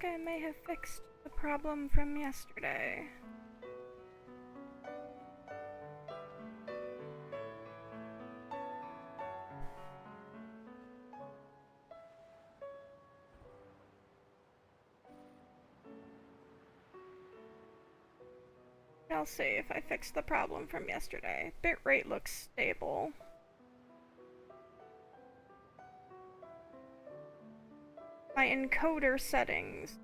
think I may have fixed the problem from yesterday. I'll see if I fixed the problem from yesterday. Bitrate looks stable. My encoder settings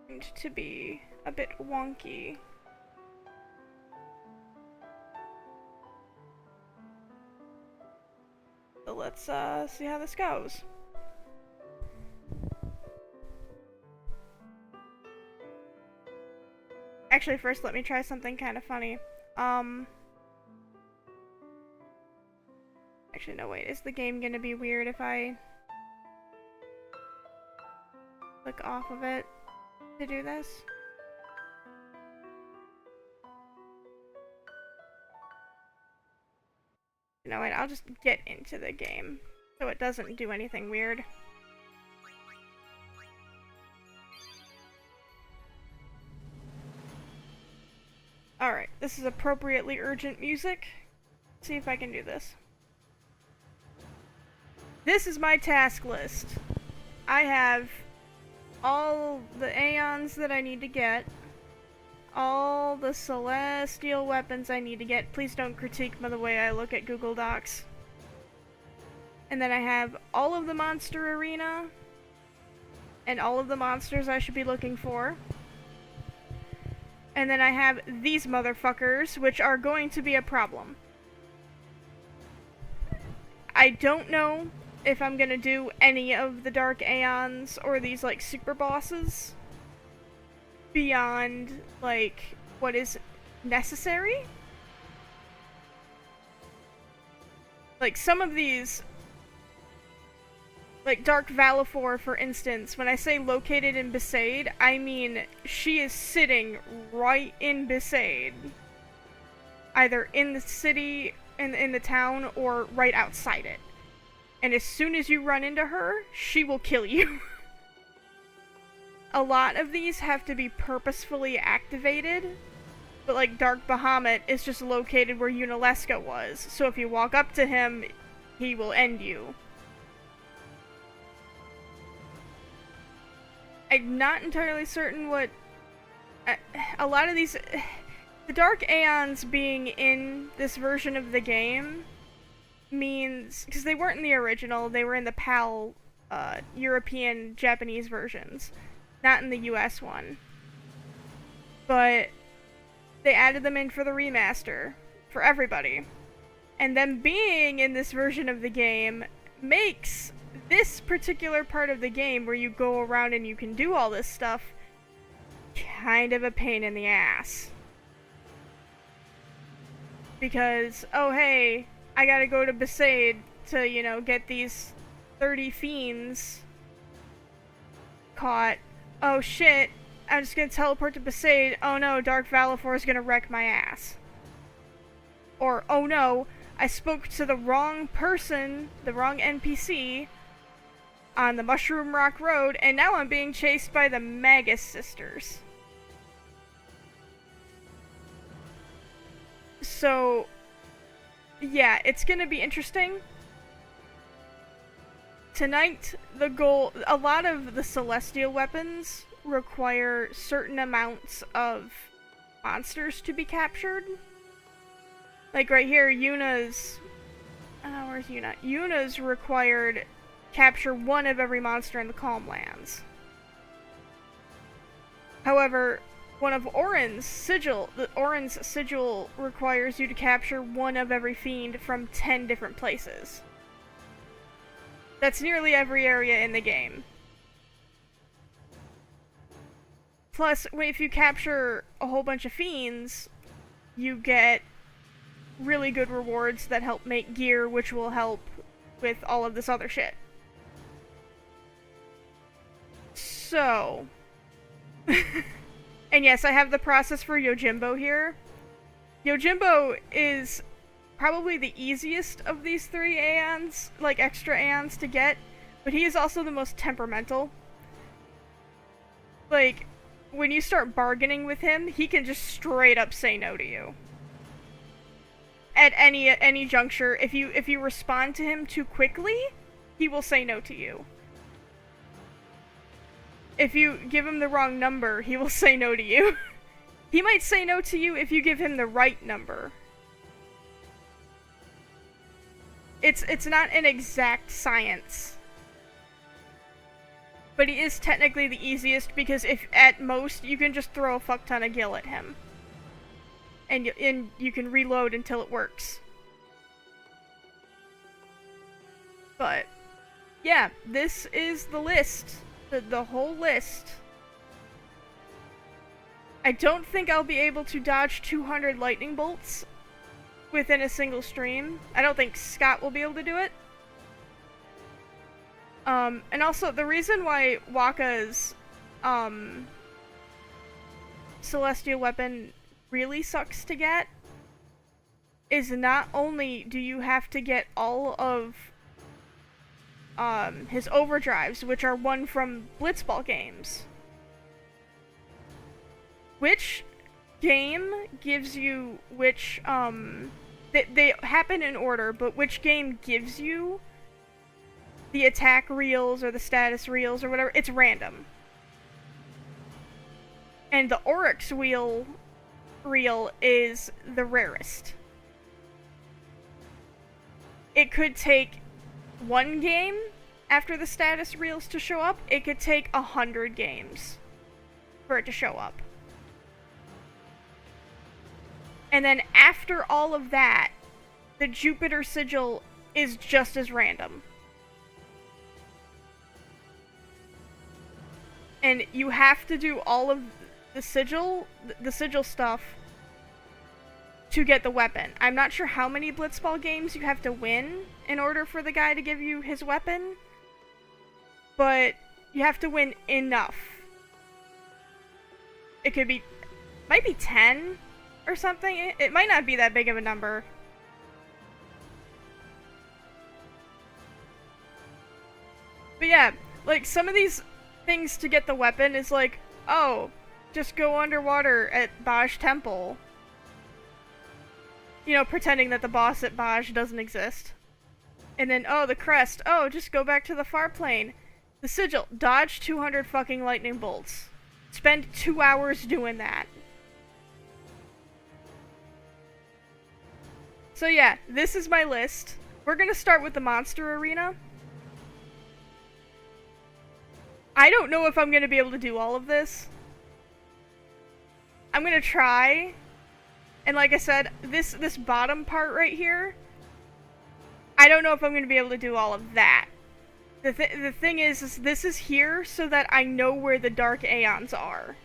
seemed to be a bit wonky. So let's see how this goes. Actually, first let me try something kind of funny. Actually, no, wait. Is the game gonna be weird if I click off of it to do this? No, wait, I'll just get into the game so it doesn't do anything weird. Alright, this is appropriately urgent music. Let's see if I can do this. This is my task list. I have all the Aeons that I need to get, all the celestial weapons I need to get. Please don't critique by the way I look at Google Docs. And then I have all of the monster arena, and all of the monsters I should be looking for. And then I have these motherfuckers, which are going to be a problem. I don't know if I'm gonna do any of the Dark Aeons or these, like, super bosses beyond, like, what is necessary. Like, some of these, like Dark Valifor, for instance, when I say located in Besaid, I mean she is sitting right in Besaid. Either in the city, in the town, or right outside it. And as soon as you run into her, she will kill you. A lot of these have to be purposefully activated, but like Dark Bahamut is just located where Yunalesca was, so if you walk up to him, he will end you. I'm not entirely certain what... a lot of these... The Dark Aeons being in this version of the game means... because they weren't in the original, they were in the PAL European Japanese versions, not in the US one. But they added them in for the remaster, for everybody. And them being in this version of the game makes this particular part of the game where you go around and you can do all this stuff kind of a pain in the ass. Because, oh hey, I gotta go to Besaid to, you know, get these 30 fiends caught. Oh shit, I'm just gonna teleport to Besaid. Oh no, Dark Valifor is gonna wreck my ass. Or, oh no, I spoke to the wrong person, the wrong NPC, on the Mushroom Rock Road, and now I'm being chased by the Magus Sisters. So, yeah, it's gonna be interesting. Tonight, the goal... a lot of the celestial weapons require certain amounts of monsters to be captured. Like right here, Yuna's... where's Yuna? Yuna's required capture one of every monster in the Calm Lands. However, one of Orin's sigil... Orin's sigil requires you to capture one of every fiend from 10 different places. That's nearly every area in the game. Plus, if you capture a whole bunch of fiends, you get really good rewards that help make gear, which will help with all of this other shit. So... and yes, I have the process for Yojimbo here. Yojimbo is probably the easiest of these 3 Aeons, like extra Aeons to get, but he is also the most temperamental. Like, when you start bargaining with him, he can just straight up say no to you. At any juncture, if you respond to him too quickly, he will say no to you. If you give him the wrong number, he will say no to you. He might say no to you if you give him the right number. It's not an exact science. But he is technically the easiest because if at most you can just throw a fuck ton of gil at him. And you can reload until it works. But yeah, this is the list. The whole list. I don't think I'll be able to dodge 200 lightning bolts within a single stream. I don't think Scott will be able to do it. And also, the reason why Wakka's, Celestial Weapon really sucks to get is not only do you have to get all of, his overdrives, which are won from Blitzball games. Which game gives you which, they happen in order, but which game gives you the attack reels or the status reels or whatever, it's random. And the Oryx reel is the rarest. It could take one game after the status reels to show up. It could take 100 games for it to show up. And then after all of that, the Jupiter sigil is just as random. And you have to do all of the sigil stuff to get the weapon. I'm not sure how many Blitzball games you have to win in order for the guy to give you his weapon, but you have to win enough. It could be, might be 10 or something. It might not be that big of a number. But yeah, like some of these things to get the weapon is like, oh, just go underwater at Baj Temple. You know, pretending that the boss at Baj doesn't exist. And then, oh, the crest. Oh, just go back to the far plane. The sigil. Dodge 200 fucking lightning bolts. Spend 2 hours doing that. So yeah, this is my list. We're gonna start with the monster arena. I don't know if I'm gonna be able to do all of this. I'm gonna try. And like I said, this bottom part right here, I don't know if I'm gonna be able to do all of that. The thing is this is here so that I know where the Dark Aeons are.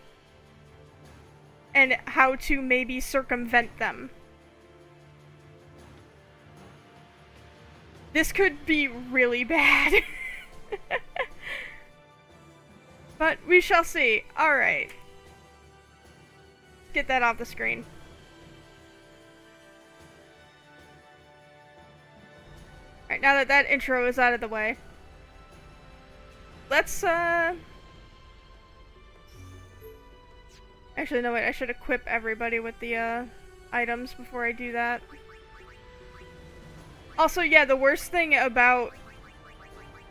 And how to maybe circumvent them. This could be really bad. But we shall see. Alright. Get that off the screen. Alright, now that that intro is out of the way, let's, actually, no, wait, I should equip everybody with the, items before I do that. Also, yeah, the worst thing about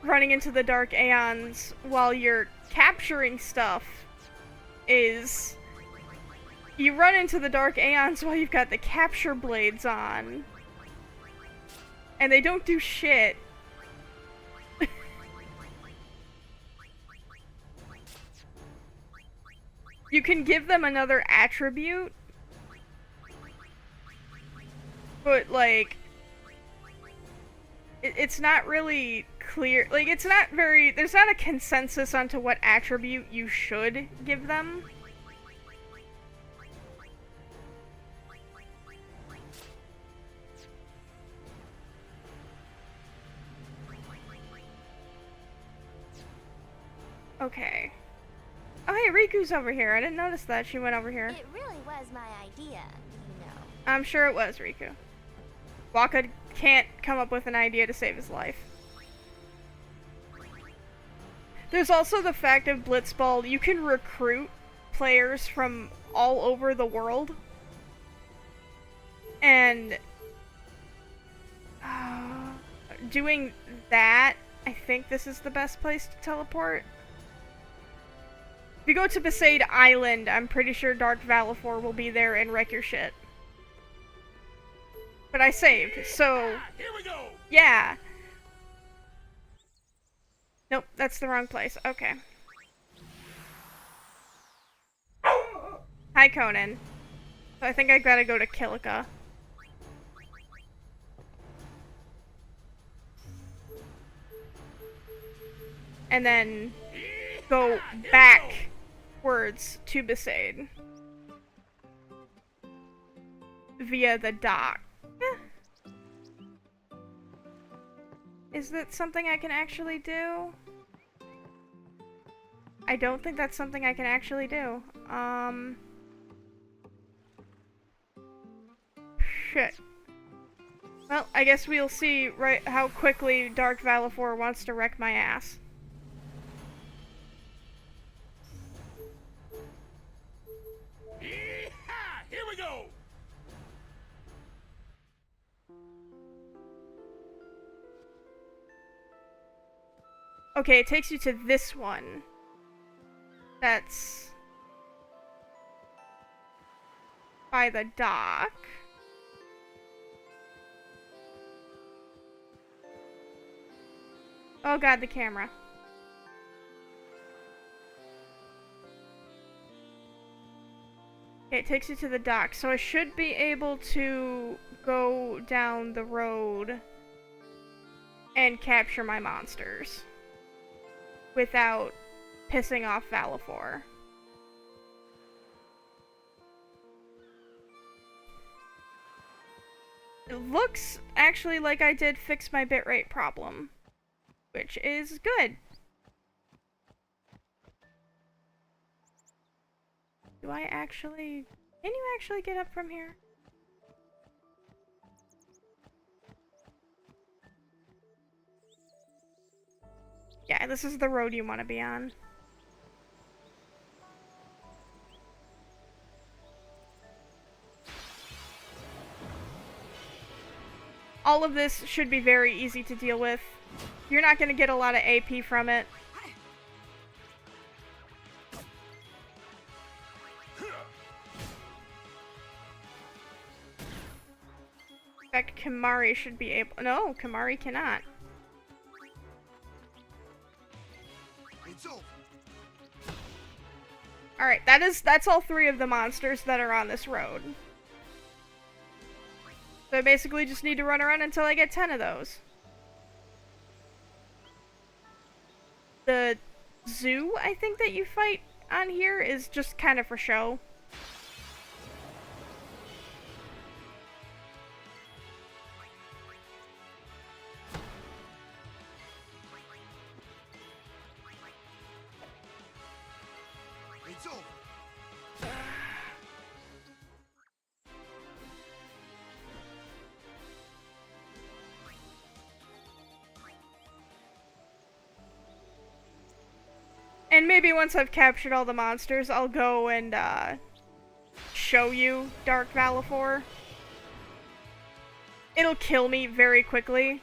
running into the Dark Aeons while you're capturing stuff is you run into the Dark Aeons while you've got the capture blades on. And they don't do shit. You can give them another attribute, but like it's not really clear. Like it's not very, there's not a consensus onto what attribute you should give them. Okay. Oh hey, Riku's over here. I didn't notice that she went over here. It really was my idea, you know. I'm sure it was, Riku. Wakka can't come up with an idea to save his life. There's also the fact of Blitzball, you can recruit players from all over the world. And doing that, I think this is the best place to teleport. If you go to Besaid Island, I'm pretty sure Dark Valifor will be there and wreck your shit. But I saved, so... Here we go! Yeah. Nope, that's the wrong place. Okay. Hi, Conan. So I think I gotta go to Kilika. And then go backwards to Besaid. Via the dock. Is that something I can actually do? I don't think that's something I can actually do. Shit. Well, I guess we'll see right how quickly Dark Valifor wants to wreck my ass. Here we go! Okay, it takes you to this one. That's by the dock. Oh god, the camera. Okay, it takes you to the dock, so I should be able to go down the road and capture my monsters without pissing off Valifor. It looks actually like I did fix my bitrate problem, which is good. Do I actually... Can you actually get up from here? Yeah, this is the road you want to be on. All of this should be very easy to deal with. You're not going to get a lot of AP from it. In fact, Kimahri should be able... No, Kimahri cannot. Alright, that's all 3 of the monsters that are on this road. So I basically just need to run around until I get 10 of those. The zoo, I think, that you fight on here is just kind of for show. And maybe once I've captured all the monsters, I'll go and show you Dark Valifor. It'll kill me very quickly.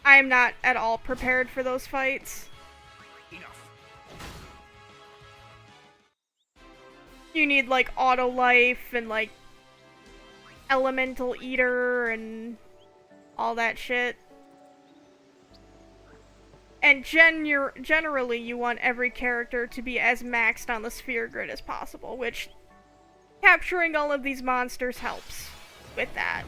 I am not at all prepared for those fights. Enough. You need like auto life and like elemental eater and all that shit. And generally, you want every character to be as maxed on the sphere grid as possible, which capturing all of these monsters helps with that.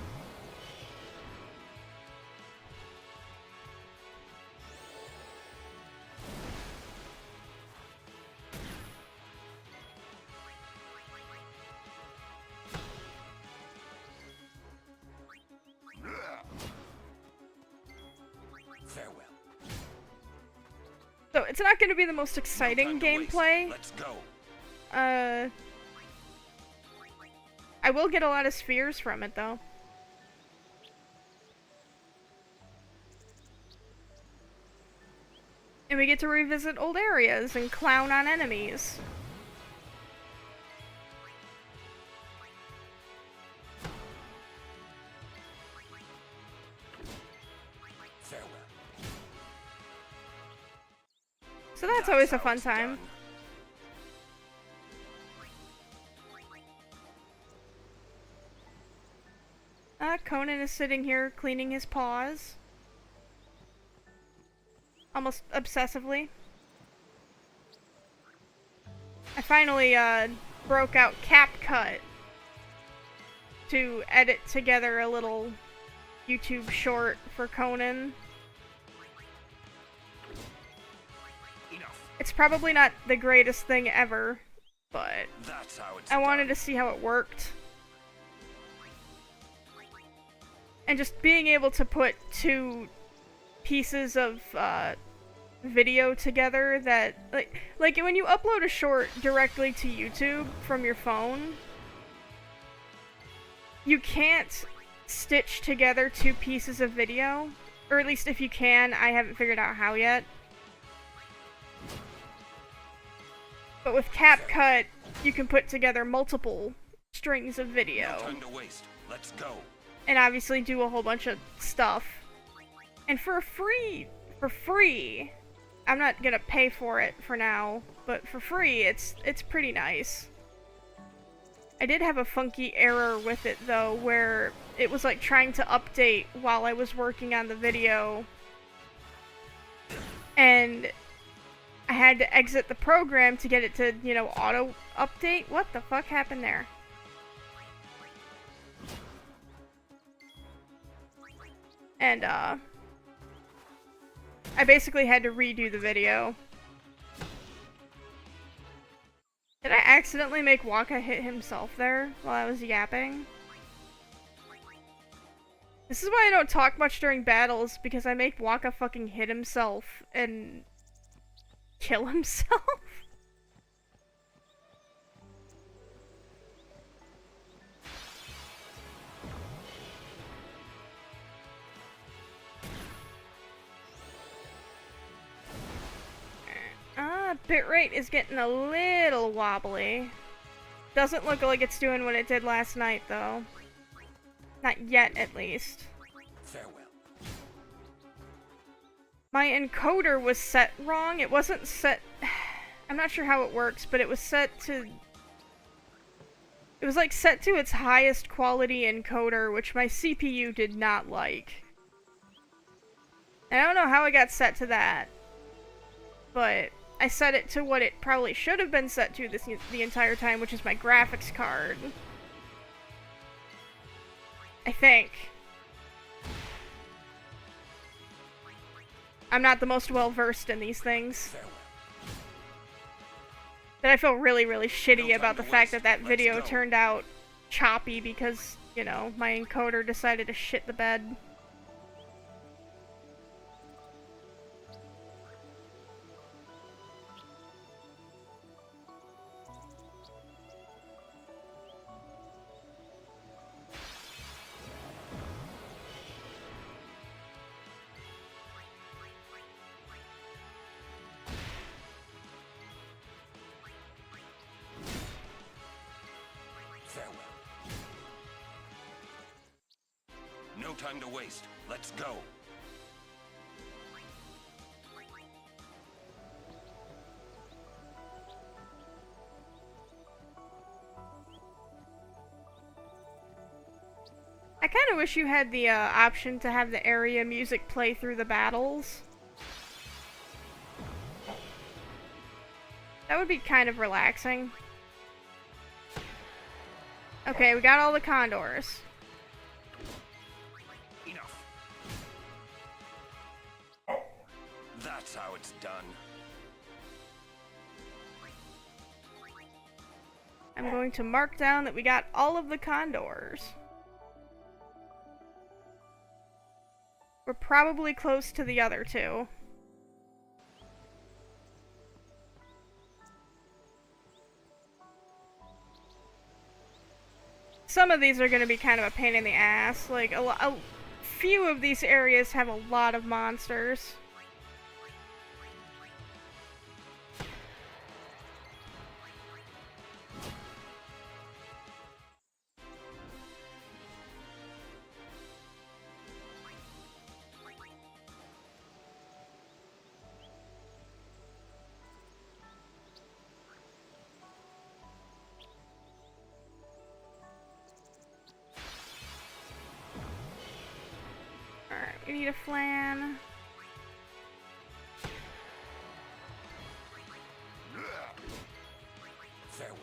Farewell. So, it's not going to be the most exciting gameplay. Let's go. I will get a lot of spheres from it, though. And we get to revisit old areas and clown on enemies. Farewell. So that's always a fun time. Conan is sitting here cleaning his paws. Almost obsessively. I finally broke out CapCut to edit together a little YouTube short for Conan. Enough. It's probably not the greatest thing ever, but That's how it's I wanted done. to see how it worked. And just being able to put two pieces of video together that, like when you upload a short directly to YouTube from your phone, you can't stitch together two pieces of video. Or at least if you can, I haven't figured out how yet. But with CapCut, you can put together multiple strings of No video. time to waste. Let's go. And obviously do a whole bunch of stuff. And for free, I'm not gonna pay for it for now, but for free, it's pretty nice. I did have a funky error with it though, where it was like trying to update while I was working on the video. And I had to exit the program to get it to, you know, auto update. What the fuck happened there? And, I basically had to redo the video. Did I accidentally make Wakka hit himself there while I was yapping? This is why I don't talk much during battles, because I make Wakka fucking hit himself and kill himself. Bitrate is getting a little wobbly. Doesn't look like it's doing what it did last night, though. Not yet, at least. Farewell. My encoder was set wrong. It wasn't set... I'm not sure how it works, but it was set to... It was, like, set to its highest quality encoder, which my CPU did not like. And I don't know how I got set to that. But... I set it to what it probably should have been set to the entire time, which is my graphics card. I think. I'm not the most well-versed in these things. Farewell. But I feel really, really shitty No about time the to fact waste. that Let's video go. turned out choppy because, you know, my encoder decided to shit the bed. Farewell. No time to waste. Let's go. I kind of wish you had the option to have the area music play through the battles. That would be kind of relaxing. Okay, we got all the condors. Enough. That's how it's done. I'm going to mark down that we got all of the condors. We're probably close to the other two. Some of these are going to be kind of a pain in the ass. Like, a few of these areas have a lot of monsters. we need a flan. Farewell.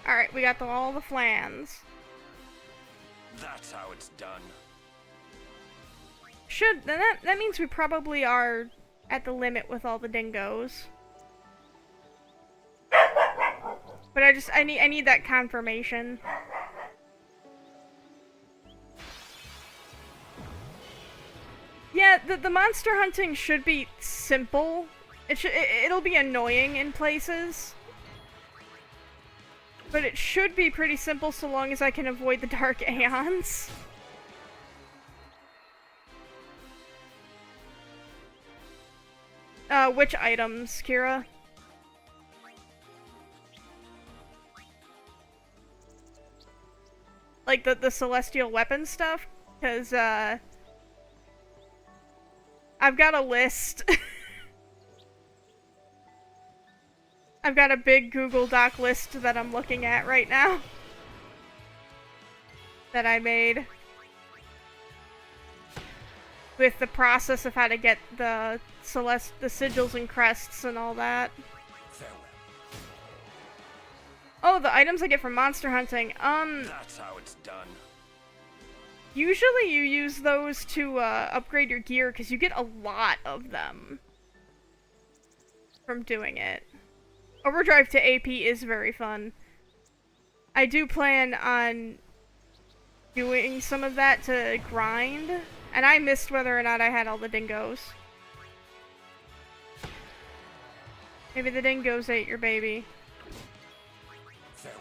Alright, we got all the flans. That's how it's done. Then that means we probably are at the limit with all the dingoes. But I need that confirmation. Yeah, the monster hunting should be simple. It'll be annoying in places. But it should be pretty simple so long as I can avoid the Dark Aeons. Which items, Kira? Like the celestial weapon stuff? Because, I've got a list. I've got a big Google Doc list that I'm looking at right now. That I made. With the process of how to get the sigils and crests and all that. Farewell. Oh, the items I get from monster hunting. That's how it's done. Usually you use those to upgrade your gear because you get a lot of them from doing it. Overdrive to AP is very fun. I do plan on doing some of that to grind, and I missed whether or not I had all the dingoes. Maybe the dingoes ate your baby. Farewell.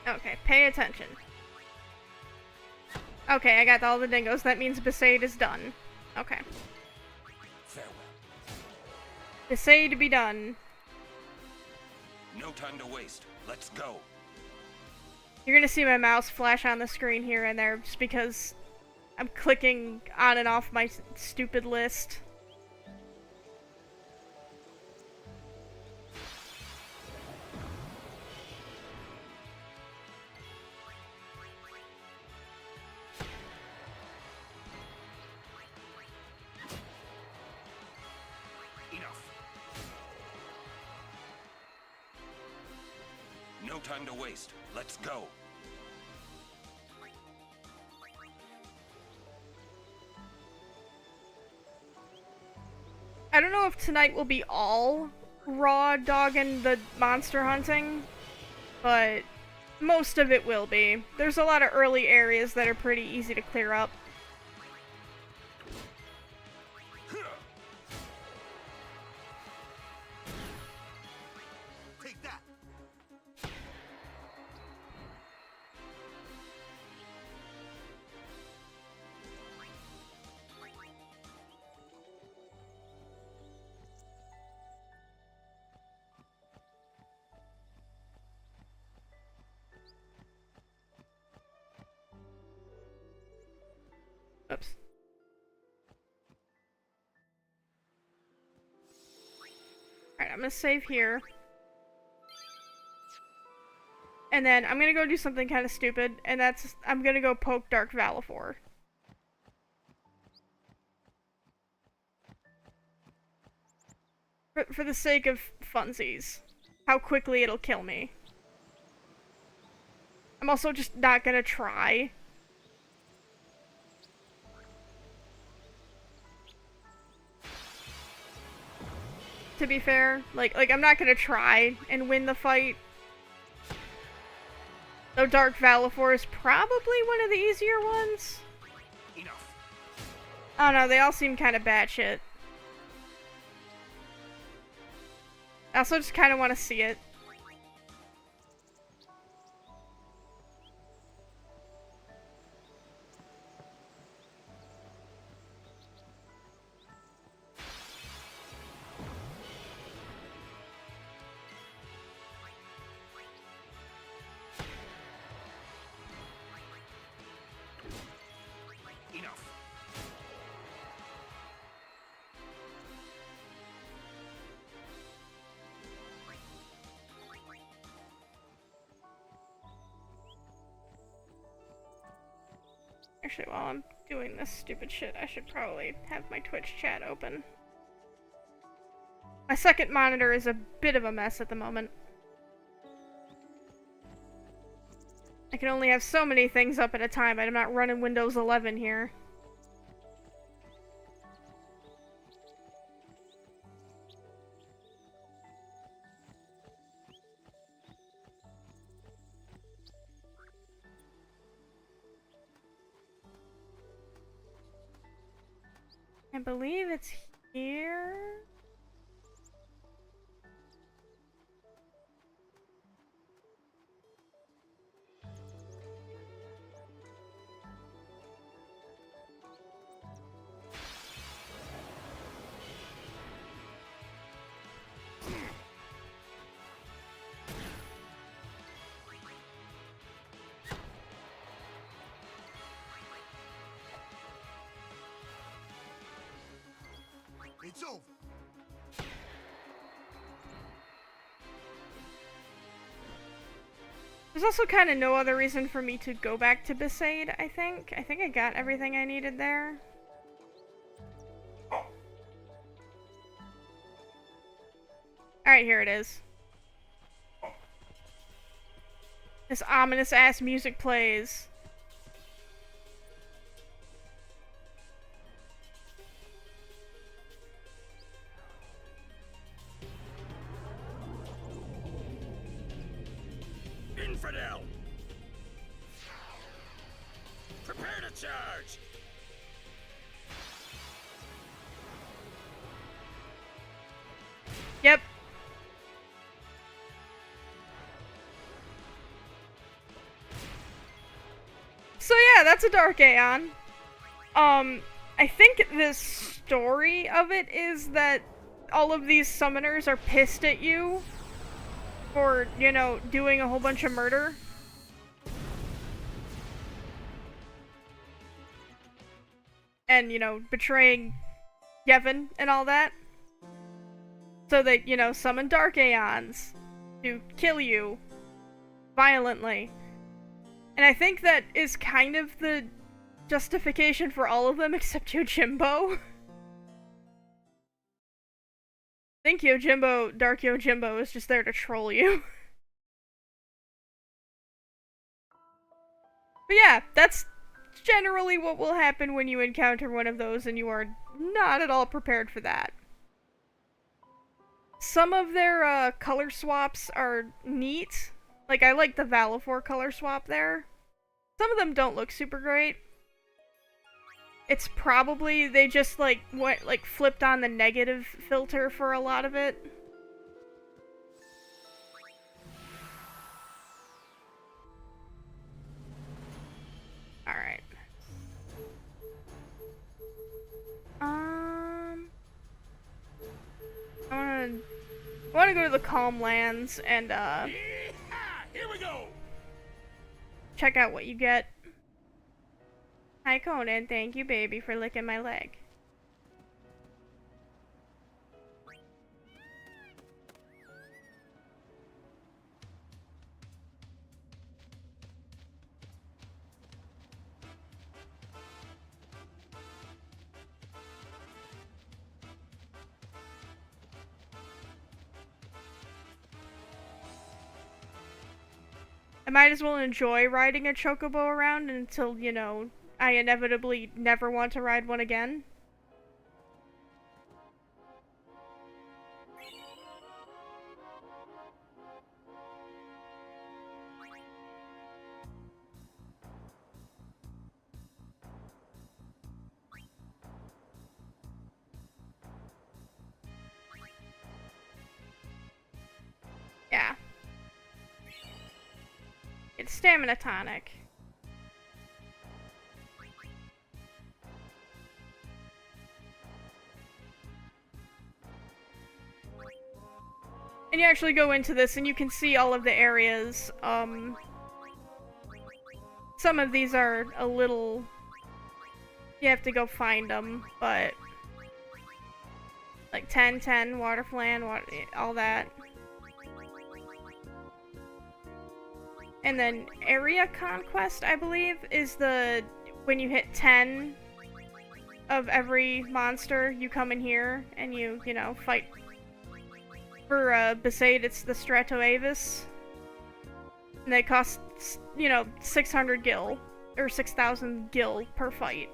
Okay, pay attention. Okay, I got all the dingoes. That means Besaid is done. Okay. Farewell. Besaid to be done. No time to waste. Let's go. You're gonna see my mouse flash on the screen here and there just because I'm clicking on and off my stupid list. No time to waste. Let's go. I don't know if tonight will be all raw dogging the monster hunting, but most of it will be. There's a lot of early areas that are pretty easy to clear up. Take that. Oops. Alright, I'm gonna save here. And then I'm gonna go do something kind of stupid, and that's I'm gonna go poke Dark Valifor. For the sake of funsies. How quickly it'll kill me. I'm also just not gonna try. To be fair, like I'm not gonna try and win the fight. Though Dark Valifor is probably one of the easier ones. Enough. I don't know, they all seem kind of batshit. I also just kind of want to see it. Actually, while I'm doing this stupid shit, I should probably have my Twitch chat open. My second monitor is a bit of a mess at the moment. I can only have so many things up at a time. I'm not running Windows 11 here. I believe it's here. It's over. There's also kind of no other reason for me to go back to Besaid, I think. I think I got everything I needed there. Alright, here it is. This ominous ass music plays. Infidel! Prepare to charge! Yep. So yeah, that's a Dark Aeon. I think the story of it is that all of these summoners are pissed at you for, you know, doing a whole bunch of murder. And, you know, betraying Yevon and all that. So they, you know, summon Dark Aeons to kill you violently. And I think that is kind of the justification for all of them except Yojimbo. I think Yojimbo, Dark Yojimbo, is just there to troll you. But yeah, that's generally what will happen when you encounter one of those and you are not at all prepared for that. Some of their color swaps are neat. Like, I like the Valifor color swap there. Some of them don't look super great. It's probably they just like flipped on the negative filter for a lot of it. All right. I want to go to the Calm Lands and Yeehaw! Here we go! check out what you get. Hi Conan, thank you baby for licking my leg. I might as well enjoy riding a chocobo around until, you know, I inevitably never want to ride one again. Yeah. It's stamina tonic. And you actually go into this and you can see all of the areas. Some of these are a little... You have to go find them, but... Like 10-10, Waterflan, all that. And then Area Conquest, I believe, is the when you hit 10 of every monster, you come in here and you know, fight. For Besaid, it's the Stratoavis. And they cost, you know, 600 gil. Or 6,000 gil per fight.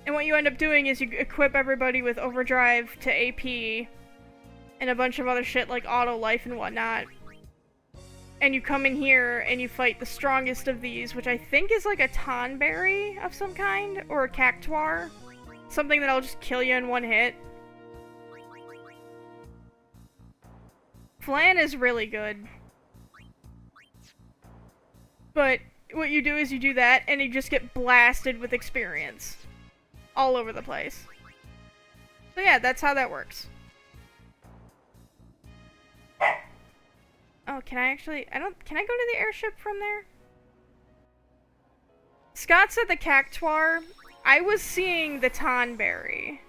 And what you end up doing is you equip everybody with overdrive to AP. And a bunch of other shit like auto life and whatnot. And you come in here and you fight the strongest of these, which I think is like a Tonberry of some kind. Or a Cactuar. Something that'll just kill you in one hit. Flan is really good. But what you do is you do that, and you just get blasted with experience. All over the place. So yeah, that's how that works. Oh, can I actually... Can I go to the airship from there? Scott said the Cactuar. I was seeing the Tonberry.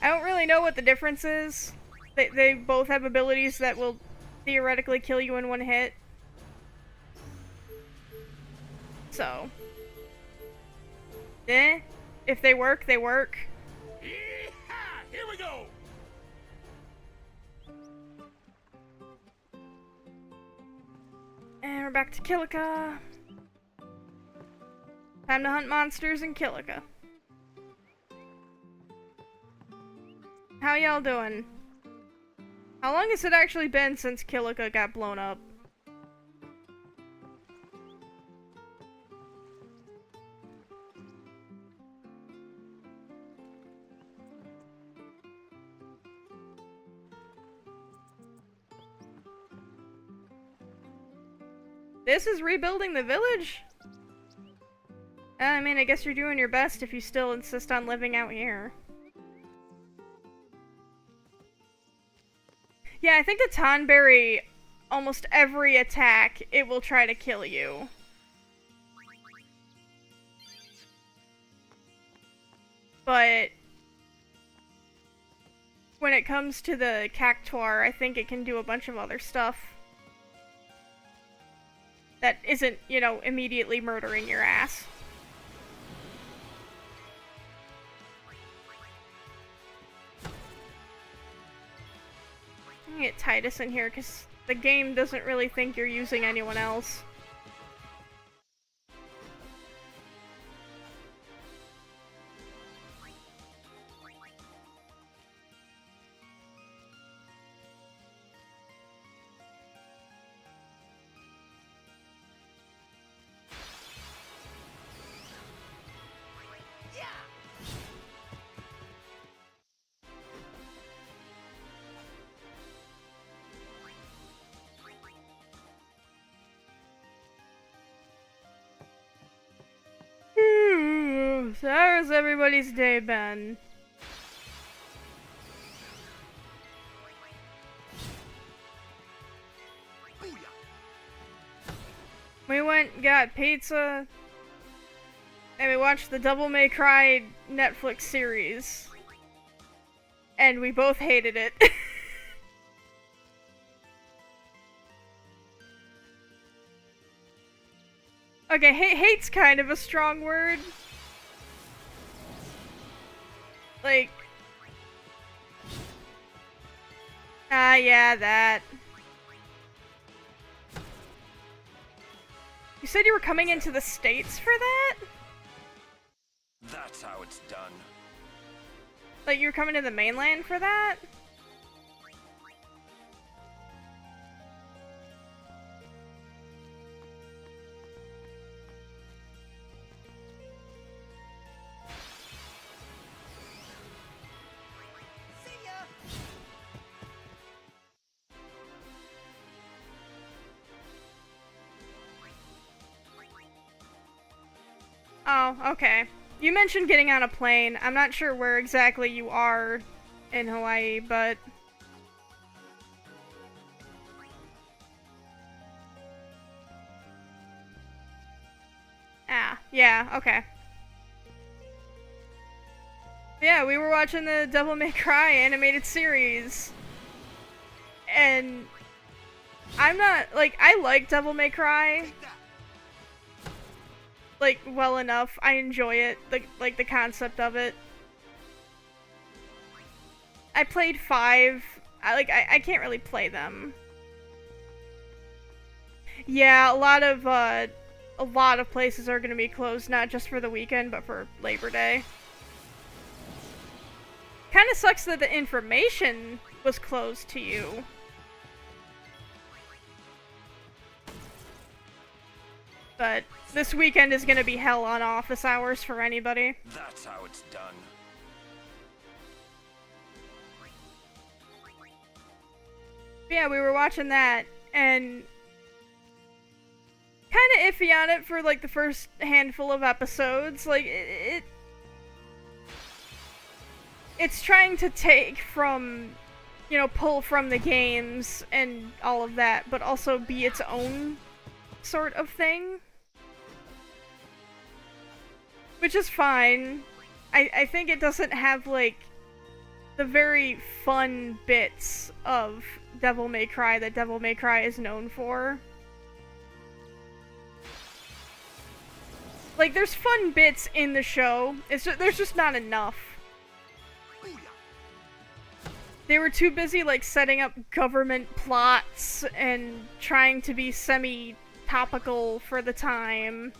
I don't really know what the difference is. They both have abilities that will theoretically kill you in one hit. So. If they work, they work. Yee-haw! Here we go! And we're back to Kilika. Time to hunt monsters in Kilika. How y'all doing? How long has it actually been since Kilika got blown up? This is rebuilding the village? I mean, I guess you're doing your best if you still insist on living out here. Yeah, I think the Tonberry, almost every attack, it will try to kill you. But when it comes to the Cactuar, I think it can do a bunch of other stuff. That isn't, you know, immediately murdering your ass. I'm gonna get Titus in here, because the game doesn't really think you're using anyone else. So how's everybody's day been? We went, got pizza, and we watched the Devil May Cry Netflix series. And we both hated it. Okay, hate's kind of a strong word. Like... yeah, that. You said you were coming into the States for that? That's how it's done. Like, you were coming to the mainland for that? Oh, okay. You mentioned getting on a plane. I'm not sure where exactly you are in Hawaii, but... Ah, yeah, okay. Yeah, we were watching the Devil May Cry animated series. And... I'm not, like, I like Devil May Cry. like well enough. I enjoy it, the concept of it. I played 5. I can't really play them. Yeah, a lot of places are gonna be closed, not just for the weekend, but for Labor Day. Kinda sucks that the information was closed to you. But this weekend is gonna be hell on office hours for anybody. That's how it's done. Yeah, we were watching that, and kind of iffy on it for like the first handful of episodes. Like it's trying to take from, you know, pull from the games and all of that, but also be its own sort of thing, which is fine. I think it doesn't have like the very fun bits of Devil May Cry that Devil May Cry is known for. Like, there's fun bits in the show, there's just not enough. They were too busy, like, setting up government plots and trying to be semi-topical for the time.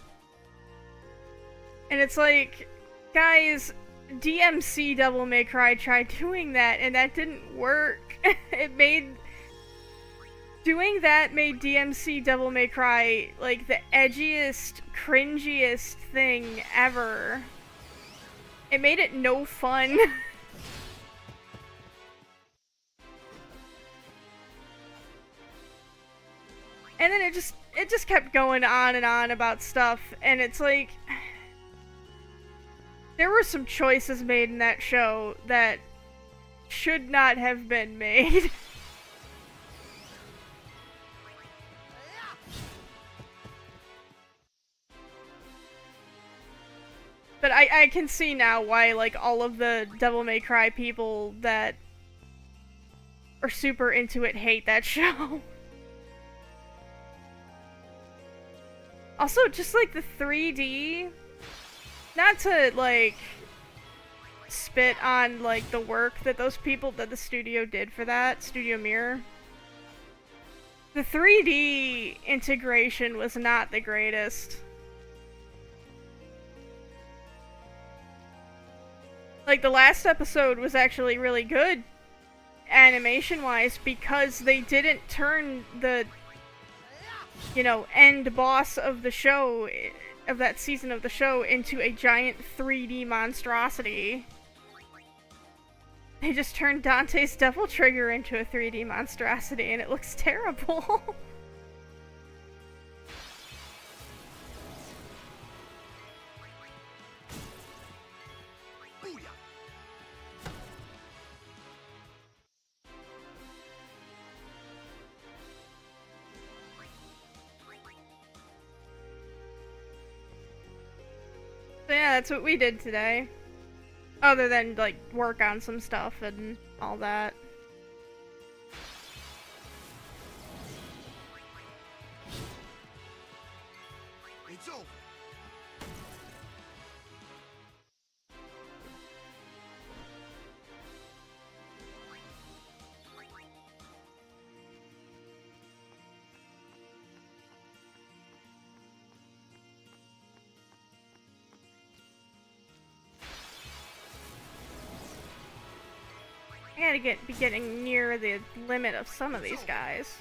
And it's like, guys, DMC Devil May Cry tried doing that, and that didn't work. Doing that made DMC Devil May Cry, like, the edgiest, cringiest thing ever. It made it no fun. And then it just kept going on and on about stuff, and it's like, there were some choices made in that show that should not have been made. But I can see now why, like, all of the Devil May Cry people that are super into it hate that show. Also, just, like, the 3D, not to, like, spit on, like, the work that those people, that the studio did for that, Studio Mirror. The 3D integration was not the greatest. Like, the last episode was actually really good, animation-wise, because they didn't turn the, you know, end boss of the show, of that season of the show, into a giant 3D monstrosity. They just turned Dante's Devil Trigger into a 3D monstrosity, and it looks terrible. So yeah, that's what we did today. Other than, like, work on some stuff and all that. It's over. I gotta be getting near the limit of some of these guys.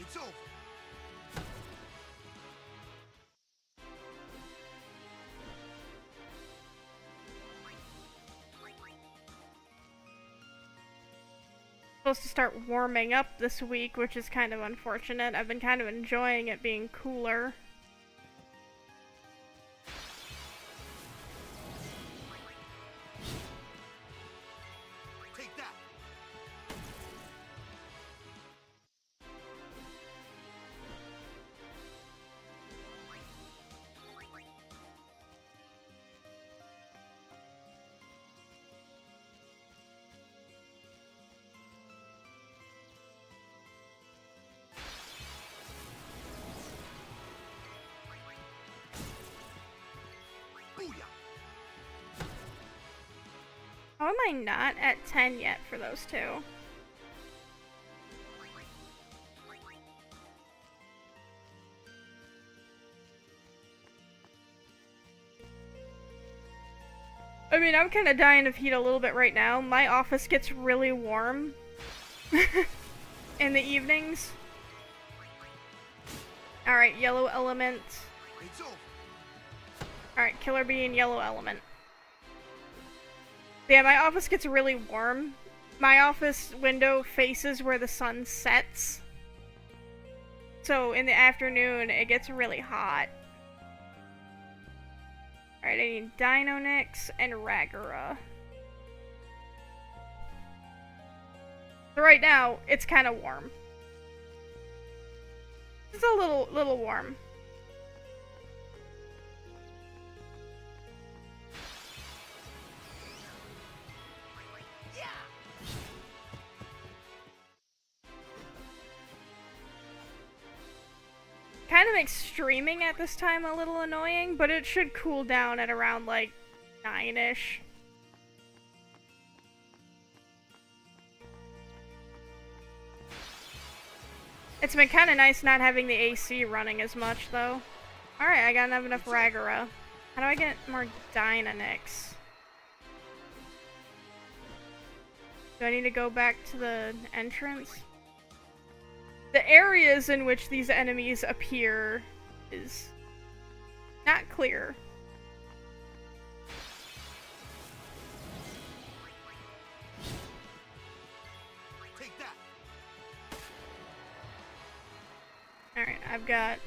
It's over. Supposed to start warming up this week, which is kind of unfortunate. I've been kind of enjoying it being cooler. Take that. Booyah. How am I not at 10 yet for those two? I mean, I'm kind of dying of heat a little bit right now. My office gets really warm in the evenings. Alright, yellow element. It's over. Alright, killer bee and yellow element. Yeah, my office gets really warm. My office window faces where the sun sets. So in the afternoon, it gets really hot. Alright, I need Deinonyx and Ragara. So right now, it's kind of warm. It's a little warm. Kind of makes streaming at this time a little annoying, but it should cool down at around like 9-ish. It's been kind of nice not having the AC running as much though. Alright, I got enough Ragara. How do I get more Deinonyx? Do I need to go back to the entrance? The areas in which these enemies appear is not clear. Take that. Alright, I've got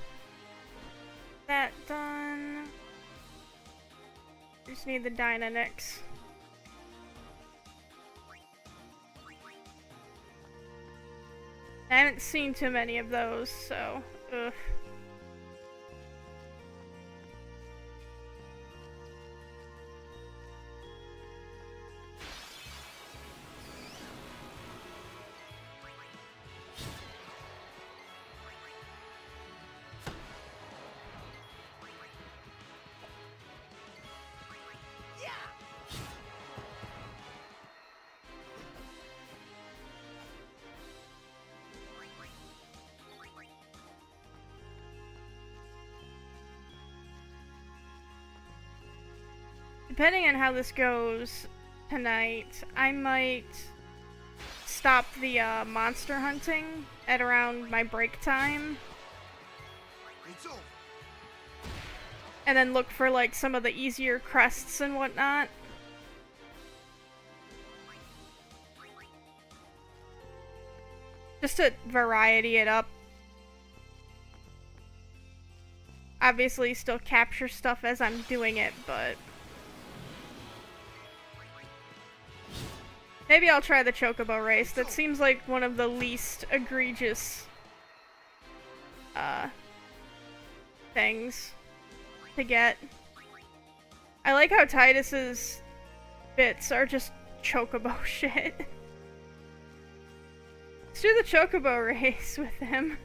that done. Just need the Deinonyx. I haven't seen too many of those, so ugh. Depending on how this goes tonight, I might stop the monster hunting at around my break time. It's over. And then look for like some of the easier crests and whatnot. Just to variety it up. Obviously still capture stuff as I'm doing it, but maybe I'll try the Chocobo race. That seems like one of the least egregious things to get. I like how Tidus's bits are just Chocobo shit. Let's do the Chocobo race with him.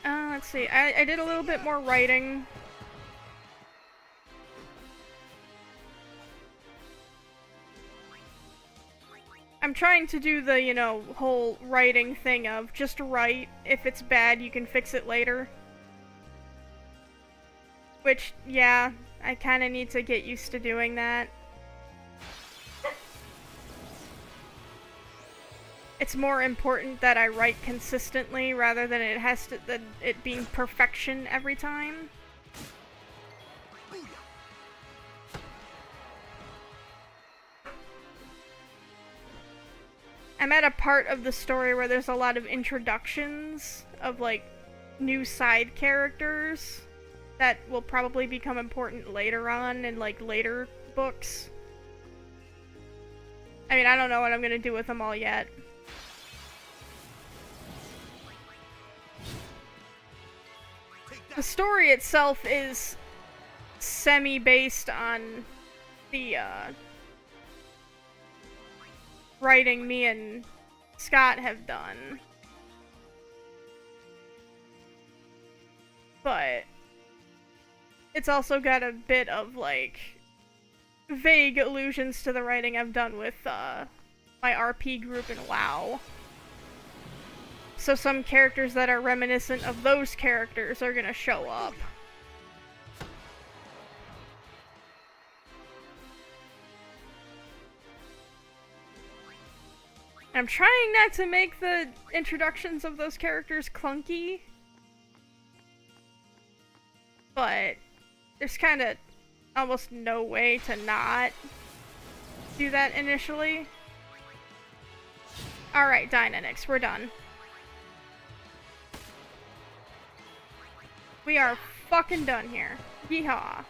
Let's see. I did a little bit more writing. I'm trying to do the, you know, whole writing thing of just write. If it's bad, you can fix it later. Which, yeah, I kind of need to get used to doing that. It's more important that I write consistently rather than it being perfection every time. Booyah! I'm at a part of the story where there's a lot of introductions of, like, new side characters that will probably become important later on in, like, later books. I mean, I don't know what I'm gonna do with them all yet. Take The that! story itself is semi-based on the, writing me and Scott have done. But it's also got a bit of, like, vague allusions to the writing I've done with, my RP group in WoW. So some characters that are reminiscent of those characters are gonna show up. I'm trying not to make the introductions of those characters clunky, but there's kind of almost no way to not do that initially. Alright, Dynanix, we're done. We are fucking done here. Yeehaw.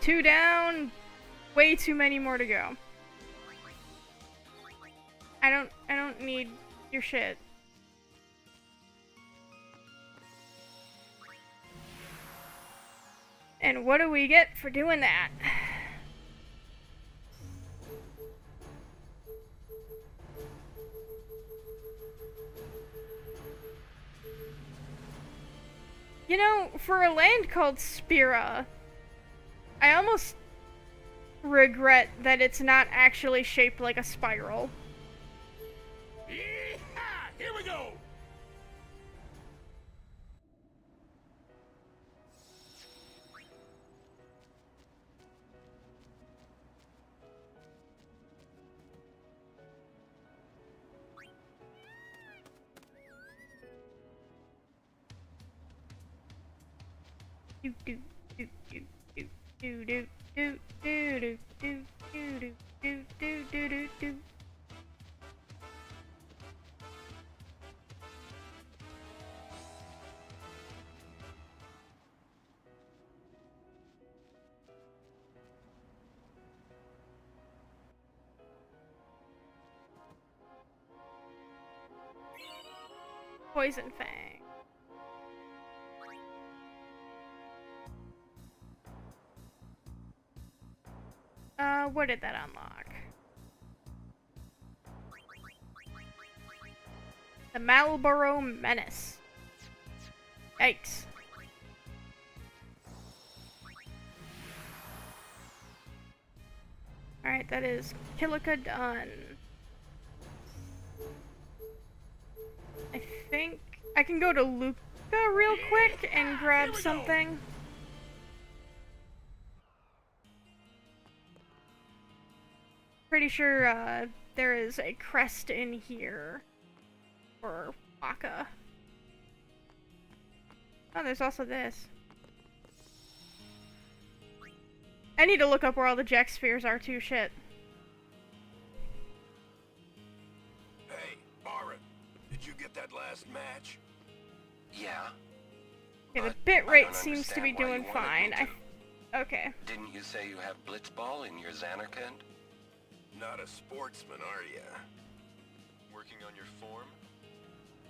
2 down, way too many more to go. I don't need your shit. And what do we get for doing that? You know, for a land called Spira, I almost regret that it's not actually shaped like a spiral. Yeehaw! Here we go! Do do do do do do do do do do do do do do do do. Poison Fang. What did that unlock? The Malboro Menace. Yikes. Alright, that is Kilika done. I think I can go to Luca real quick and grab something. Pretty sure there is a crest in here for Waka. Oh, there's also this. I need to look up where all the Jack spheres are too, shit. Hey, Baron, did you get that last match? Yeah? Okay, the But bit I rate don't seems to be understand why doing you wanted fine. me Okay. Didn't you say you have Blitzball in your Xanarkand? Not a sportsman, are ya? Working on your form?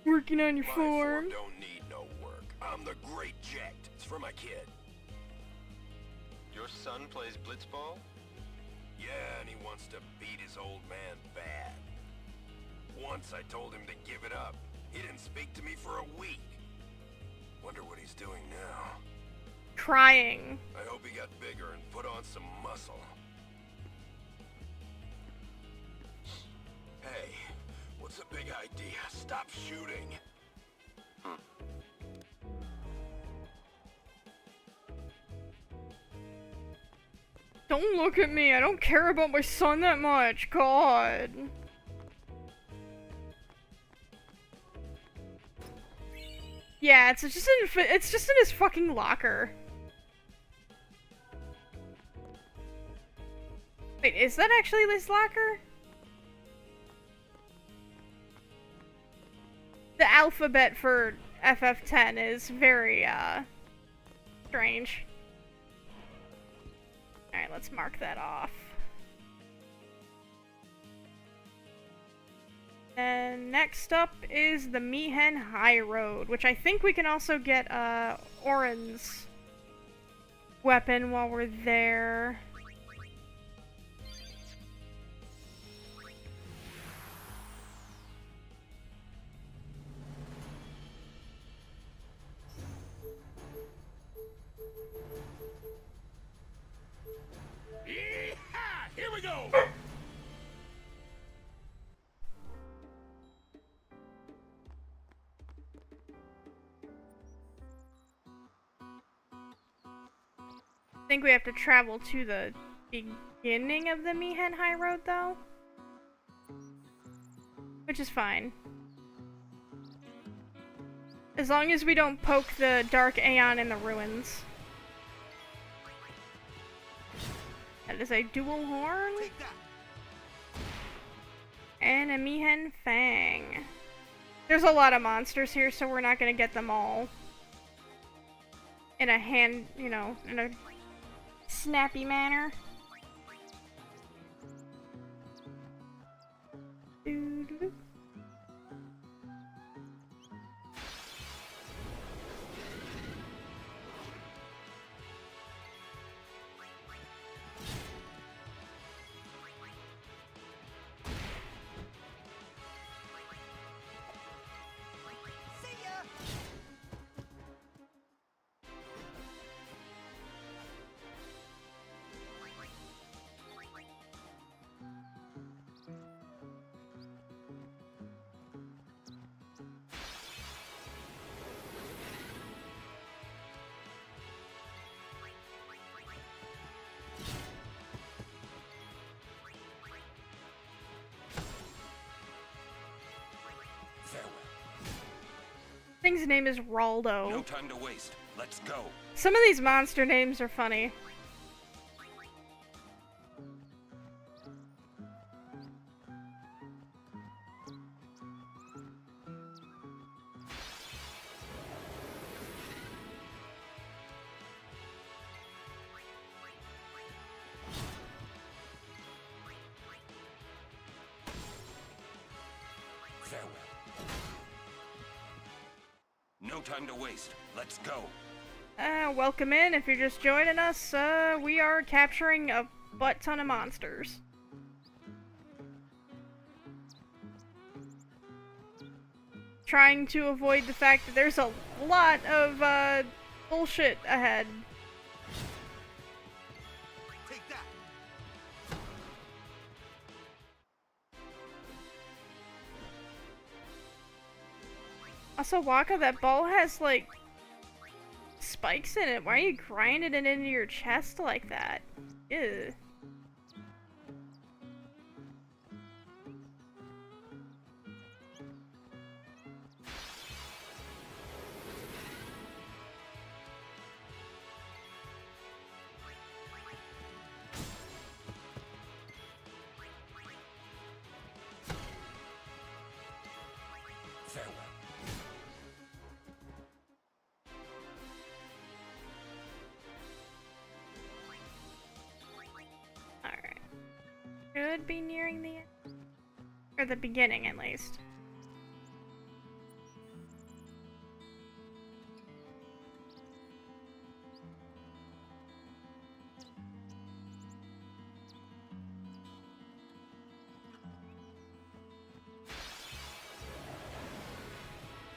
Working on your My form. don't need no work. I'm the Great Jet. It's for my kid. Your son plays blitzball? Yeah, and he wants to beat his old man bad. Once I told him to give it up. He didn't speak to me for a week. Wonder what he's doing now. Crying. I hope he got bigger and put on some muscle. Hey, what's the big idea? Stop shooting. Don't look at me. I don't care about my son that much. God. Yeah, it's just in his fucking locker. Wait, is that actually his locker? The alphabet for FF10 is very, strange. Alright, let's mark that off. And next up is the Mi'ihen High Road, which I think we can also get, Auron's weapon while we're there. Here we go! I think we have to travel to the beginning of the Mi'ihen High Road, though. Which is fine. As long as we don't poke the Dark Aeon in the ruins. That is a dual horn. And a Mi'ihen Fang. There's a lot of monsters here, so we're not gonna get them all in a in a snappy manner. Doo-doo-doo. Farewell. Thing's name is Raldo. No time to waste. Let's go. Some of these monster names are funny. Farewell. No time to waste. Let's go. Welcome in. If you're just joining us, we are capturing a butt ton of monsters. Trying to avoid the fact that there's a lot of, bullshit ahead. Take that. Also, Waka, that ball has, like, spikes in it. Why are you grinding it into your chest like that? Ew. Farewell. Alright. Should be nearing the end. Or the beginning, at least.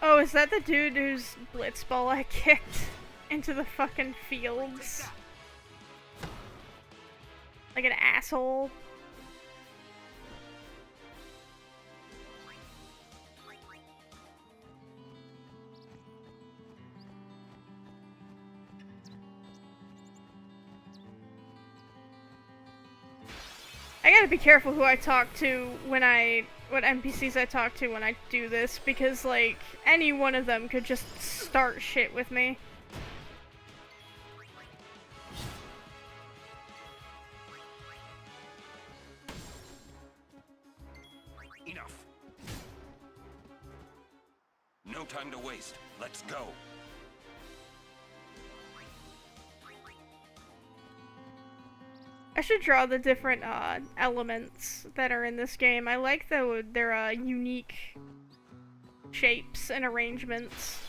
Oh, is that the dude whose blitzball I kicked into the fucking fields? Like an asshole? I gotta be careful who I talk to when what NPCs I talk to when I do this, because, like, any one of them could just start shit with me. Enough. No time to waste. Let's go. I should draw the different elements that are in this game. I like their unique shapes and arrangements.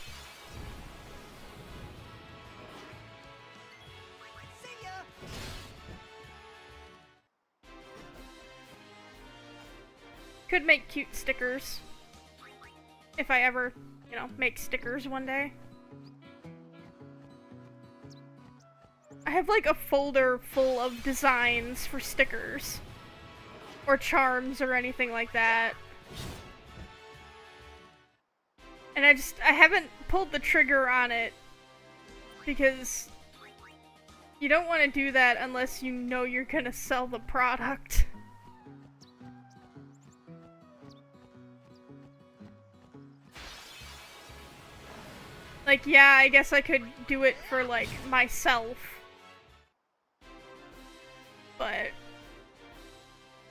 Could make cute stickers. If I ever, you know, make stickers one day. I have like a folder full of designs for stickers. Or charms or anything like that. And I haven't pulled the trigger on it. Because you don't want to do that unless you know you're gonna sell the product. Like, yeah, I guess I could do it for, like, myself. But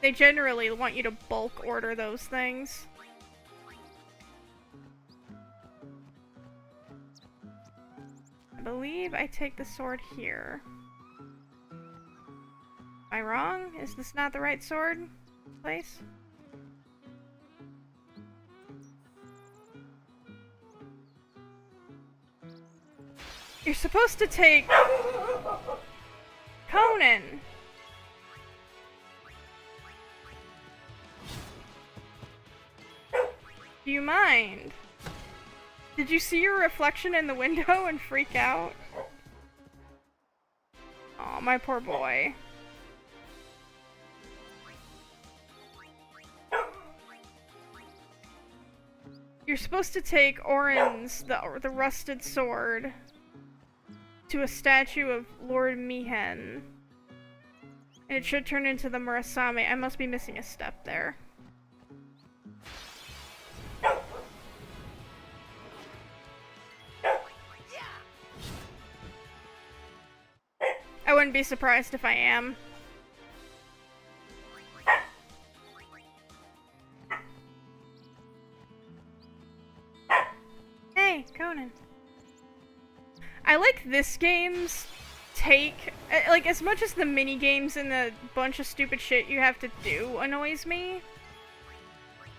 they generally want you to bulk order those things. I believe I take the sword here. Am I wrong? Is this not the right sword place? You're supposed to take Conan. Do you mind? Did you see your reflection in the window and freak out? Aw, my poor boy. You're supposed to take Orin's, the rusted sword, to a statue of Lord Mihen. And it should turn into the Murasame. I must be missing a step there. I wouldn't be surprised if I am. Hey, Conan. I like this game's take, like, as much as the mini games and the bunch of stupid shit you have to do annoys me.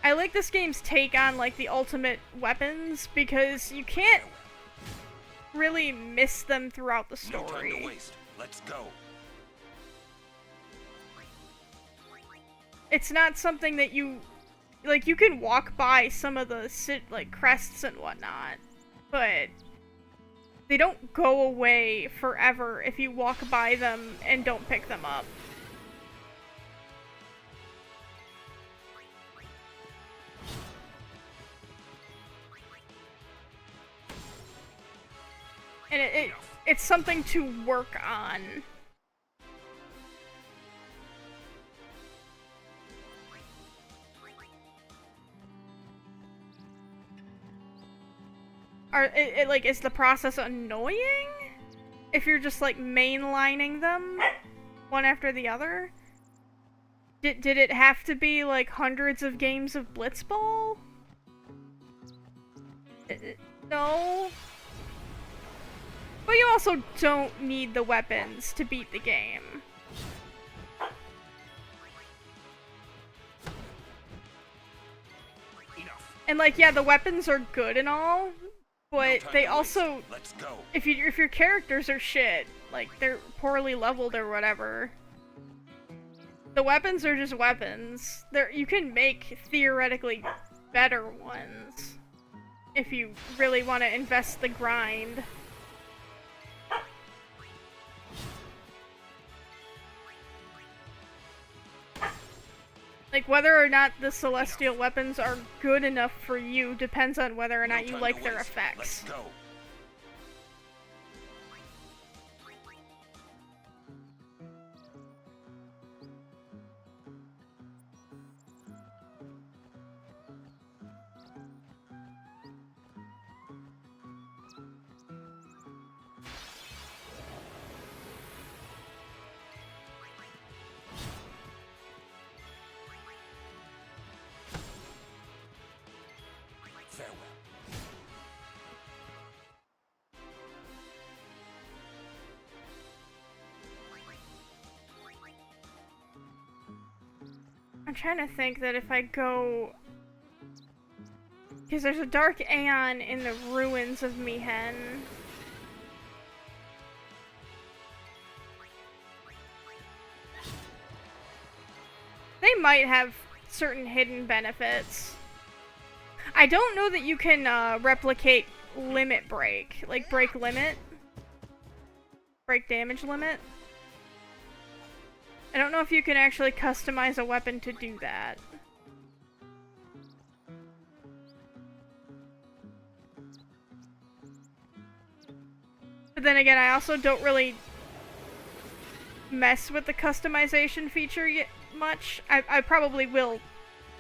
I like this game's take on, like, the ultimate weapons, because you can't really miss them throughout the story. No time to waste. Let's go. It's not something that you, like, you can walk by some of the, like, crests and whatnot, but they don't go away forever if you walk by them and don't pick them up. And it's something to work on. Like, is the process annoying? If you're just, like, mainlining them one after the other? Did it have to be, like, hundreds of games of Blitzball? No. But you also don't need the weapons to beat the game. And, like, yeah, the weapons are good and all, but they also, Let's go. if your characters are shit, like, they're poorly leveled or whatever, the weapons are just weapons. You can make theoretically better ones if you really want to invest the grind. Like, whether or not the celestial weapons are good enough for you depends on whether or not you like their effects. Let's go. I'm trying to think that if I go... Because there's a Dark Aeon in the ruins of Mi'ihen. They might have certain hidden benefits. I don't know that you can replicate limit break. Like break limit. Break damage limit. I don't know if you can actually customize a weapon to do that. But then again, I also don't really mess with the customization feature yet much. I probably will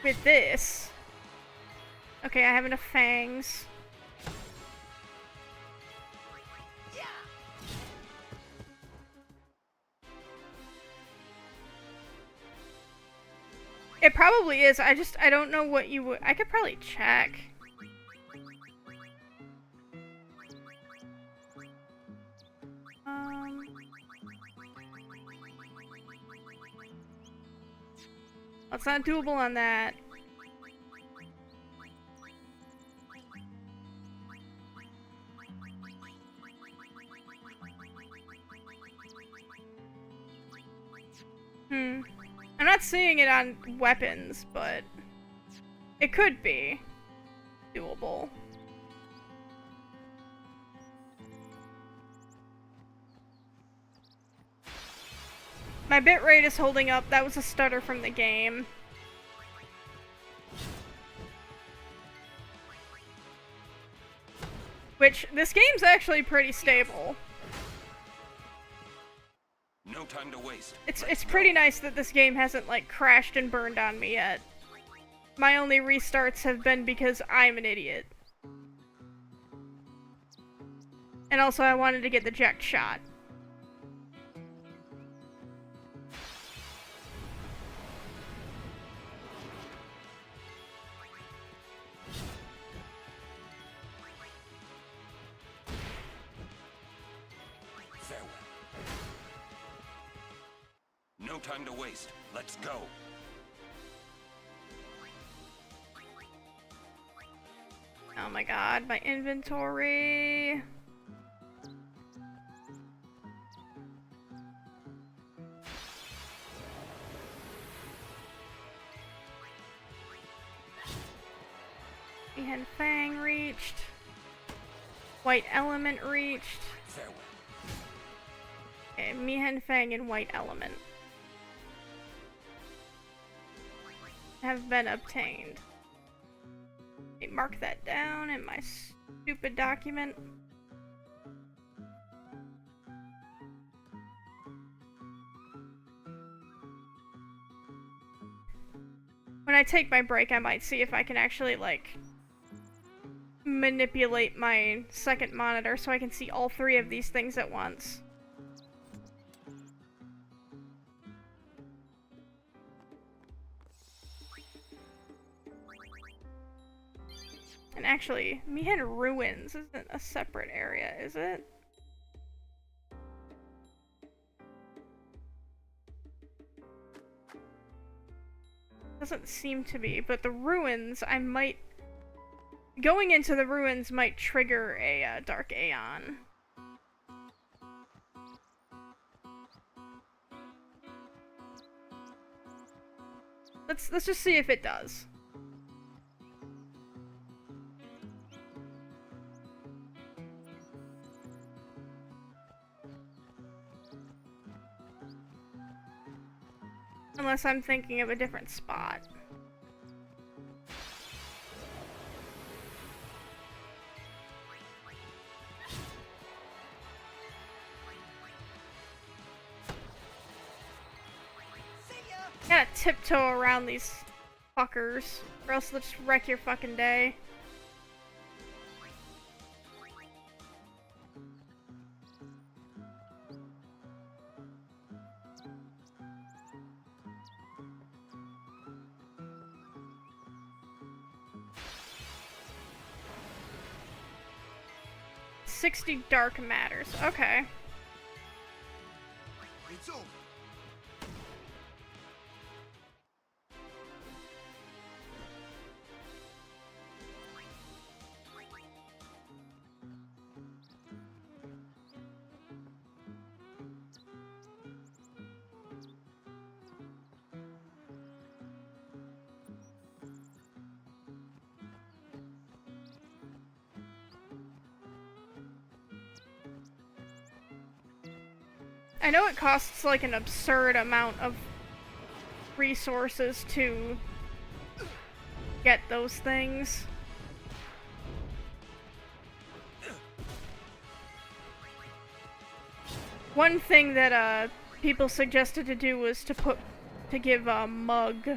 with this. Okay, I have enough fangs. It probably is. I don't know what you would. I could probably check. It's not doable on that. I'm not seeing it on weapons, but it could be doable. My bitrate is holding up. That was a stutter from the game. Which, this game's actually pretty stable. No time to waste. It's pretty nice that this game hasn't, like, crashed and burned on me yet. My only restarts have been because I'm an idiot. And also I wanted to get the Jekt shot. No time to waste. Let's go. Oh my god, my inventory. Mi'ihen Fang reached. White Element reached. Farewell. Okay, Mi'ihen Fang and White Element have been obtained. Let me mark that down in my stupid document. When I take my break, I might see if I can actually, like, manipulate my second monitor so I can see all three of these things at once. And actually, Mi'ihen Ruins isn't a separate area, is it? Doesn't seem to be, but the ruins, I might... Going into the ruins might trigger a Dark Aeon. Let's just see if it does. Unless I'm thinking of a different spot. Gotta tiptoe around these fuckers, or else they'll just wreck your fucking day. $60 dark matters. Okay. It's over. I know it costs like an absurd amount of resources to get those things. One thing that people suggested to do was to give a mug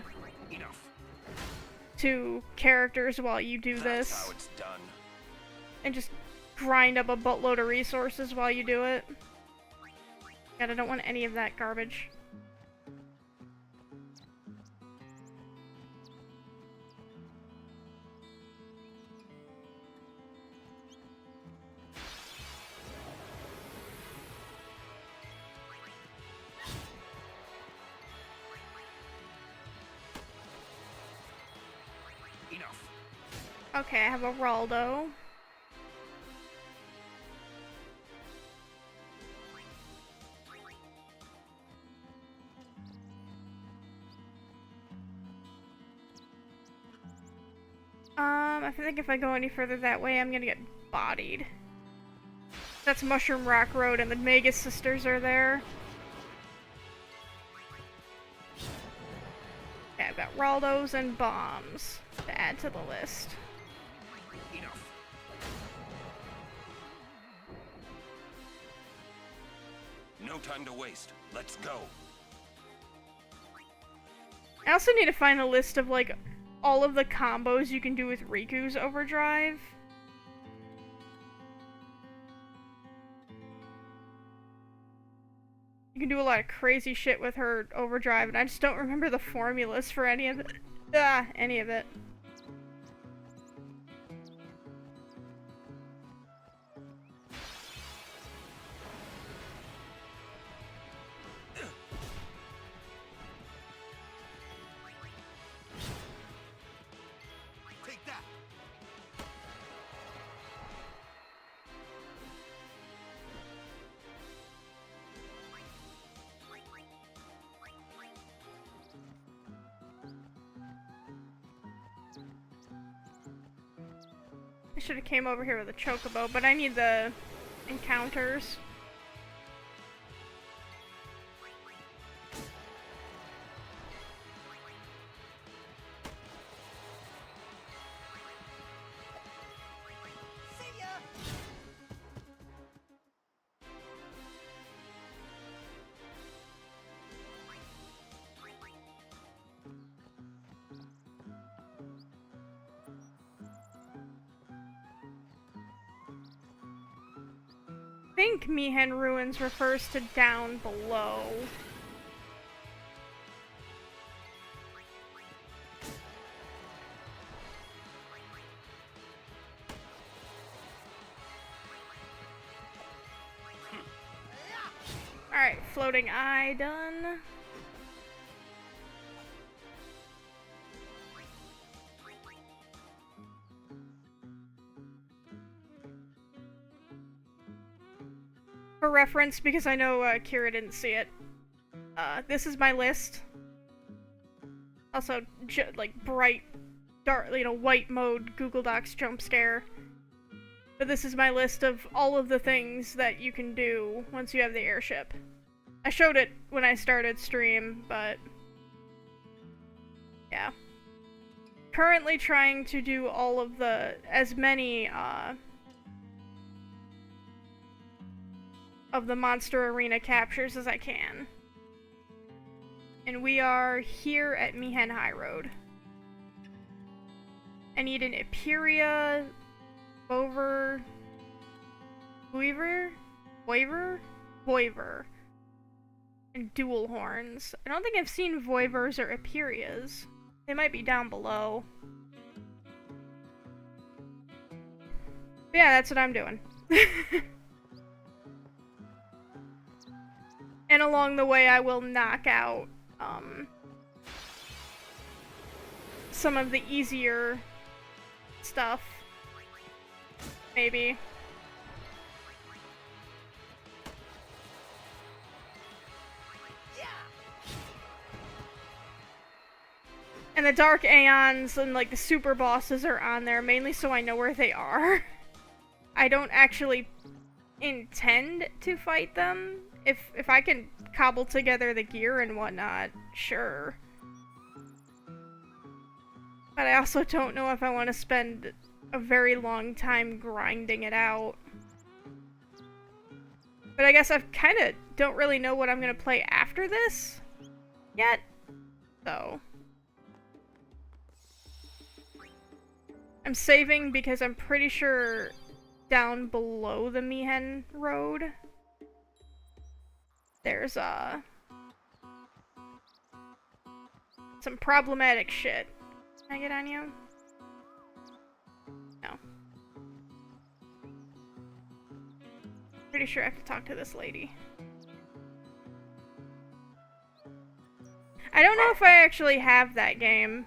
Enough. to characters while you do That's this, how it's done. and just grind up a buttload of resources while you do it. God, I don't want any of that garbage. Enough. Okay, I have a Raldo. I think if I go any further that way, I'm gonna get bodied. That's Mushroom Rock Road, and the Magus Sisters are there. Okay, I've got Raldos and bombs to add to the list. Enough. No time to waste. Let's go. I also need to find a list of, like, all of the combos you can do with Riku's Overdrive. You can do a lot of crazy shit with her Overdrive, and I just don't remember the formulas for any of it. Any of it. Take that. I should have came over here with a Chocobo, but I need the encounters. I think Mihen Ruins refers to down below. Alright, floating eye done. For reference, because I know Kira didn't see it, this is my list. Also, like bright, dark, white mode Google Docs jump scare. But this is my list of all of the things that you can do once you have the airship. I showed it when I started stream, but yeah. Currently trying to do all of as many, of the Monster Arena captures as I can. And we are here at Mihen High Road. I need an Eperia, Voiver, and Dual Horns. I don't think I've seen Voivers or Eperias. They might be down below. But yeah, that's what I'm doing. And along the way, I will knock out some of the easier stuff. Maybe. And the Dark Aeons and like the super bosses are on there mainly so I know where they are. I don't actually intend to fight them if I can cobble together the gear and whatnot, sure. But I also don't know if I want to spend a very long time grinding it out. But I guess I kind of don't really know what I'm going to play after this yet, so. I'm saving because I'm pretty sure down below the Mi'ihen Road, there's, some problematic shit. Can I get on you? No. Pretty sure I have to talk to this lady. I don't know if I actually have that game.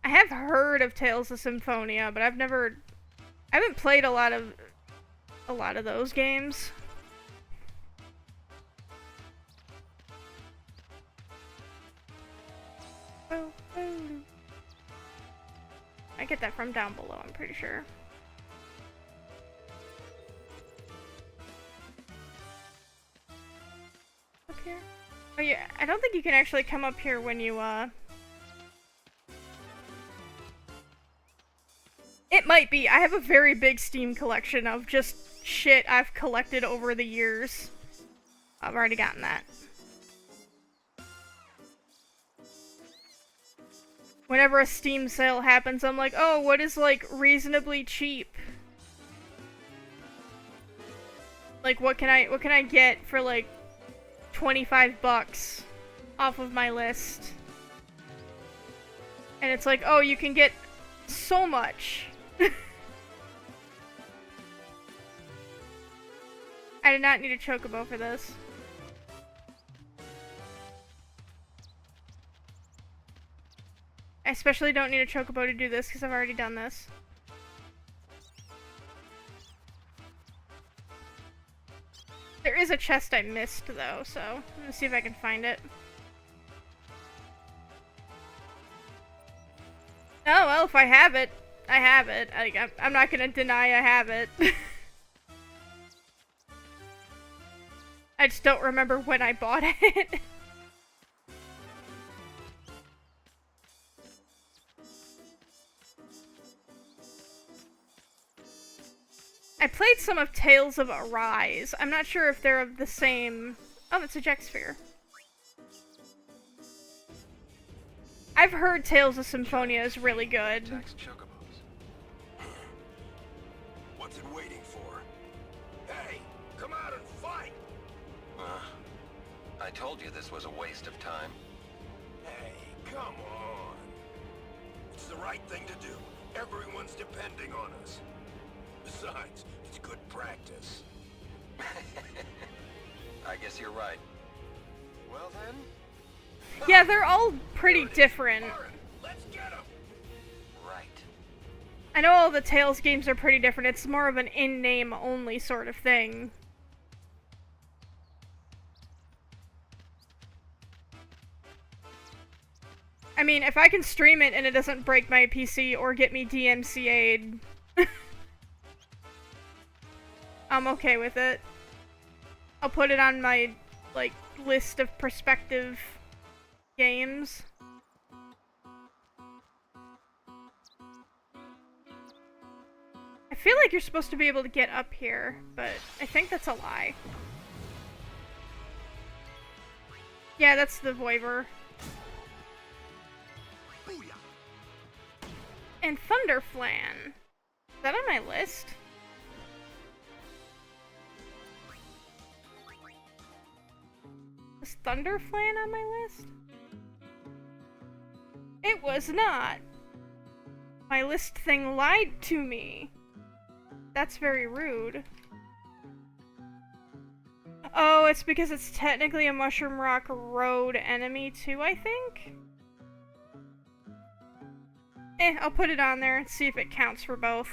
I have heard of Tales of Symphonia, but I haven't played a lot of those games. I get that from down below, I'm pretty sure. Up here? Oh yeah, I don't think you can actually come up here when you, It might be. I have a very big Steam collection of just shit I've collected over the years. I've already gotten that. Whenever a Steam sale happens, I'm like, oh, what is, like, reasonably cheap? Like, what can I get for, like, 25 bucks off of my list? And it's like, oh, you can get so much. I did not need a chocobo for this. I especially don't need a chocobo to do this because I've already done this. There is a chest I missed though, so I'm gonna see if I can find it. Oh well, if I have it, I have it. I'm not gonna deny I have it. I just don't remember when I bought it. I played some of Tales of Arise. I'm not sure if they're of the same... Oh, it's a Jack Sphere. I've heard Tales of Symphonia is really good. Jack's chocobos. What's it waiting for? Hey, come out and fight! I told you this was a waste of time. Hey, come on. It's the right thing to do. Everyone's depending on us. Besides, it's good practice. I guess you're right. Well then... Yeah, they're all pretty different. Let's get 'em. Right. I know all the Tales games are pretty different. It's more of an in-name only sort of thing. I mean, if I can stream it and it doesn't break my PC or get me DMCA'd, I'm okay with it. I'll put it on my, like, list of prospective games. I feel like you're supposed to be able to get up here, but I think that's a lie. Yeah, that's the Voivor. And Thunderflan. Is that on my list? Was Thunderflan on my list? It was not. My list thing lied to me. That's very rude. Oh, it's because it's technically a Mushroom Rock Road enemy too, I think? I'll put it on there and see if it counts for both.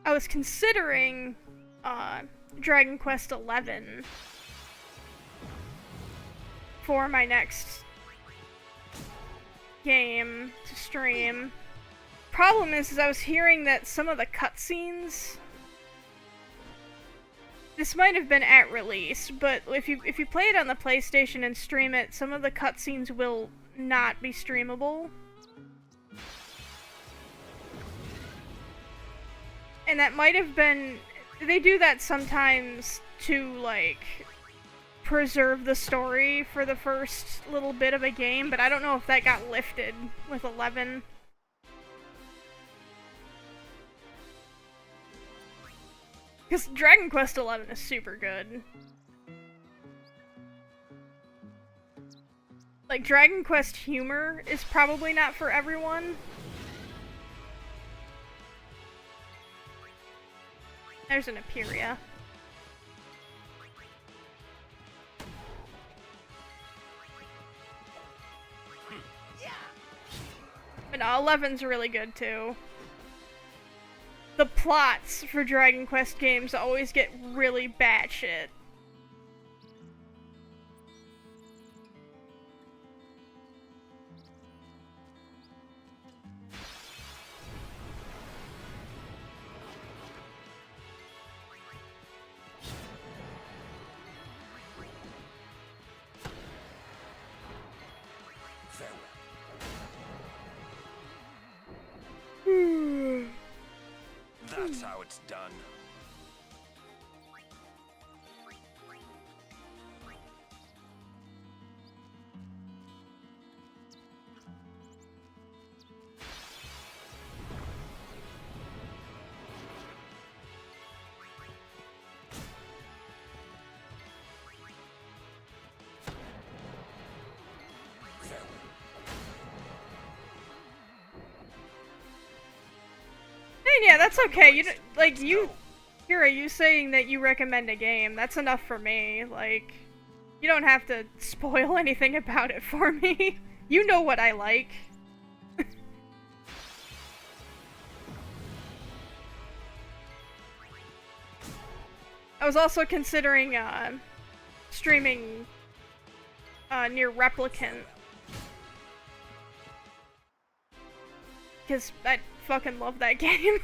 I was considering, Dragon Quest XI. for my next game to stream. Problem is I was hearing that some of the cutscenes, this might have been at release, but if you play it on the PlayStation and stream it, some of the cutscenes will not be streamable. And that might have been, they do that sometimes to like preserve the story for the first little bit of a game, but I don't know if that got lifted with 11. Because Dragon Quest XI is super good. Like, Dragon Quest humor is probably not for everyone. There's an Aperia. But no, 11's really good too. The plots for Dragon Quest games always get really batshit. That's how it's done. Yeah, that's okay. You like you, Kira, you saying that you recommend a game, that's enough for me. Like, you don't have to spoil anything about it for me. You know what I like. I was also considering streaming Nier Replicant, because I fucking love that game.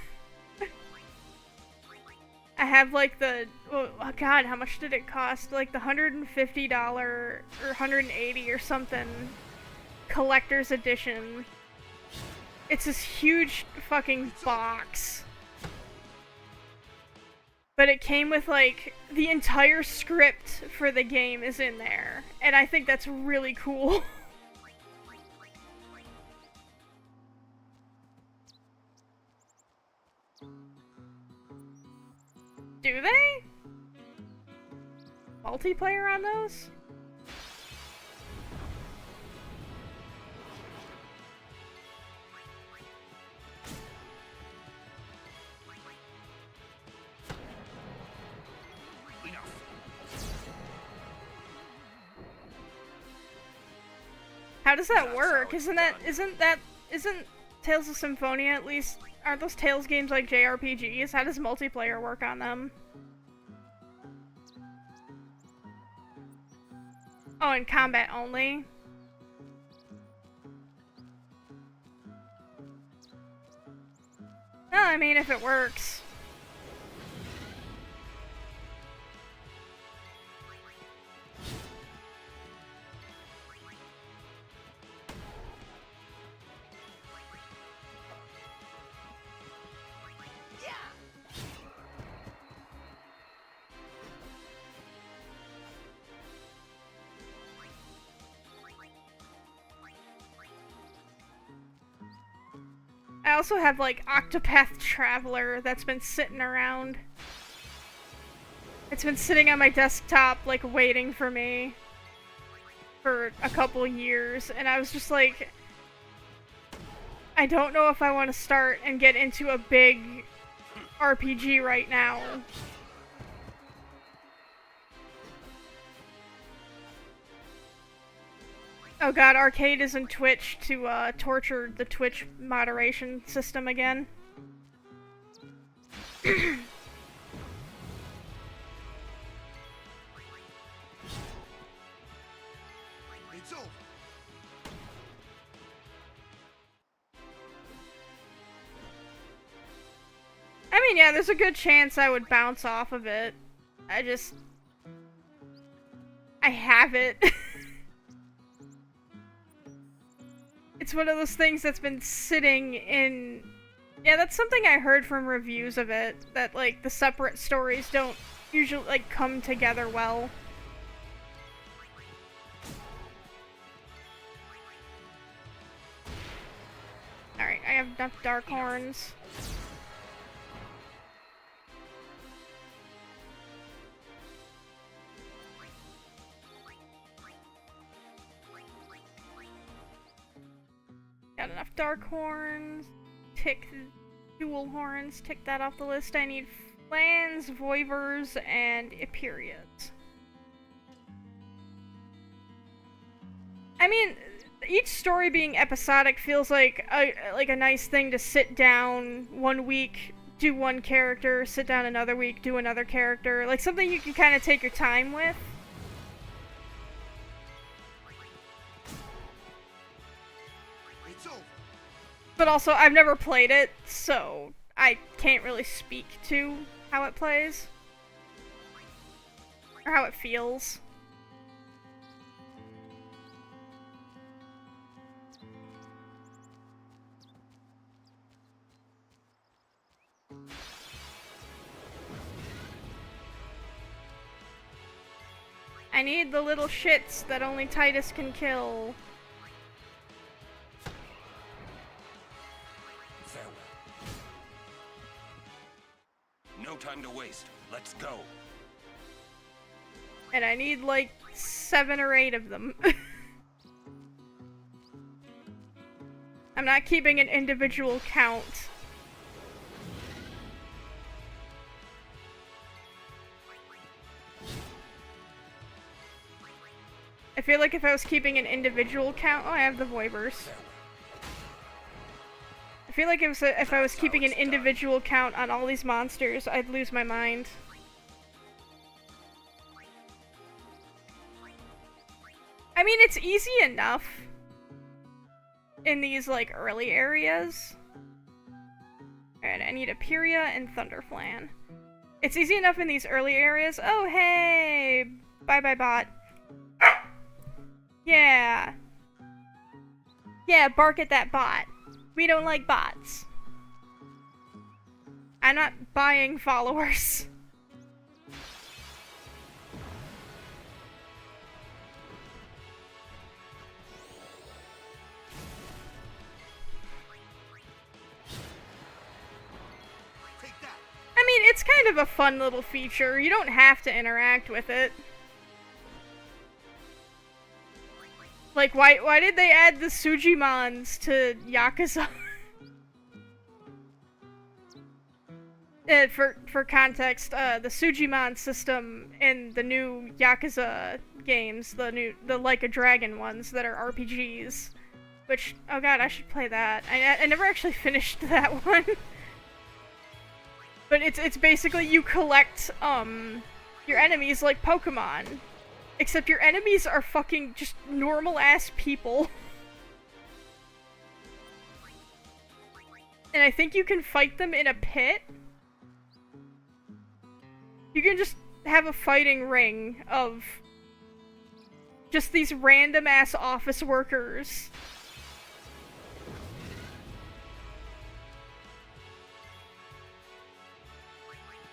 I have like the, oh god, how much did it cost? Like the $150 or $180 or something collector's edition. It's this huge fucking box. But it came with like the entire script for the game is in there. And I think that's really cool. Do they? Multiplayer on those? How does that work? Isn't Tales of Symphonia at least? Aren't those Tales games like JRPGs? How does multiplayer work on them? Oh, and combat only? No, I mean if it works. I also have like Octopath Traveler that's been sitting around. It's been sitting on my desktop like waiting for me for a couple years, and I was just like, I don't know if I want to start and get into a big RPG right now. Oh god, Arcade is in Twitch to torture the Twitch moderation system again. It's over. I mean, yeah, there's a good chance I would bounce off of it. I have it. It's one of those things that's been sitting in... Yeah, that's something I heard from reviews of it, that, like, the separate stories don't usually, like, come together well. Alright, I have enough dark horns. Got enough dark horns. Tick dual horns. Tick that off the list. I need Flans, Voivers, and Eperias. I mean, each story being episodic feels like a nice thing to sit down one week, do one character, sit down another week, do another character. Like something you can kind of take your time with. But also, I've never played it, so I can't really speak to how it plays. Or how it feels. I need the little shits that only Titus can kill. Farewell. No time to waste. Let's go. And I need like 7 or 8 of them. I'm not keeping an individual count. I feel like if I was keeping an individual count... Oh, I have the Voivers. I feel like if I was keeping an individual count on all these monsters, I'd lose my mind. I mean, it's easy enough in these, like, early areas. Alright, I need Eperia and Thunderflan. It's easy enough in these early areas. Oh, hey! Bye-bye, bot. Yeah. Yeah, bark at that bot. We don't like bots. I'm not buying followers. I mean, it's kind of a fun little feature. You don't have to interact with it. Like, why did they add the Sujimons to Yakuza? For context, the Sujimon system in the new Yakuza games, the Like a Dragon ones that are RPGs, which, oh god, I should play that. I never actually finished that one. But it's basically you collect, your enemies like Pokemon. Except your enemies are fucking just normal-ass people. And I think you can fight them in a pit. You can just have a fighting ring of just these random-ass office workers.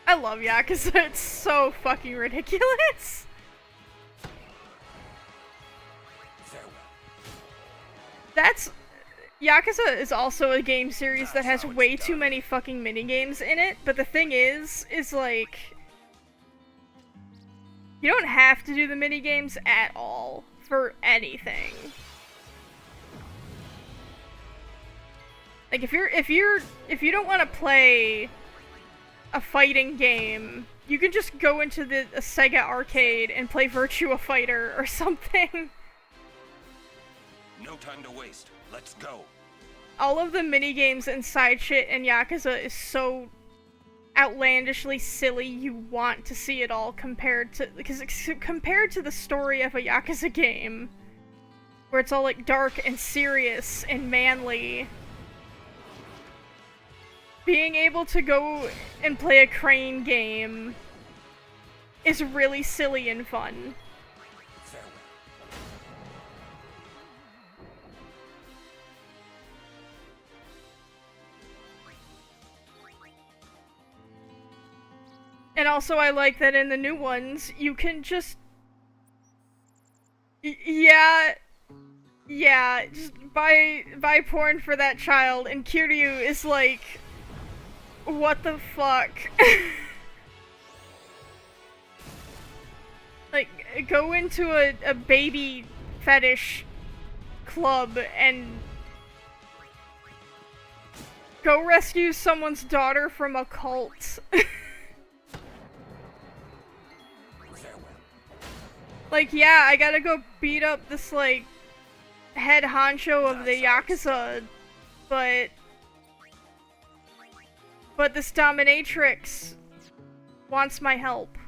I love Yakuza, it's so fucking ridiculous. That's... Yakuza is also a game series that has way too many fucking minigames in it, but the thing is like... You don't have to do the minigames at all for anything. Like, if you don't want to play a fighting game, you can just go into a Sega arcade and play Virtua Fighter or something. No time to waste. Let's go. All of the minigames and side shit in Yakuza is so outlandishly silly you want to see it all compared to the story of a Yakuza game. where it's all like dark and serious and manly. Being able to go and play a Crane game is really silly and fun. Farewell. And also I like that in the new ones, you can just... Yeah, just buy porn for that child, and Kiryu is like, what the fuck? Like, go into a baby fetish club and go rescue someone's daughter from a cult. Like, yeah, I gotta go beat up this, like, head honcho of the Yakuza, but this dominatrix wants my help.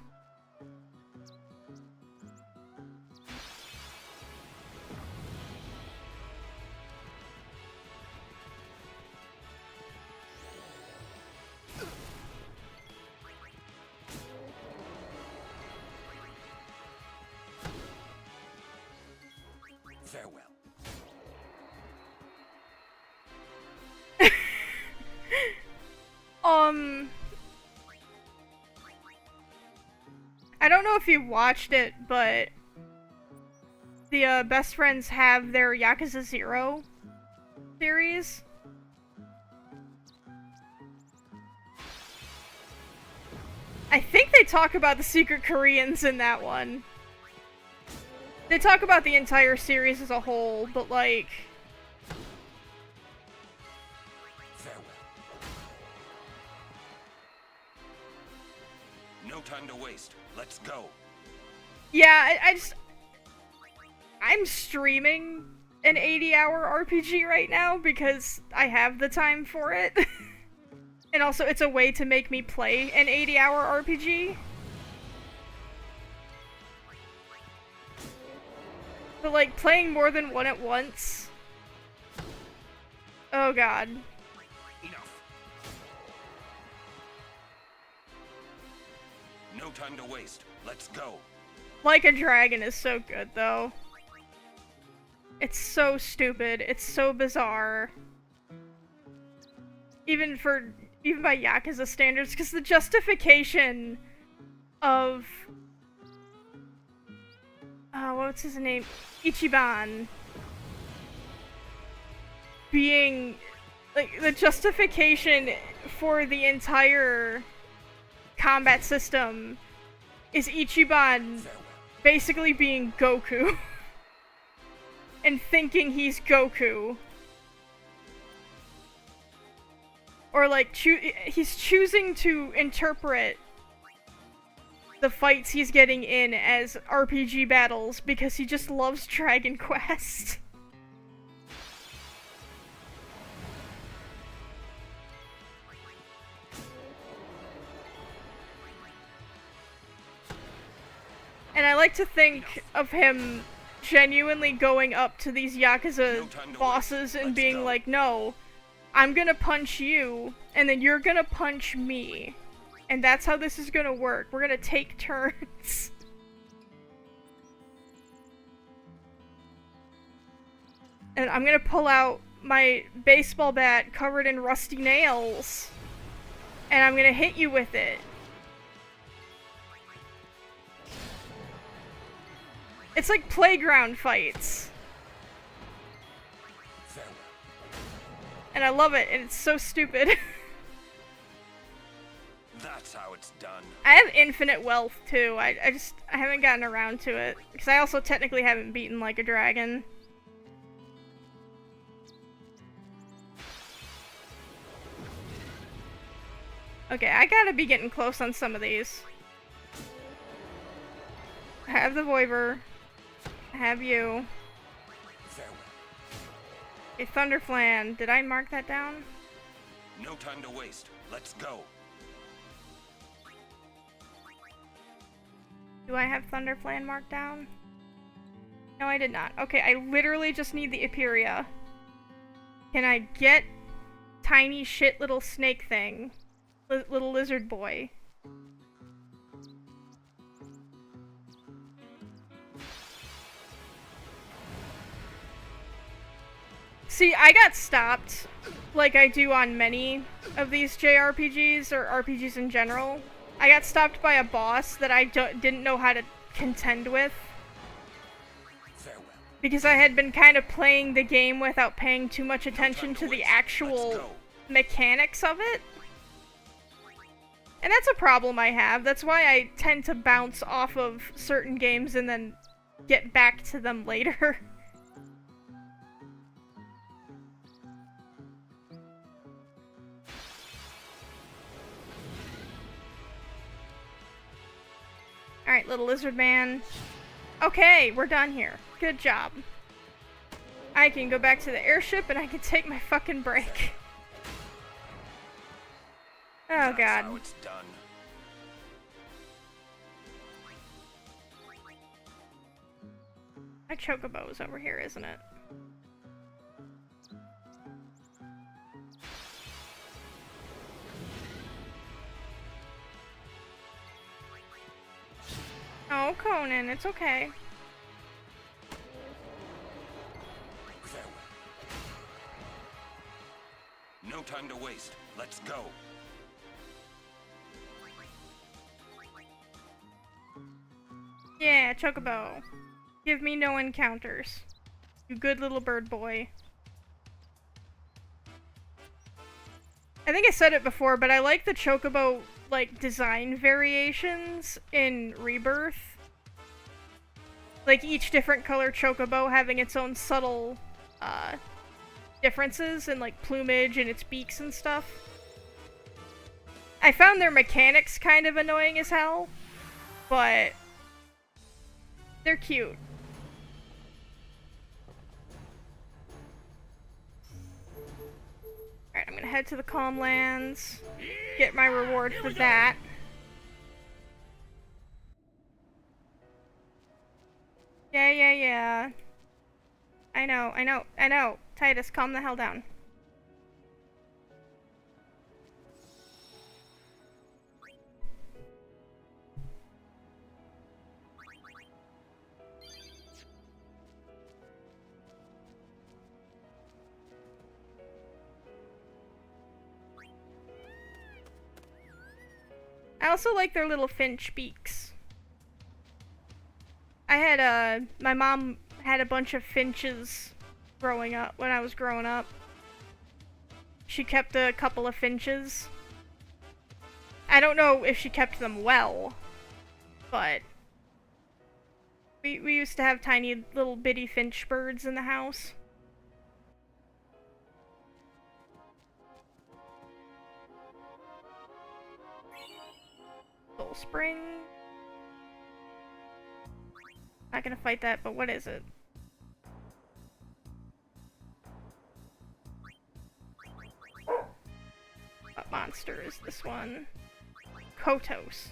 Farewell. I don't know if you watched it, but the best friends have their Yakuza 0 series. I think they talk about the secret Koreans in that one. They talk about the entire series as a whole, but like... Farewell. No time to waste. Let's go. Yeah, I'm streaming an 80-hour RPG right now because I have the time for it. And also, it's a way to make me play an 80-hour RPG. But, like, playing more than one at once... Oh god. Enough. No time to waste. Let's go. Like a Dragon is so good, though. It's so stupid. It's so bizarre. Even by Yakuza standards, because the justification of... what's his name? Ichiban. Being... Like, the justification for the entire combat system is Ichiban basically being Goku. And thinking he's Goku. Or like, he's choosing to interpret the fights he's getting in as RPG battles because he just loves Dragon Quest. And I like to think of him genuinely going up to these Yakuza bosses and being like, no, I'm gonna punch you, and then you're gonna punch me. And that's how this is gonna work. We're gonna take turns. And I'm gonna pull out my baseball bat covered in rusty nails. And I'm gonna hit you with it. It's like playground fights. Farewell. And I love it, and it's so stupid. That's how it's done. I have infinite wealth, too. I haven't gotten around to it. Because I also technically haven't beaten Like a Dragon. Okay, I gotta be getting close on some of these. I have the Voiver. I have you. Farewell. A Thunderflan. Did I mark that down? No time to waste. Let's go. Do I have Thunderflan marked down? No, I did not. Okay, I literally just need the Aperia. Can I get tiny shit little snake thing? Little lizard boy. See, I got stopped, like I do on many of these JRPGs, or RPGs in general. I got stopped by a boss that I didn't know how to contend with. Farewell. Because I had been kind of playing the game without paying too much attention to the actual mechanics of it. And that's a problem I have. That's why I tend to bounce off of certain games and then get back to them later. Alright, little lizard man. Okay, we're done here. Good job. I can go back to the airship and I can take my fucking break. Oh That's god. how it's done. My chocobo is over here, isn't it? Oh, Conan, it's okay. Farewell. No time to waste. Let's go. Yeah, chocobo. Give me no encounters. You good little bird boy. I think I said it before, but I like the chocobo, like, design variations in Rebirth. Like, each different color chocobo having its own subtle, differences in, like, plumage and its beaks and stuff. I found their mechanics kind of annoying as hell, but they're cute. Alright, I'm gonna head to the Calm Lands, get my reward for that. Yeah. I know. Titus, calm the hell down. I also like their little finch beaks. I had my mom had a bunch of finches growing up, when I was growing up. She kept a couple of finches. I don't know if she kept them well, but we used to have tiny little bitty finch birds in the house. Soul Spring. Not gonna fight that, but what is it? What monster is this one? Kotos.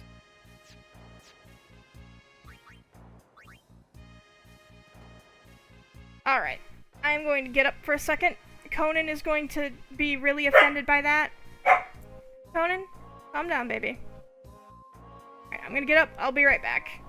Alright. I'm going to get up for a second. Conan is going to be really offended by that. Conan, calm down, baby. Alright, I'm gonna get up. I'll be right back.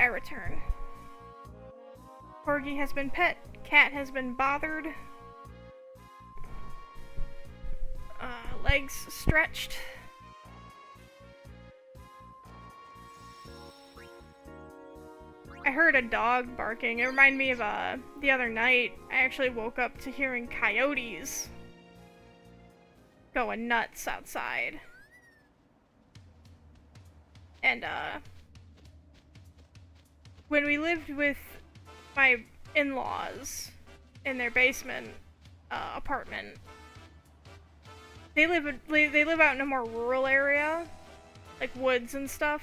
I return. Corgi has been pet. Cat has been bothered. Legs stretched. I heard a dog barking. It reminded me of the other night. I actually woke up to hearing coyotes going nuts outside. And when we lived with my in-laws in their basement apartment, they live out in a more rural area, like woods and stuff.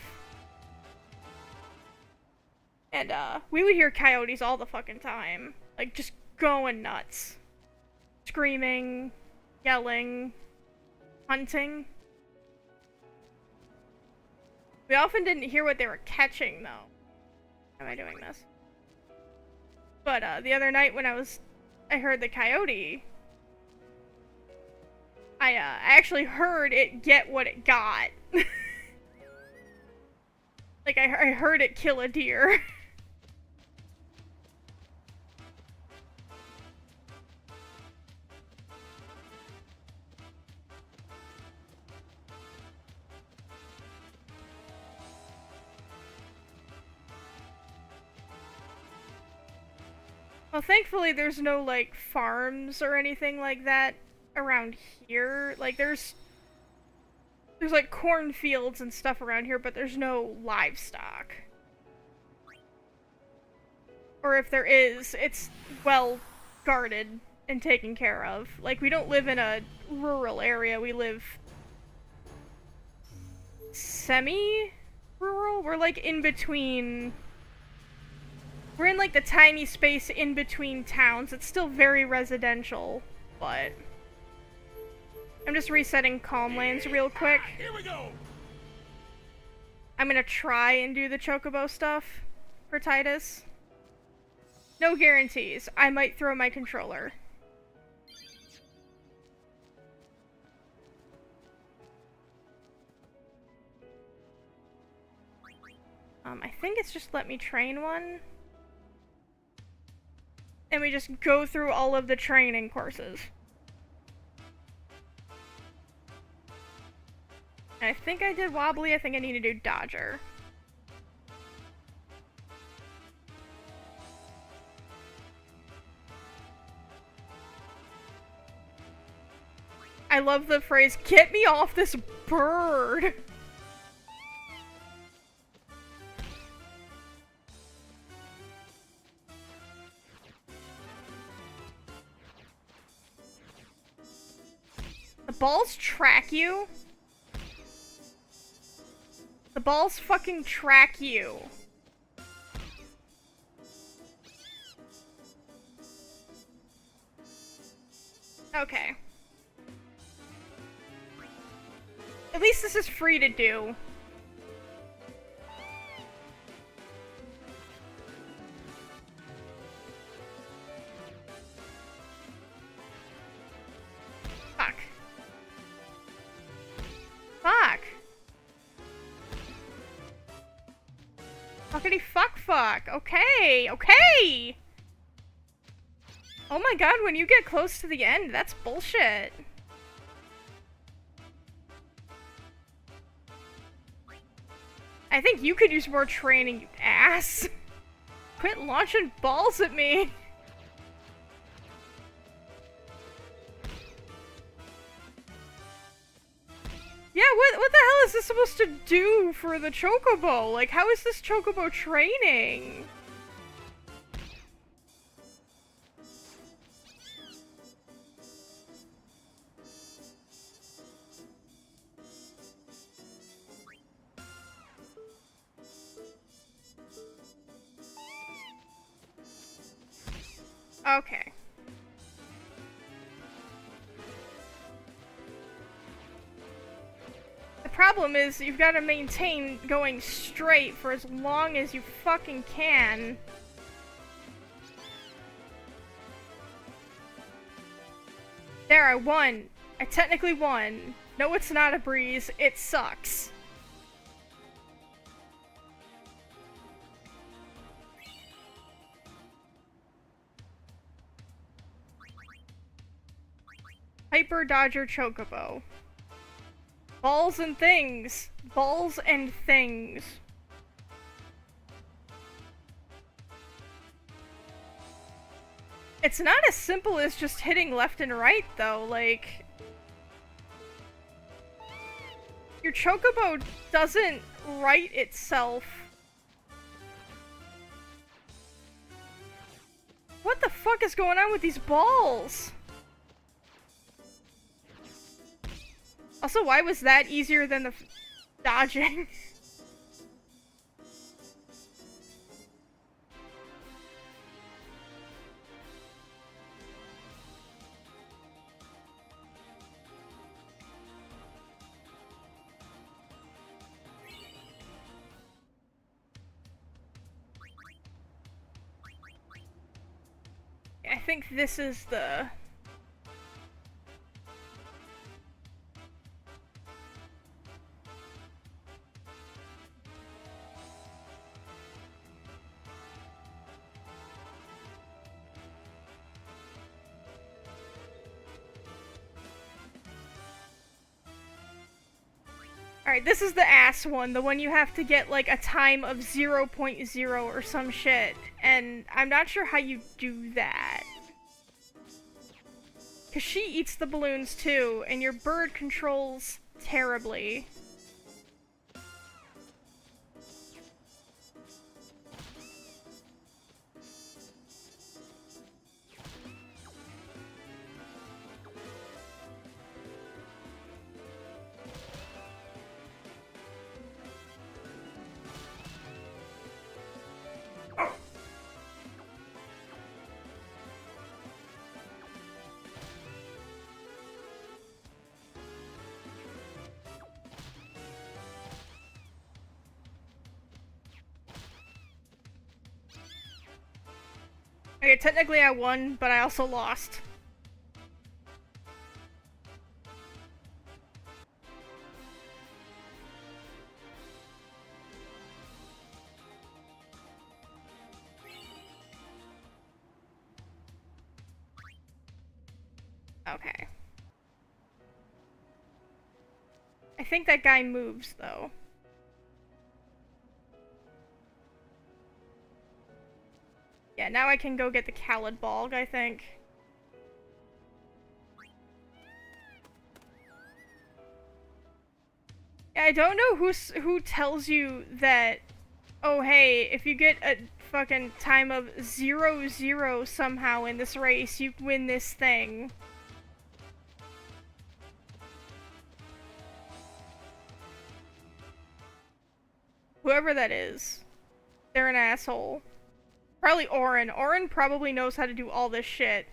And we would hear coyotes all the fucking time, like just going nuts, screaming, yelling, hunting. We often didn't hear what they were catching, though. Am I doing this? But the other night when I heard the coyote, I actually heard it get what it got. Like I heard it kill a deer. Well, thankfully there's no, like, farms or anything like that around here. Like, there's like, cornfields and stuff around here, but there's no livestock. Or if there is, it's well guarded and taken care of. Like, we don't live in a rural area, we live semi-rural? We're, like, in between... We're in, like, the tiny space in between towns. It's still very residential, but... I'm just resetting Calmlands real quick. Here we go! I'm gonna try and do the Chocobo stuff for Tidus. No guarantees. I might throw my controller. I think it's just let me train one. And we just go through all of the training courses. And I think I did Wobbly, I think I need to do Dodger. I love the phrase, "Get me off this bird!" The balls track you? The balls fucking track you. Okay. At least this is free to do. Fuck. Fuck. Fuckity fuck. Okay, okay! Oh my god, when you get close to the end, that's bullshit. I think you could use more training, you ass. Quit launching balls at me. Yeah, what the hell is this supposed to do for the Chocobo? Like, how is this Chocobo training? Okay. The problem is you've got to maintain going straight for as long as you fucking can. There, I won. I technically won. No, it's not a breeze. It sucks. Hyper Dodger Chocobo. Balls and things. Balls and things. It's not as simple as just hitting left and right, though. Like, your Chocobo doesn't right itself. What the fuck is going on with these balls? Also, why was that easier than the dodging? I think this is the... Alright, this is the ass one, the one you have to get like a time of 0.0 or some shit, and I'm not sure how you do that. Cause she eats the balloons too, and your bird controls terribly. Okay, technically I won, but I also lost. Okay. I think that guy moves, though. Yeah, now I can go get the Khalid Balg, I think. Yeah, I don't know who tells you that, oh hey, if you get a fucking time of 0-0 somehow in this race, you win this thing. Whoever that is, they're an asshole. Probably Auron. Auron probably knows how to do all this shit.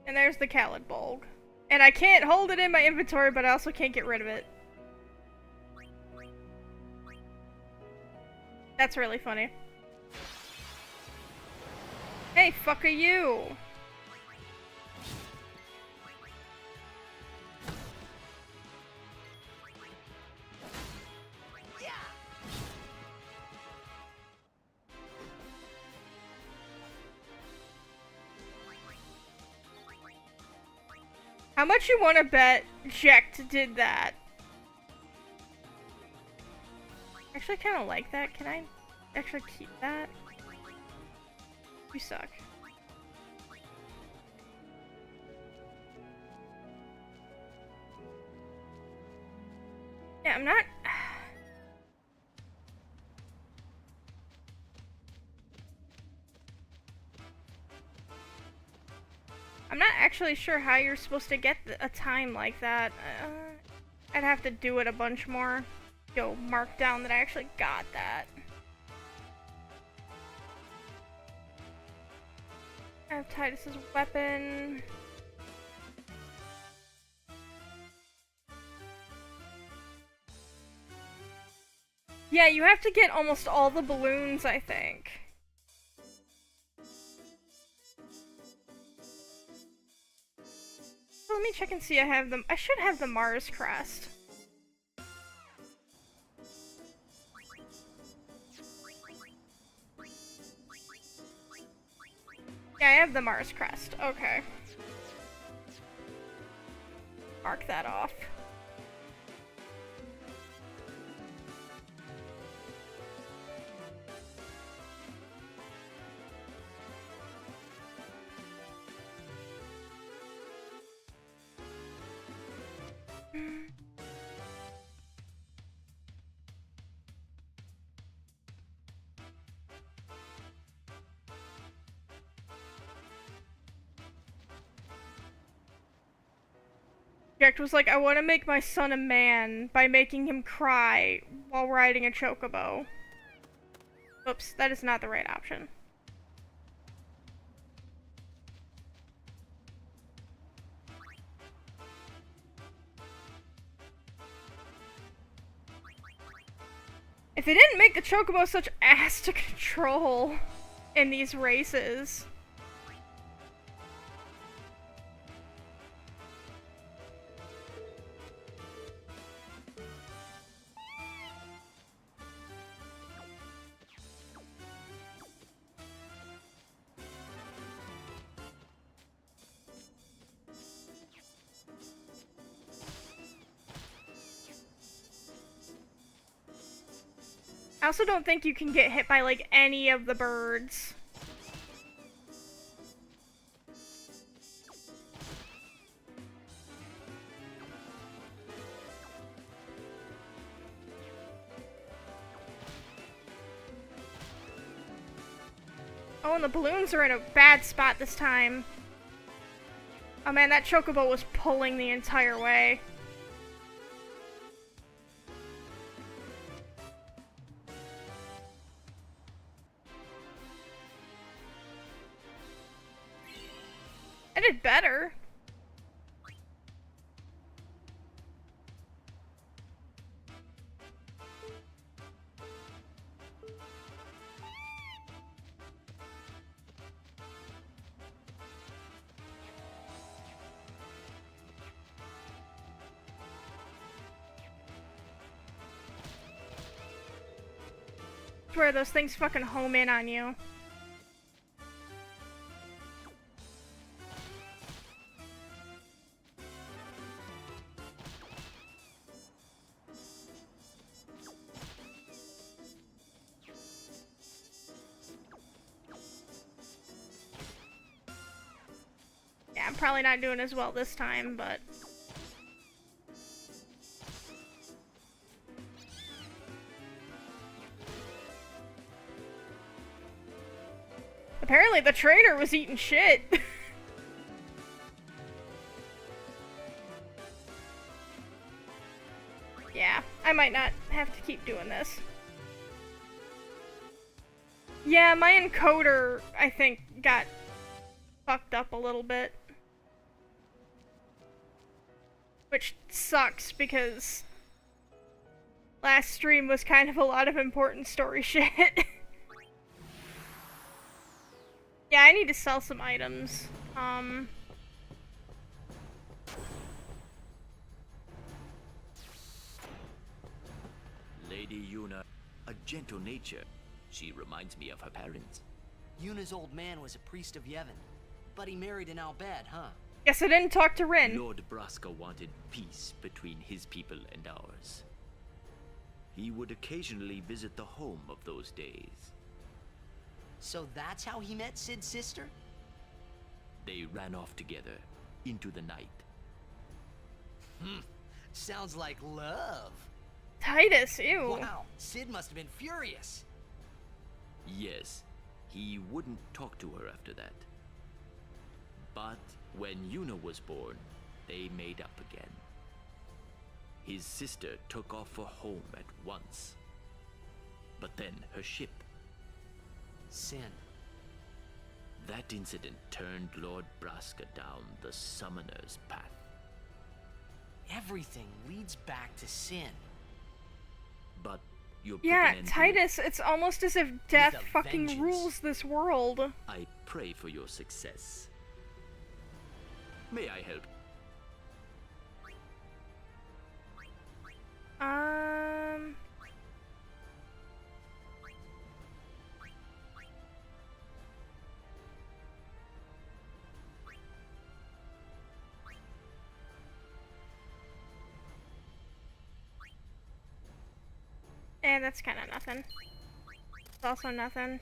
And there's the Khalid Balg. And I can't hold it in my inventory, but I also can't get rid of it. That's really funny. Hey, fuck are you? How much you want to bet Jecht did that? Actually, I kind of like that. Can I actually keep that? You suck. Yeah, I'm not... I'm not actually sure how you're supposed to get a time like that. I'd have to do it a bunch more. Go mark down that I actually got that. I have Tidus's weapon. Yeah, you have to get almost all the balloons, I think. So let me check and see. I should have the Mars crest. Yeah, I have the Mars crest. Okay. Mark that off. Jack was like, I want to make my son a man by making him cry while riding a chocobo. Oops, that is not the right option. If they didn't make the chocobo such ass to control in these races. I also don't think you can get hit by, like, any of the birds. Oh, and the balloons are in a bad spot this time. Oh man, that chocobo was pulling the entire way. I did better. I swear those things fucking home in on you. Yeah, I'm probably not doing as well this time, but... Apparently the trainer was eating shit. Yeah, I might not have to keep doing this. Yeah, my encoder, I think, got fucked up a little bit. Which sucks, because last stream was kind of a lot of important story shit. Yeah, I need to sell some items. Lady Yuna, a gentle nature. She reminds me of her parents. Yuna's old man was a priest of Yevon, but he married an Albad, huh? Guess I didn't talk to Rin. Lord Braska wanted peace between his people and ours. He would occasionally visit the home of those days. So that's how he met Cid's sister? They ran off together into the night. Sounds like love. Titus, ew. Wow, Cid must have been furious. Yes, he wouldn't talk to her after that. But when Yuna was born, they made up again. His sister took off for home at once. But then her ship. Sin. That incident turned Lord Braska down the Summoner's path. Everything leads back to Sin. But You put Yeah, an end to it. Titus, it's almost as if death a fucking vengeance. rules this world. I pray for your success. May I help? That's kind of nothing. It's also nothing.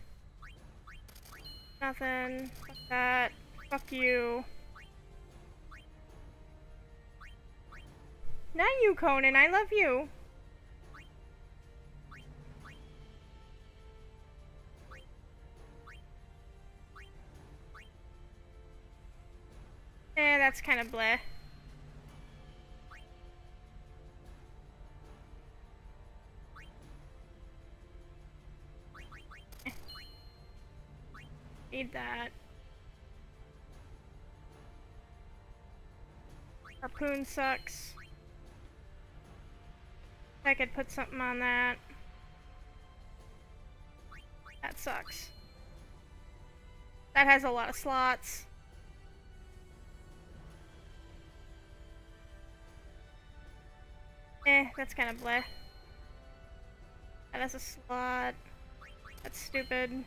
Nothing. Fuck that. Fuck you. Not you, Conan. I love you. That's kind of bleh. Need that. Harpoon sucks. I could put something on that. That sucks. That has a lot of slots. That's kind of bleh. That has a slot. That's stupid.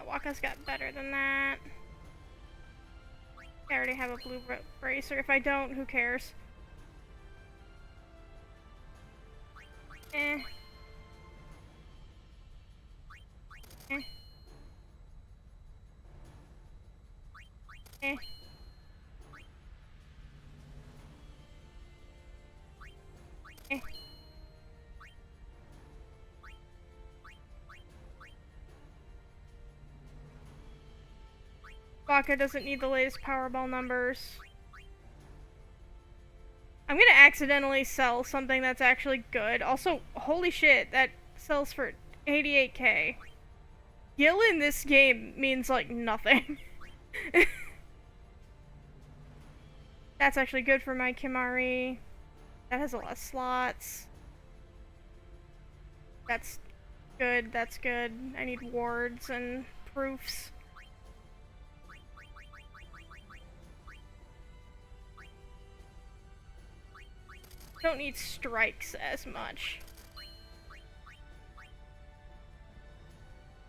Waka's got better than that. I already have a blue bracer. If I don't, who cares? Eh. Eh. Eh. Eh. Waka doesn't need the latest Powerball numbers. I'm gonna accidentally sell something that's actually good. Also, holy shit, that sells for 88k. Gil in this game means like nothing. That's actually good for my Kimari. That has a lot of slots. That's good, that's good. I need wards and proofs. Don't need strikes as much.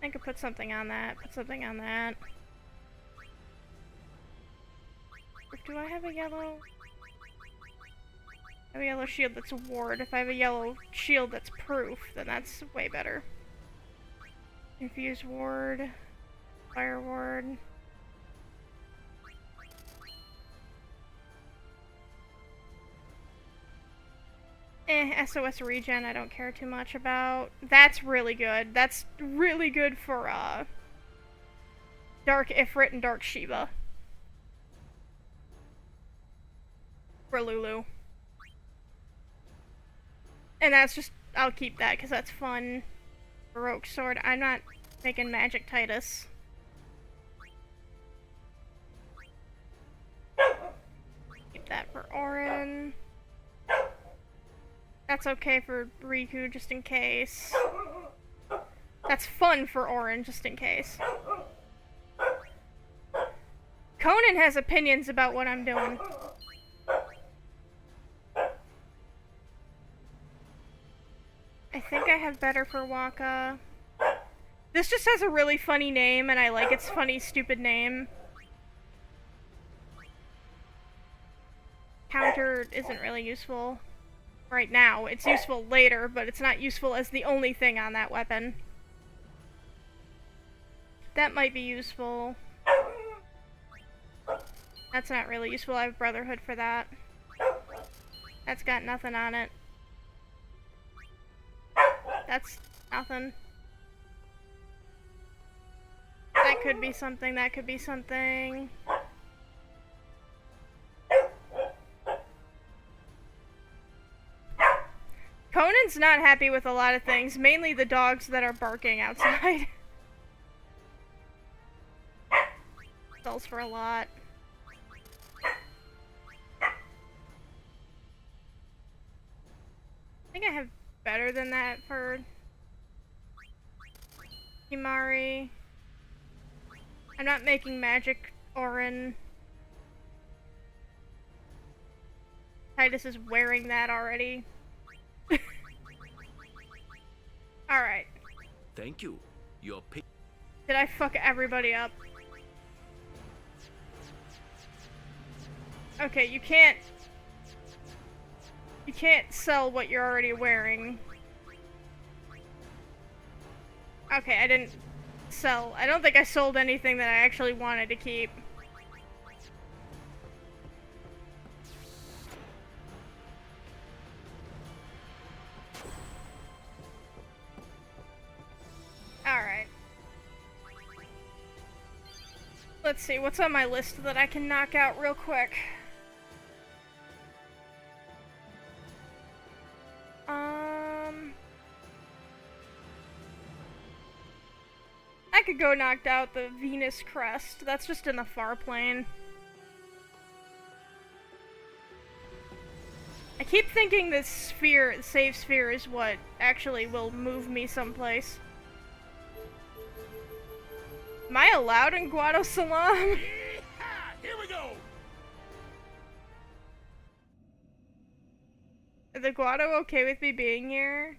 I could put something on that, put something on that. Do I have a yellow? I have a yellow shield that's a ward. If I have a yellow shield that's proof, then that's way better. Infuse ward. Fire ward. SOS regen I don't care too much about. That's really good. That's really good for, Dark Ifrit and Dark Shiva. For Lulu. And that's just, I'll keep that because that's fun. Baroque sword. I'm not making Magic Titus. Keep that for Orin. That's okay for Riku, just in case. That's fun for Orin, just in case. Conan has opinions about what I'm doing. I think I have better for Waka. This just has a really funny name, and I like its funny, stupid name. Counter isn't really useful right now. It's useful later, but it's not useful as the only thing on that weapon. That might be useful. That's not really useful. I have Brotherhood for that. That's got nothing on it. That's nothing. That could be something, that could be something. Conan's Ryan's not happy with a lot of things, mainly the dogs that are barking outside. Sells for a lot. I think I have better than that for Kimahri. I'm not making magic Orin. Tidus is wearing that already. Alright. Thank you. Your pick. Did I fuck everybody up? Okay, you can't sell what you're already wearing. Okay, I didn't sell. I don't think I sold anything that I actually wanted to keep. Alright. Let's see, what's on my list that I can knock out real quick? I could go knock out the Venus Crest. That's just in the far plane. I keep thinking this sphere, save sphere, is what actually will move me someplace. Am I allowed in Guado Salam? Here we go! Is the Guado okay with me being here?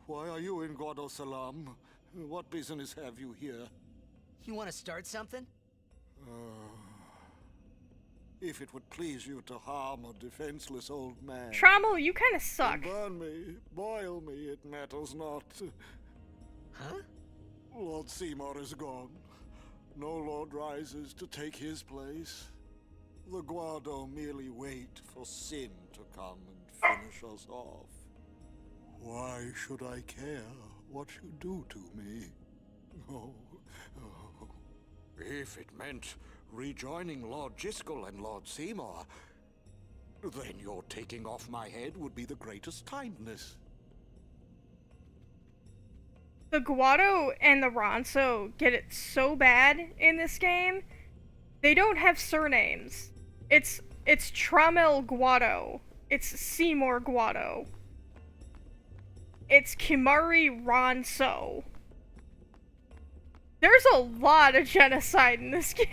Why are you in Guado Salam? What business have you here? You want to start something? If it would please you to harm a defenseless old man. Trommel, you kinda suck. Burn me, boil me, it matters not. Huh? Lord Seymour is gone. No lord rises to take his place. The Guado merely wait for sin to come and finish us off. Why should I care what you do to me? Oh. If it meant rejoining Lord Jyscal and Lord Seymour, then your taking off my head would be the greatest kindness. The Guado and the Ronso get it so bad in this game. They don't have surnames. It's Trommel Guado. It's Seymour Guado. It's Kimahri Ronso. There's a lot of genocide in this game.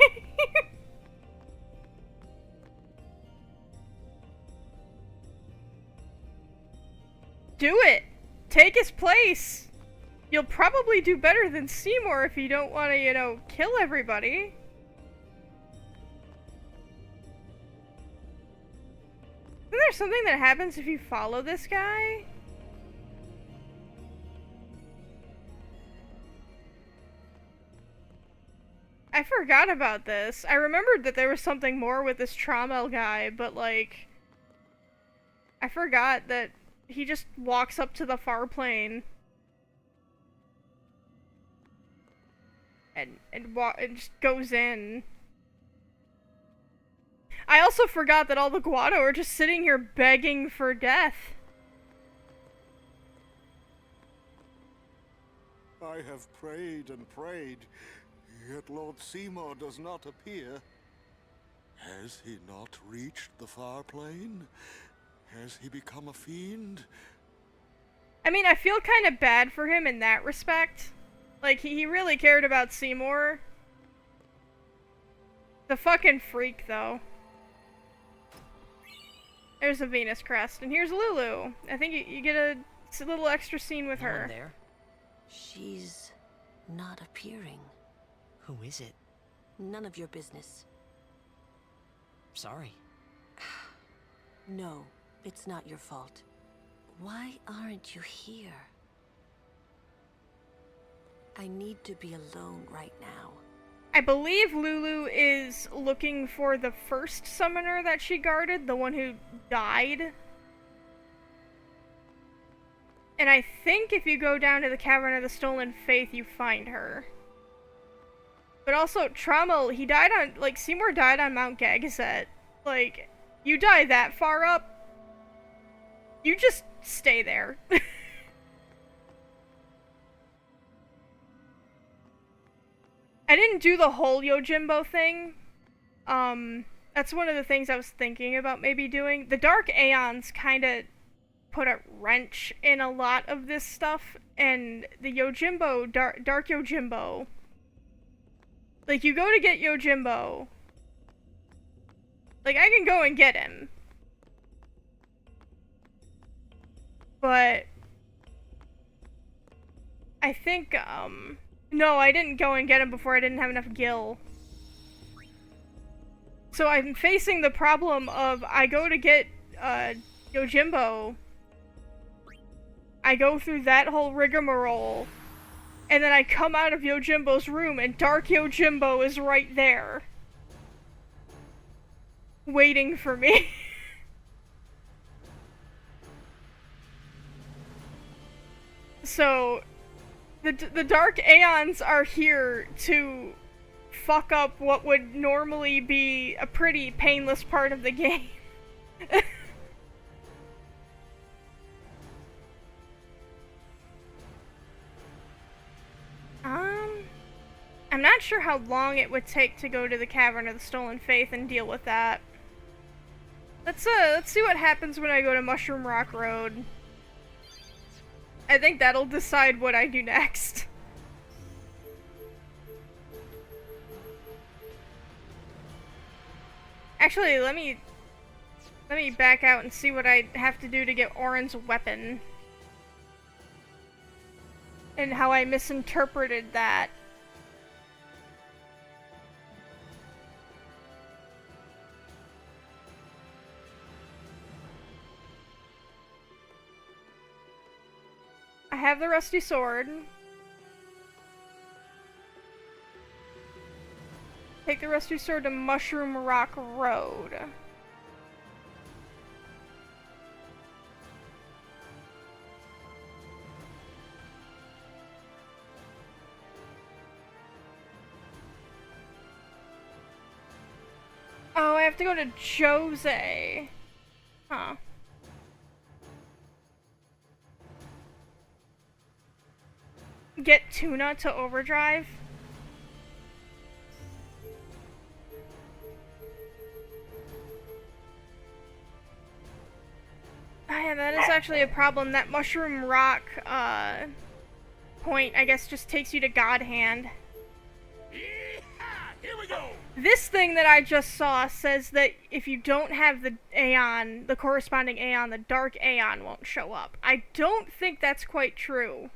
Do it! Take his place! You'll probably do better than Seymour if you don't want to, you know, kill everybody. Isn't there something that happens if you follow this guy? I forgot about this. I remembered that there was something more with this Trommel guy, but like, I forgot that he just walks up to the far plane and just goes in. I also forgot that all the Guado are just sitting here begging for death. I have prayed and prayed, yet Lord Seymour does not appear. Has he not reached the far plane? Has he become a fiend? I mean, I feel kind of bad for him in that respect. Like, he really cared about Seymour. The fucking freak, though. There's a Venus Crest, and here's Lulu. I think you get a little extra scene with No one her. there? She's not appearing. Who is it? None of your business. Sorry. No, it's not your fault. Why aren't you here? I need to be alone right now. I believe Lulu is looking for the first summoner that she guarded, the one who died. And I think if you go down to the Cavern of the Stolen Faith, you find her. But also, Trommel, he died on, like, Seymour died on Mount Gagazet. Like, you die that far up, you just stay there. I didn't do the whole Yojimbo thing. That's one of the things I was thinking about maybe doing. The Dark Aeons kind of put a wrench in a lot of this stuff, and the Yojimbo, Dark Yojimbo, like, you go to get Yojimbo, like, I can go and get him, but I think, no, I didn't go and get him before I didn't have enough gil. So I'm facing the problem of, I go to get, Yojimbo, I go through that whole rigmarole, and then I come out of Yojimbo's room, and Dark Yojimbo is right there. Waiting for me. So, the Dark Aeons are here to fuck up what would normally be a pretty painless part of the game. I'm not sure how long it would take to go to the Cavern of the Stolen Faith and deal with that. Let's see what happens when I go to Mushroom Rock Road. I think that'll decide what I do next. Actually, let me back out and see what I have to do to get Auron's weapon. And how I misinterpreted that. I have the rusty sword. Take the rusty sword to Mushroom Rock Road. Oh, I have to go to Jose. Huh. Get Tuna to overdrive? Oh yeah, that is actually a problem. That Mushroom Rock, point, I guess, just takes you to God Hand. Here we go! This thing that I just saw says that if you don't have the Aeon, the corresponding Aeon, the Dark Aeon won't show up. I don't think that's quite true.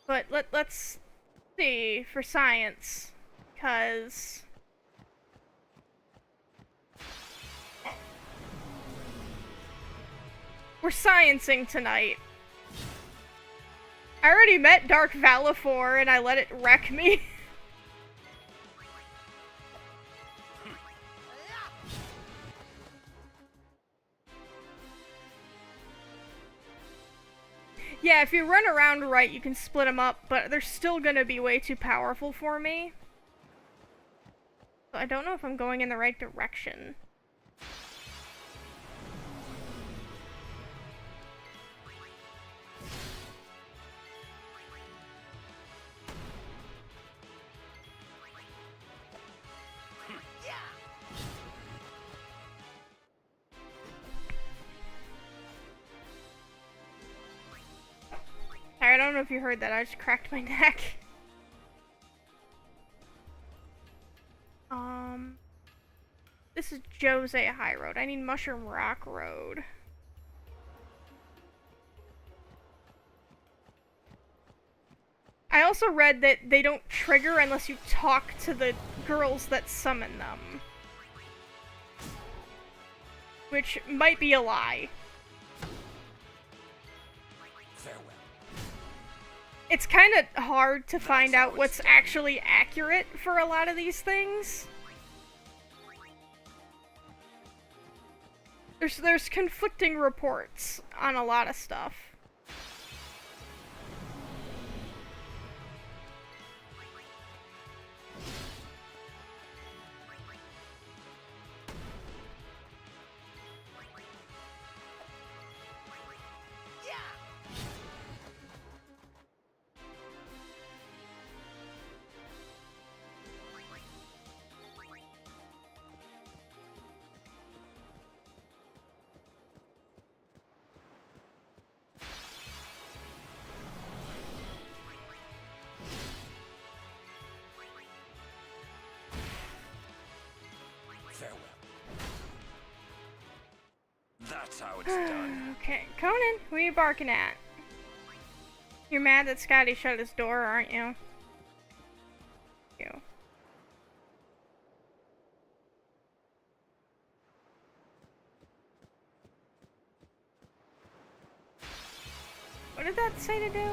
But let's see for science, because we're sciencing tonight. I already met Dark Valifor and I let it wreck me. Yeah, if you run around right, you can split them up, but they're still gonna be way too powerful for me. So I don't know if I'm going in the right direction. I don't know if you heard that, I just cracked my neck. This is Jose High Road. I need Mushroom Rock Road. I also read that they don't trigger unless you talk to the girls that summon them. Which might be a lie. Farewell. It's kind of hard to find out what's actually accurate for a lot of these things. There's conflicting reports on a lot of stuff. That's how it's done. Okay, Conan, who are you barking at? You're mad that Scotty shut his door, aren't you? You. What did that say to do?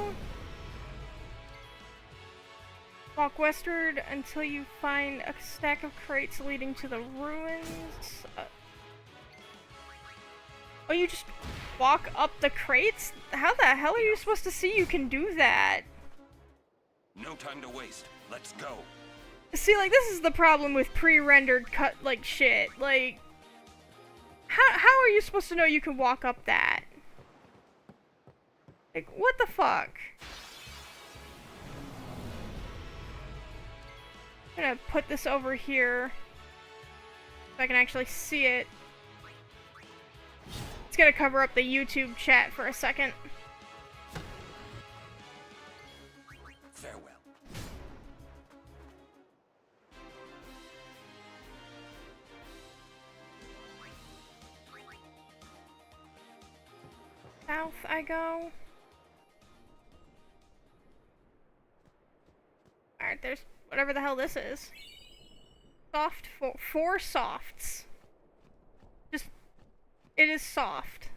Walk westward until you find a stack of crates leading to the ruins. Oh, you just walk up the crates? How the hell are you supposed to see you can do that? No time to waste. Let's go. See, like, this is the problem with pre-rendered cut, like, shit. Like, how are you supposed to know you can walk up that? Like, what the fuck? I'm gonna put this over here so I can actually see it. It's gonna cover up the YouTube chat for a second. Farewell. South I go. Alright, there's whatever the hell this is. Soft four softs. Just, it is soft.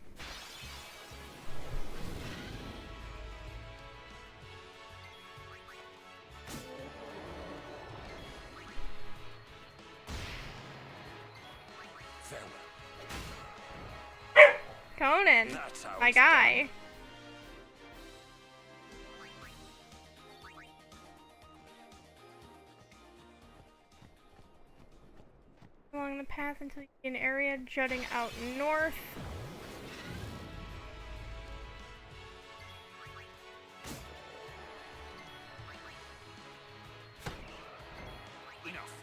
Farewell. Conan, That's how my it's guy. Along the path until you see an area jutting out north. Enough.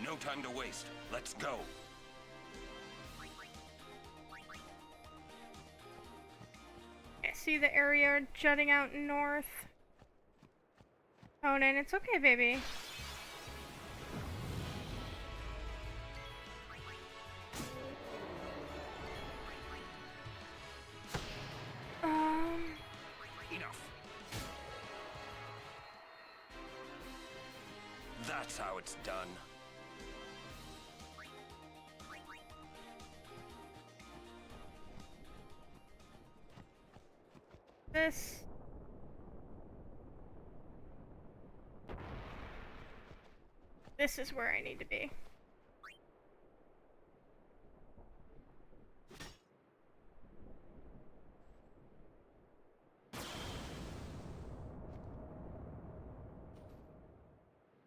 No time to waste. Let's go. I see the area jutting out north. Conan, it's okay, baby. Enough. That's how it's done. This. This is where I need to be.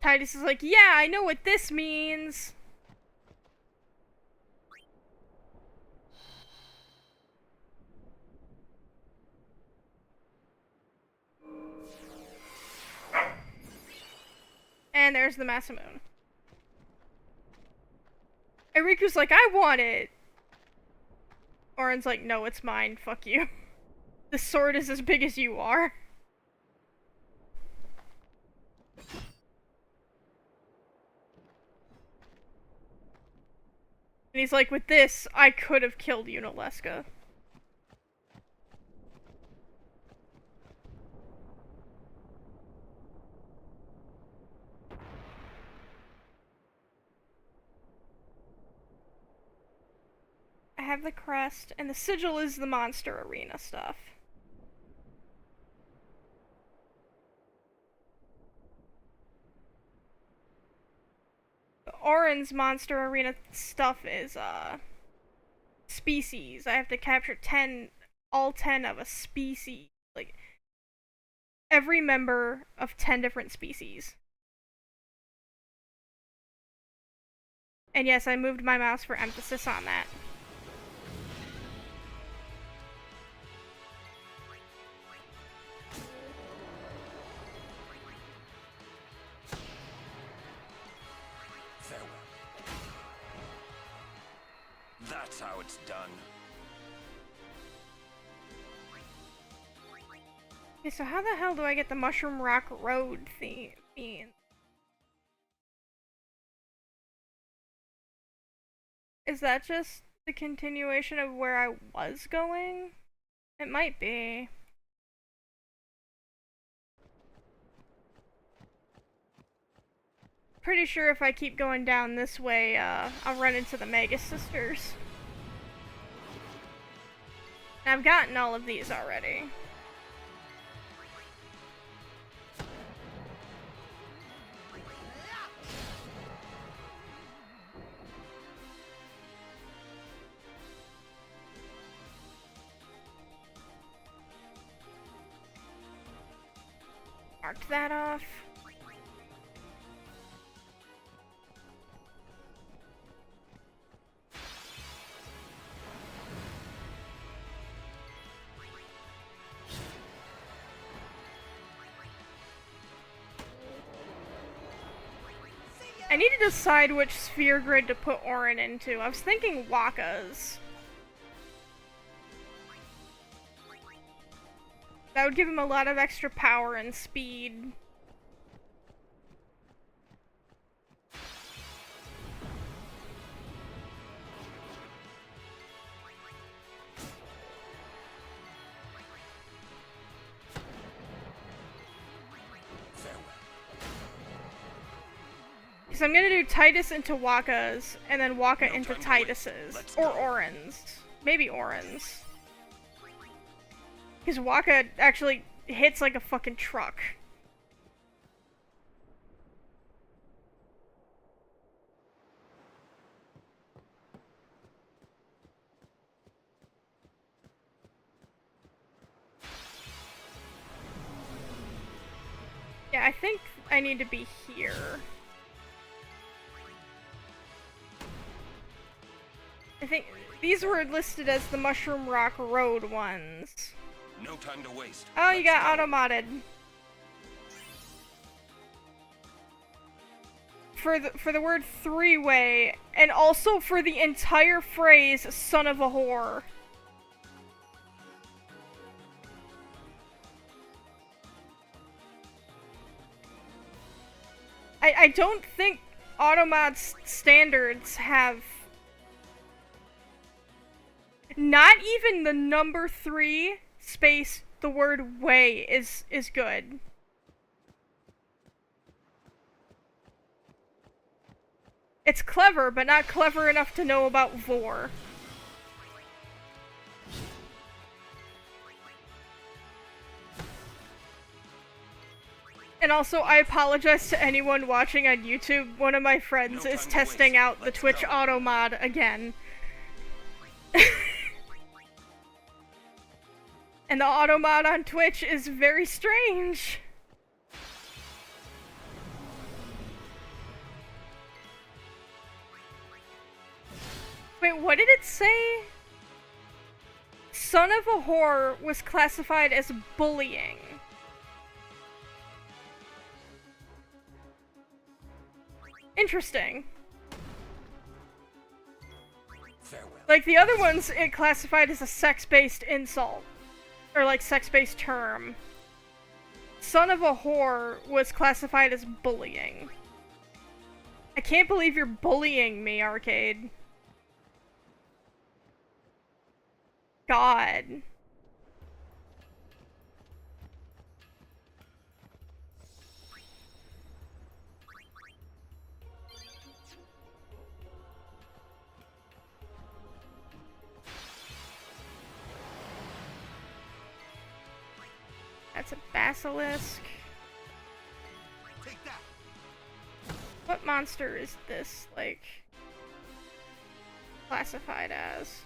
Titus is like, yeah, I know what this means. And there's the Masamune. Eriku's like, I want it. Oren's like, no, it's mine. Fuck you. The sword is as big as you are. And he's like, with this, I could have killed Yunalesca. I have the crest, and the sigil is the monster arena stuff. Oren's monster arena stuff is, species. I have to capture all 10 of a species. Like, every member of 10 different species. And yes, I moved my mouse for emphasis on that. Farewell. That's how it's done. Okay, so how the hell do I get the Mushroom Rock Road theme? Is that just the continuation of where I was going? It might be. Pretty sure if I keep going down this way, I'll run into the Magus Sisters. And I've gotten all of these already. Marked that off. I need to decide which sphere grid to put Auron into. I was thinking Wakka's. That would give him a lot of extra power and speed. Because I'm gonna do Titus into Wakka's, and then Wakka into Titus's. Or Auron's. Maybe Auron's. Because Wakka actually hits like a fucking truck. Yeah, I think I need to be here. I think these were listed as the Mushroom Rock Road ones. No time to waste. Oh, you Let's got go. auto-modded. For the word three-way, and also for the entire phrase, son of a whore. I don't think automod standards have... Not even the number 3 space the word way is good. It's clever, but not clever enough to know about vor. And also, I apologize to anyone watching on YouTube. One of my friends is testing out the Twitch auto mod again. And the auto mod on Twitch is very strange. Wait, what did it say? Son of a whore was classified as bullying. Interesting. Farewell. Like the other ones, it classified as a sex-based insult. Or like sex-based term. Son of a whore was classified as bullying. I can't believe you're bullying me, Arcade. God. That's a basilisk. Take that. What monster is this, like, classified as?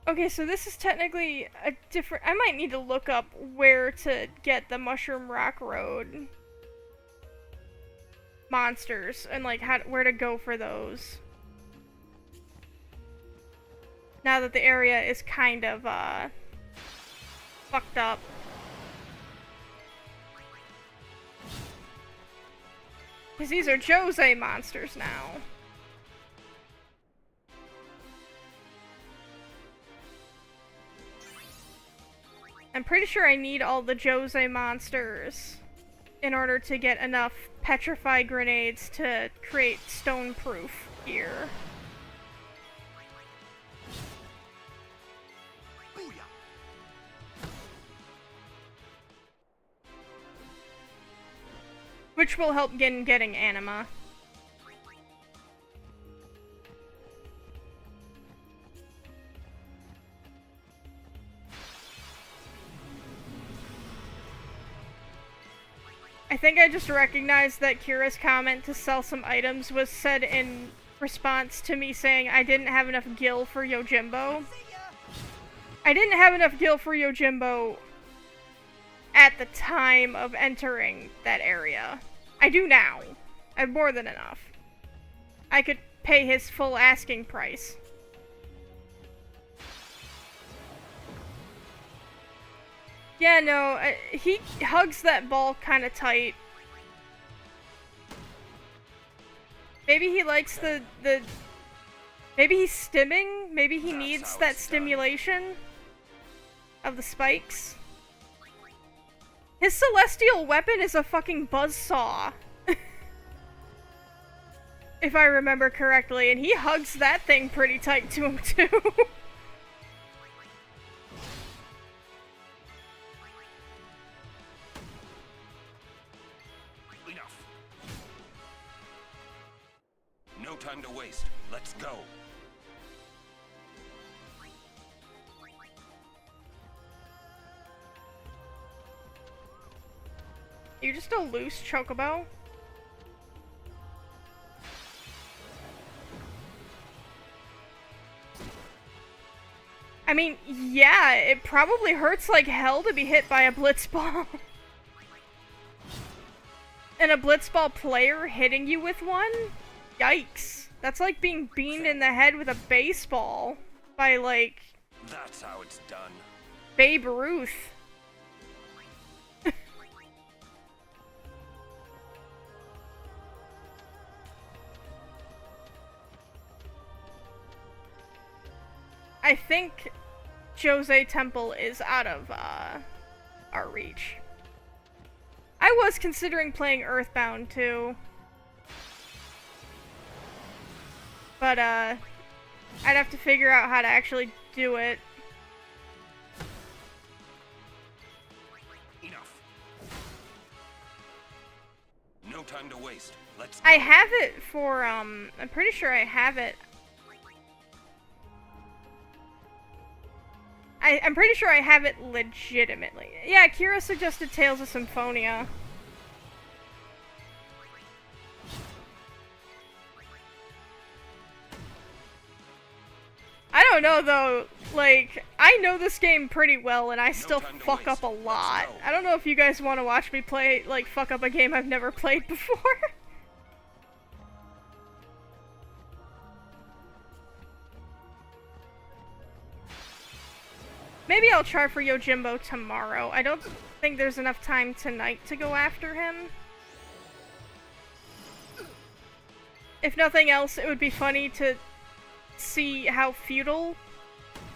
Okay, so this is technically a different... I might need to look up where to get the Mushroom Rock Road monsters and like where to go for those. Now that the area is kind of fucked up. Because these are Jose monsters now. I'm pretty sure I need all the Jose monsters in order to get enough petrify grenades to create stone-proof gear. Which will help getting anima. I think I just recognized that Kira's comment to sell some items was said in response to me saying I didn't have enough gil for Yojimbo. I didn't have enough gil for Yojimbo at the time of entering that area. I do now. I have more than enough. I could pay his full asking price. Yeah, no, he hugs that ball kind of tight. Maybe he likes the maybe he's stimming? Maybe he needs that stimulation of the spikes? His celestial weapon is a fucking buzzsaw. If I remember correctly, and he hugs that thing pretty tight to him too. Enough. No time to waste. Let's go. You're just a loose chocobo? I mean, yeah, it probably hurts like hell to be hit by a blitzball. And a blitzball player hitting you with one? Yikes. That's like being beamed in the head with a baseball by, like... That's how it's done. Babe Ruth. I think Jose Temple is out of our reach. I was considering playing Earthbound too. But I'd have to figure out how to actually do it. Enough. No time to waste. Let's go. I have it for I'm pretty sure I have it. I'm pretty sure I have it legitimately. Yeah, Kira suggested Tales of Symphonia. I don't know though, like, I know this game pretty well and I still fuck up a lot. I don't know if you guys want to watch me play, like, fuck up a game I've never played before. Maybe I'll try for Yojimbo tomorrow. I don't think there's enough time tonight to go after him. If nothing else, it would be funny to see how futile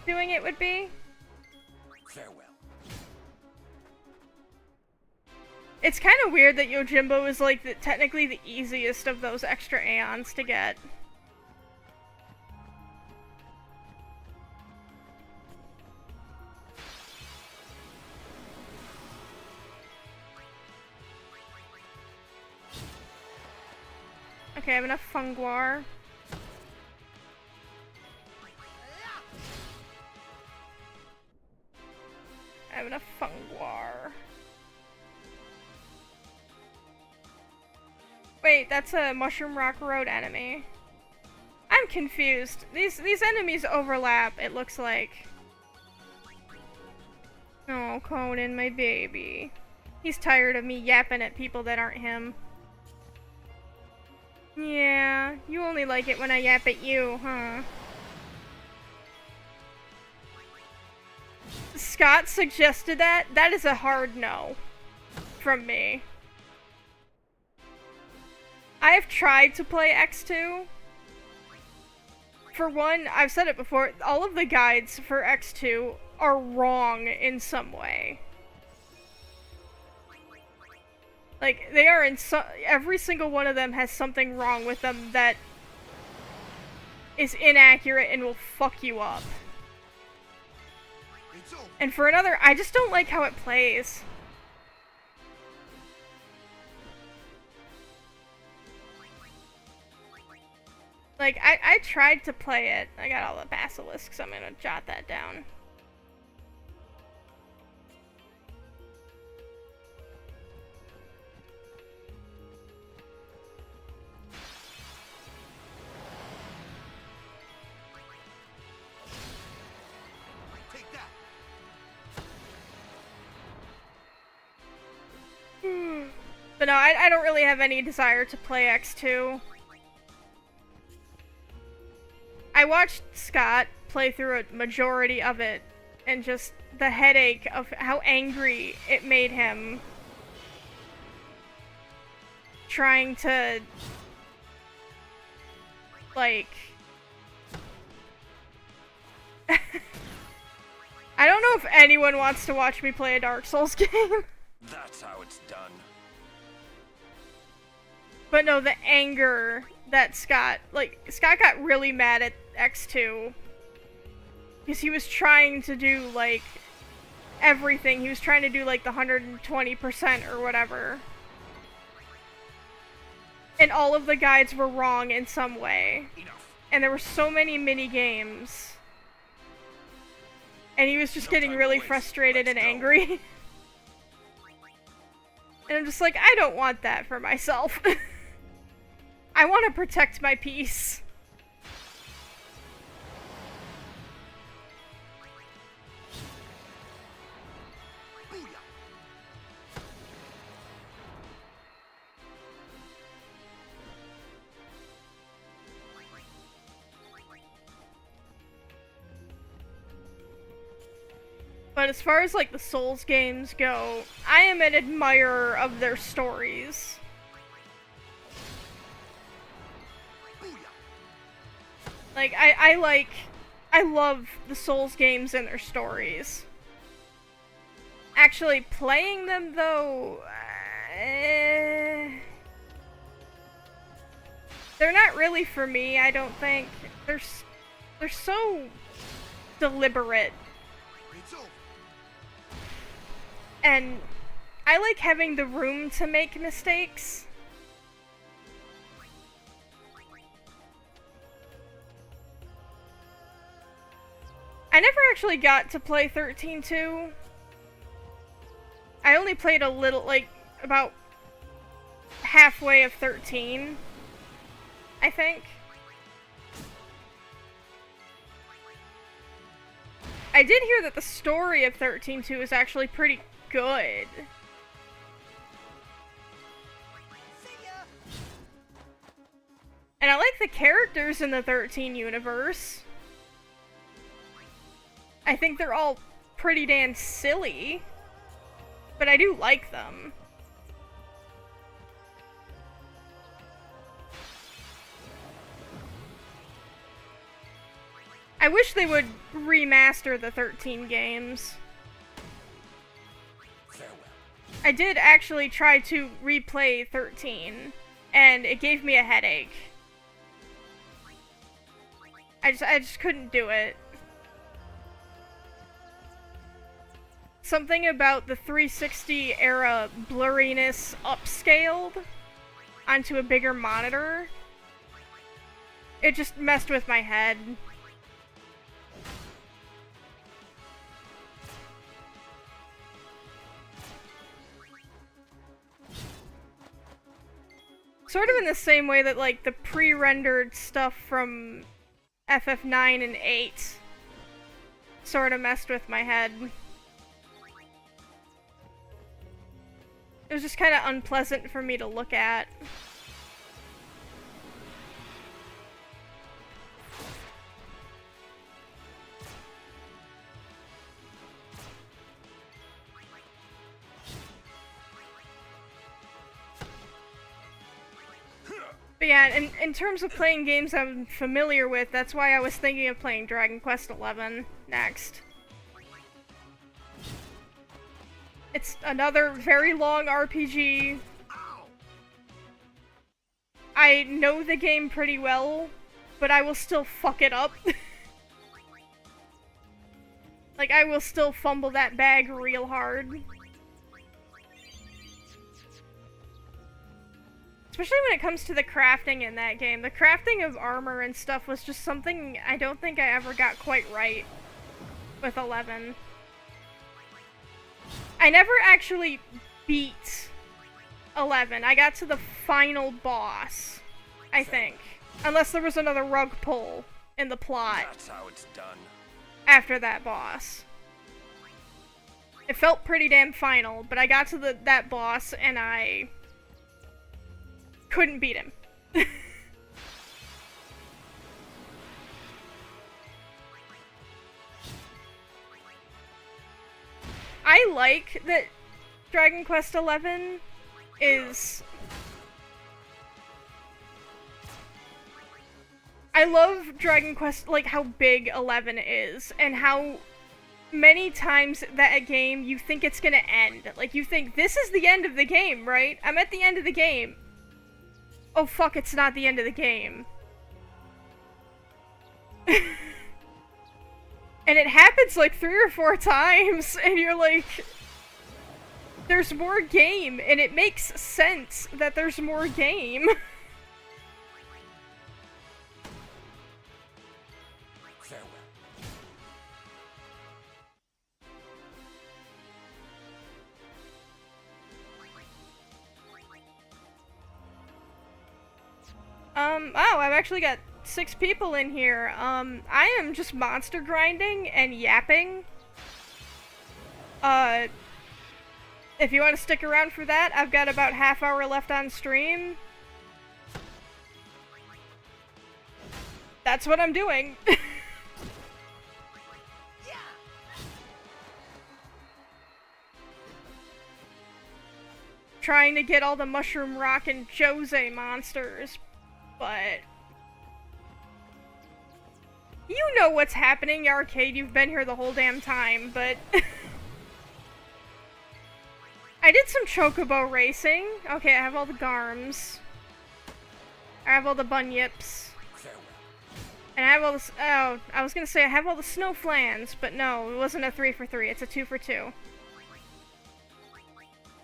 doing it would be. Farewell. It's kind of weird that Yojimbo is like technically the easiest of those extra Aeons to get. Okay, I have enough Funguar. I have enough Funguar. Wait, that's a Mushroom Rock Road enemy. I'm confused. These enemies overlap, it looks like. Oh, Conan, my baby. He's tired of me yapping at people that aren't him. Yeah, you only like it when I yap at you, huh? Scott suggested that? That is a hard no from me. I have tried to play X2. For one, I've said it before, all of the guides for X2 are wrong in some way. Like, they are in every single one of them has something wrong with them that is inaccurate and will fuck you up. And for another, I just don't like how it plays. Like, I tried to play it. I got all the basilisks. I'm gonna jot that down. But no, I don't really have any desire to play X2. I watched Scott play through a majority of it, and just the headache of how angry it made him trying to, like... I don't know if anyone wants to watch me play a Dark Souls game. That's how it's done. But no, the anger that Scott got really mad at X2. Because he was trying to do, like, everything. He was trying to do, like, the 120% or whatever. And all of the guides were wrong in some way. And there were so many mini-games. And he was just getting really frustrated and angry. And I'm just like, I don't want that for myself. I want to protect my peace. But as far as, like, the Souls games go, I am an admirer of their stories. Like, I love the Souls games and their stories. Actually, playing them, though, they're not really for me, I don't think. They're so deliberate. And I like having the room to make mistakes. I never actually got to play 13-2. I only played a little, like, about halfway of 13, I think. I did hear that the story of 13-2 is actually pretty good. And I like the characters in the 13 universe. I think they're all pretty damn silly, but I do like them. I wish they would remaster the 13 games. I did actually try to replay 13, and it gave me a headache. I just couldn't do it. Something about the 360 era blurriness upscaled onto a bigger monitor. It just messed with my head. Sort of in the same way that, like, the pre-rendered stuff from FF9 and 8 sort of messed with my head. It was just kind of unpleasant for me to look at. But yeah, in terms of playing games I'm familiar with, that's why I was thinking of playing Dragon Quest XI next. It's another very long RPG. I know the game pretty well, but I will still fuck it up. Like, I will still fumble that bag real hard. Especially when it comes to the crafting in that game. The crafting of armor and stuff was just something I don't think I ever got quite right with 11. I never actually beat 11. I got to the final boss, I think. Unless there was another rug pull in the plot. That's how it's done. After that boss. It felt pretty damn final, but I got to that boss and I couldn't beat him. I like that Dragon Quest XI is... I love Dragon Quest, like, how big 11 is, and how many times that a game you think it's gonna end. Like, you think, this is the end of the game, right? I'm at the end of the game. Oh fuck, it's not the end of the game. And it happens like 3 or 4 times, and you're like... There's more game, and it makes sense that there's more game. Oh, I've actually got 6 people in here. I am just monster grinding and yapping. If you want to stick around for that, I've got about half hour left on stream. That's what I'm doing. Trying to get all the Mushroom Rock and Jose monsters, but... You know what's happening, Arcade. You've been here the whole damn time, but... I did some Chocobo racing. Okay, I have all the Garms. I have all the Bunyips. And I have all the... Oh, I was gonna say I have all the Snowflans, but no, it wasn't a 3 for 3. It's a 2 for 2.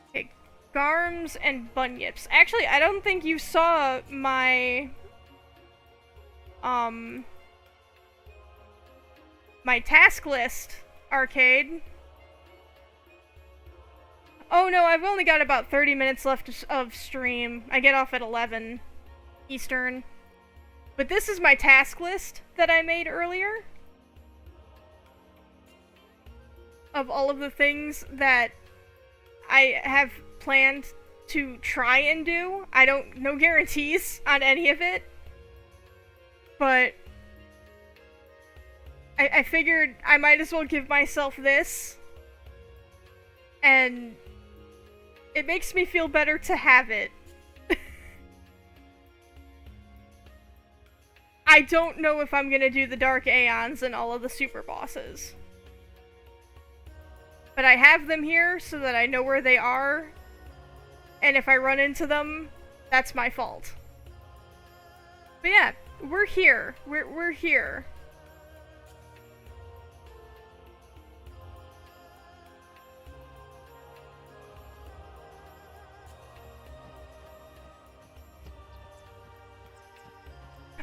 Okay, Garms and Bunyips. Actually, I don't think you saw my... my task list, Arcade. Oh no, I've only got about 30 minutes left of stream. I get off at 11 Eastern. But this is my task list that I made earlier. Of all of the things that I have planned to try and do. No guarantees on any of it. But I figured I might as well give myself this. And it makes me feel better to have it. I don't know if I'm gonna do the Dark Aeons and all of the super bosses. But I have them here so that I know where they are. And if I run into them, that's my fault. But yeah, we're here. We're here.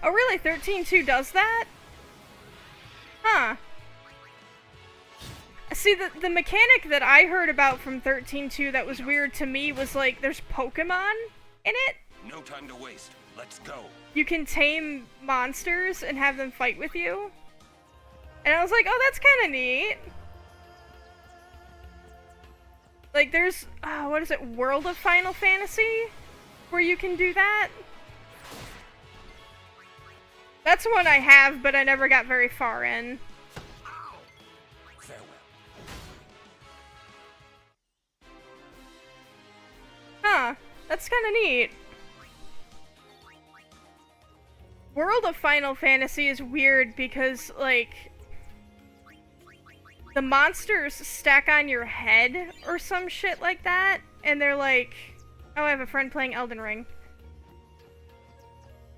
Oh really? 13.2 does that? Huh. See, the mechanic that I heard about from 13.2 that was weird to me was like, there's Pokemon in it? No time to waste. Let's go. You can tame monsters and have them fight with you? And I was like, oh, that's kind of neat. Like, there's, what is it, World of Final Fantasy? Where you can do that? That's one I have, but I never got very far in. Farewell. Huh, that's kind of neat. World of Final Fantasy is weird because, like, the monsters stack on your head or some shit like that, and they're like, oh, I have a friend playing Elden Ring.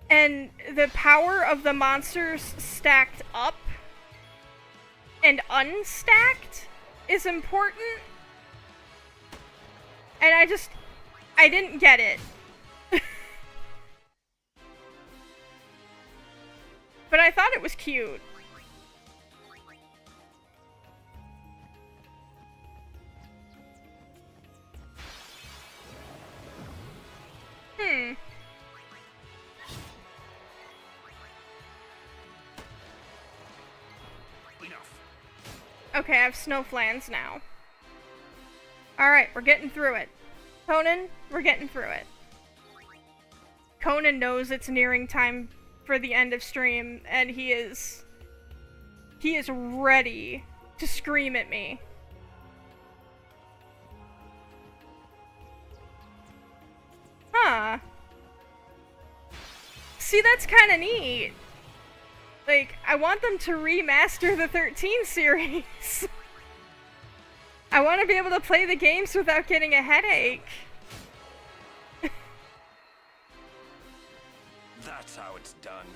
And the power of the monsters stacked up and unstacked is important. And I didn't get it. But I thought it was cute. Okay, I have snowflans now. Alright, we're getting through it. Conan, we're getting through it. Conan knows it's nearing time for the end of stream, and he is ready to scream at me. Huh. See, that's kinda neat. Like, I want them to remaster the 13 series. I want to be able to play the games without getting a headache. That's how it's done.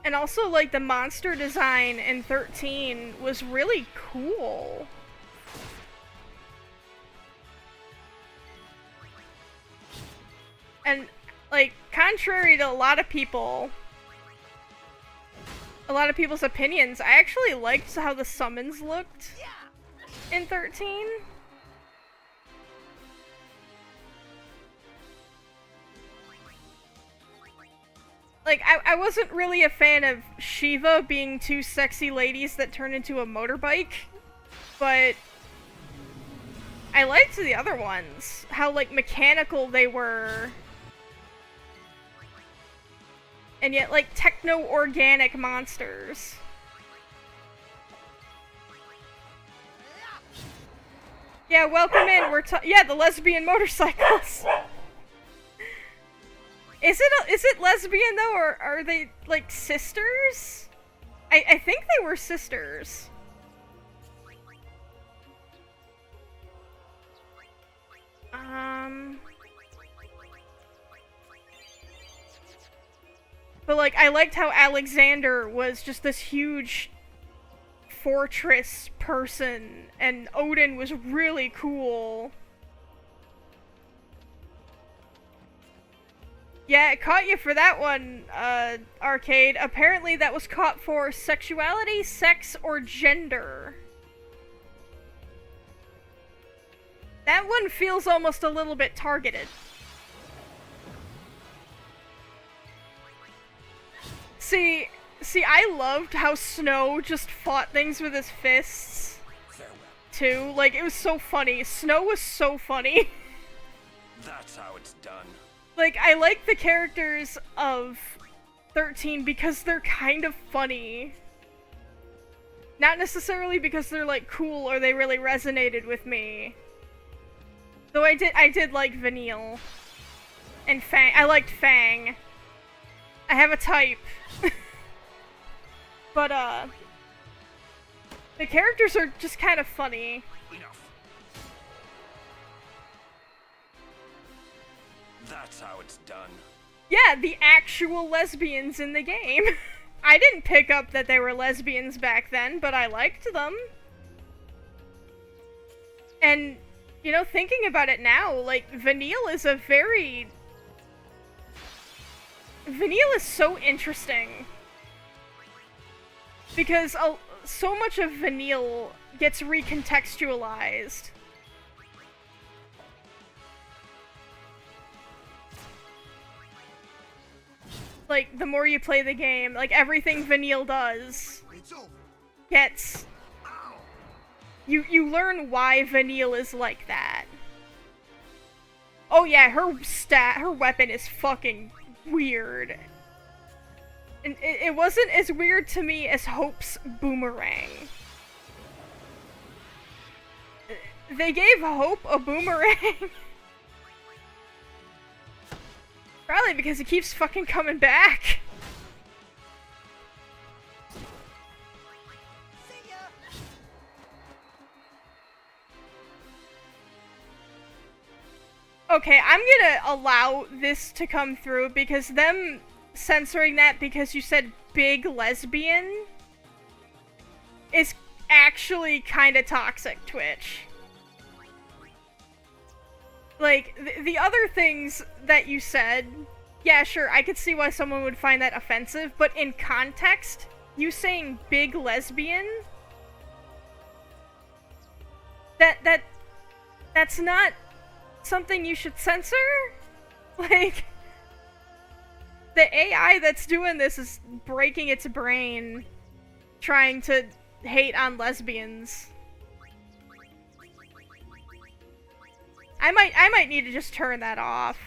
And also, like, the monster design in 13 was really cool. And, like, contrary to a lot of people's opinions, I actually liked how the summons looked in 13. Like, I wasn't really a fan of Shiva being two sexy ladies that turn into a motorbike, but I liked the other ones. How, like, mechanical they were. And yet, like, techno-organic monsters. Yeah, welcome in. Yeah, the lesbian motorcycles. Is it lesbian though, or are they like sisters? I think they were sisters. But like, I liked how Alexander was just this huge fortress person, and Odin was really cool. Yeah, it caught you for that one, Arcade. Apparently that was caught for sexuality, sex, or gender. That one feels almost a little bit targeted. See, I loved how Snow just fought things with his fists, too. Like, it was so funny. Snow was so funny. That's how it's done. Like, I like the characters of 13 because they're kind of funny. Not necessarily because they're, like, cool or they really resonated with me. Though I did like Vanille. And Fang. I liked Fang. I have a type. But, the characters are just kind of funny. That's how it's done. Yeah, the actual lesbians in the game. I didn't pick up that they were lesbians back then, but I liked them. And, you know, thinking about it now, like, Vanille is Vanille is so interesting. Because so much of Vanille gets recontextualized. Like, the more you play the game, like, everything Vanille does gets... You learn why Vanille is like that. Oh yeah, her weapon is fucking weird. And it wasn't as weird to me as Hope's boomerang. They gave Hope a boomerang. Probably because he keeps fucking coming back. Okay, I'm gonna allow this to come through because them censoring that because you said big lesbian is actually kinda toxic, Twitch. Like, the other things that you said, yeah, sure, I could see why someone would find that offensive, but in context, you saying big lesbian? That's not something you should censor? Like, the AI that's doing this is breaking its brain trying to hate on lesbians. I might need to just turn that off.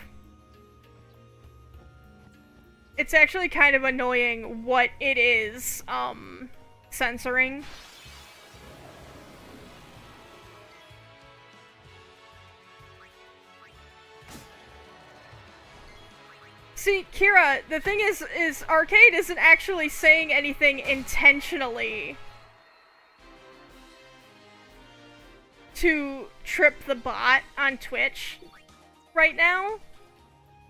It's actually kind of annoying what it is, censoring. See, Kira, the thing is Arcade isn't actually saying anything intentionally to trip the bot on Twitch right now.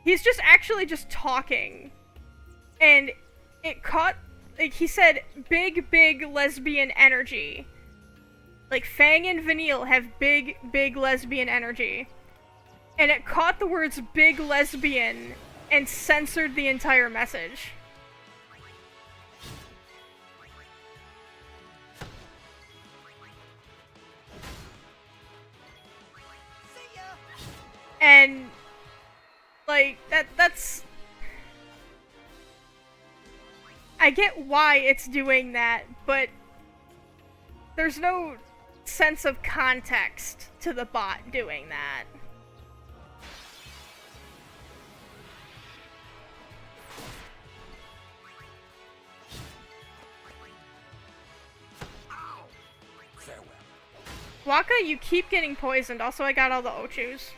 He's just actually just talking. And it caught, like, he said, big lesbian energy. Like, Fang and Vanille have big lesbian energy. And it caught the words big lesbian and censored the entire message. And, like, that's... I get why it's doing that, but there's no sense of context to the bot doing that. Farewell. Waka, you keep getting poisoned. Also, I got all the Ochus.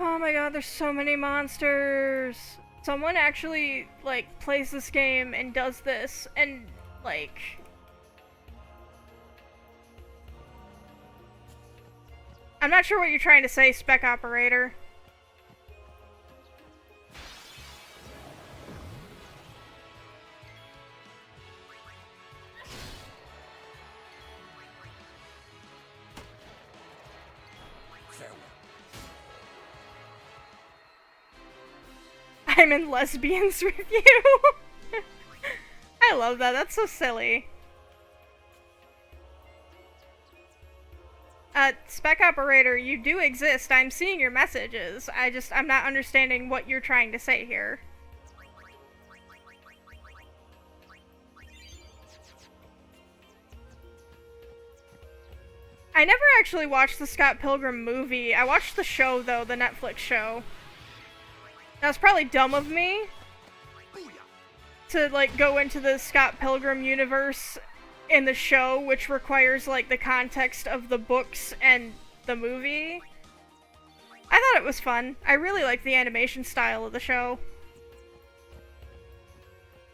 Oh my god, there's so many monsters. Someone actually, like, plays this game and does this, and, like... I'm not sure what you're trying to say, Spec Operator. I'm in lesbians with you. I love that. That's so silly. Spec Operator, you do exist. I'm seeing your messages. I'm not understanding what you're trying to say here. I never actually watched the Scott Pilgrim movie. I watched the show, though, the Netflix show. That was probably dumb of me to, like, go into the Scott Pilgrim universe in the show, which requires, like, the context of the books and the movie. I thought it was fun. I really like the animation style of the show.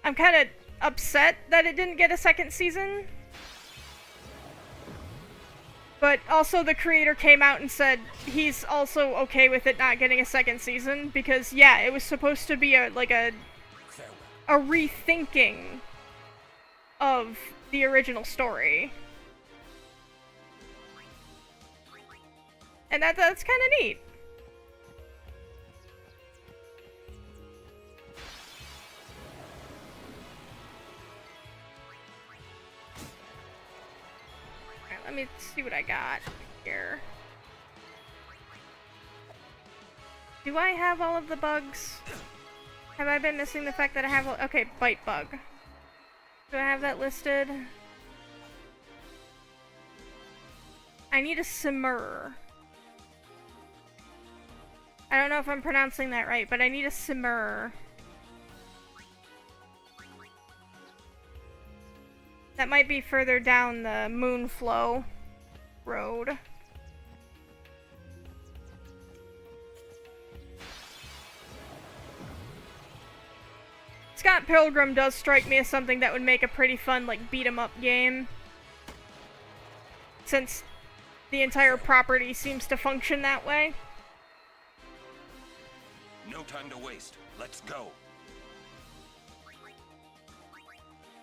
I'm kind of upset that it didn't get a second season. But also the creator came out and said he's also okay with it not getting a second season because, yeah, it was supposed to be a rethinking of the original story. And that's kind of neat. Let me see what I got here. Do I have all of the bugs? Have I been missing the fact that I have... Okay, bite bug. Do I have that listed? I need a simmer. I don't know if I'm pronouncing that right, but I need a simmer. That might be further down the Moonflow road. Scott Pilgrim does strike me as something that would make a pretty fun, like, beat-em-up game. Since the entire property seems to function that way. No time to waste. Let's go.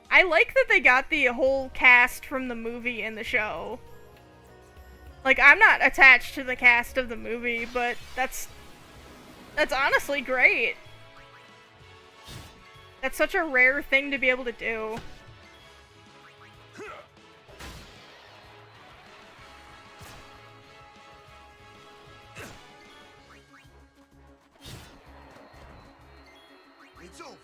I like that they got the whole cast from the movie in the show. Like, I'm not attached to the cast of the movie, but that's honestly great. That's such a rare thing to be able to do. It's over.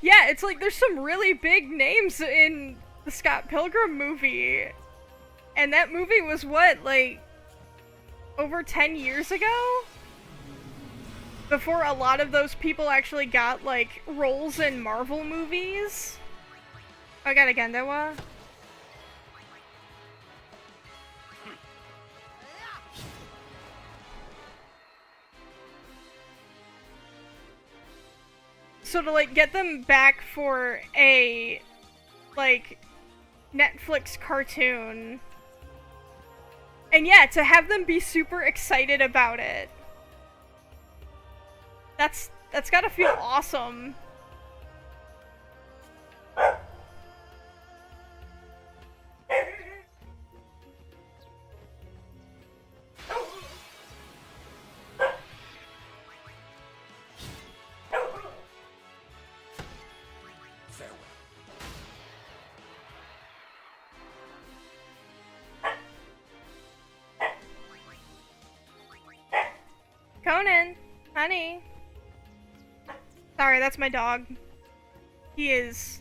Yeah, it's like there's some really big names in the Scott Pilgrim movie. And that movie was what, like, over 10 years ago? Before a lot of those people actually got, like, roles in Marvel movies. I got a Gendewa. So to, like, get them back for a, like, Netflix cartoon, and yeah, to have them be super excited about it, that's gotta feel awesome. Conan, honey. Sorry, that's my dog. He is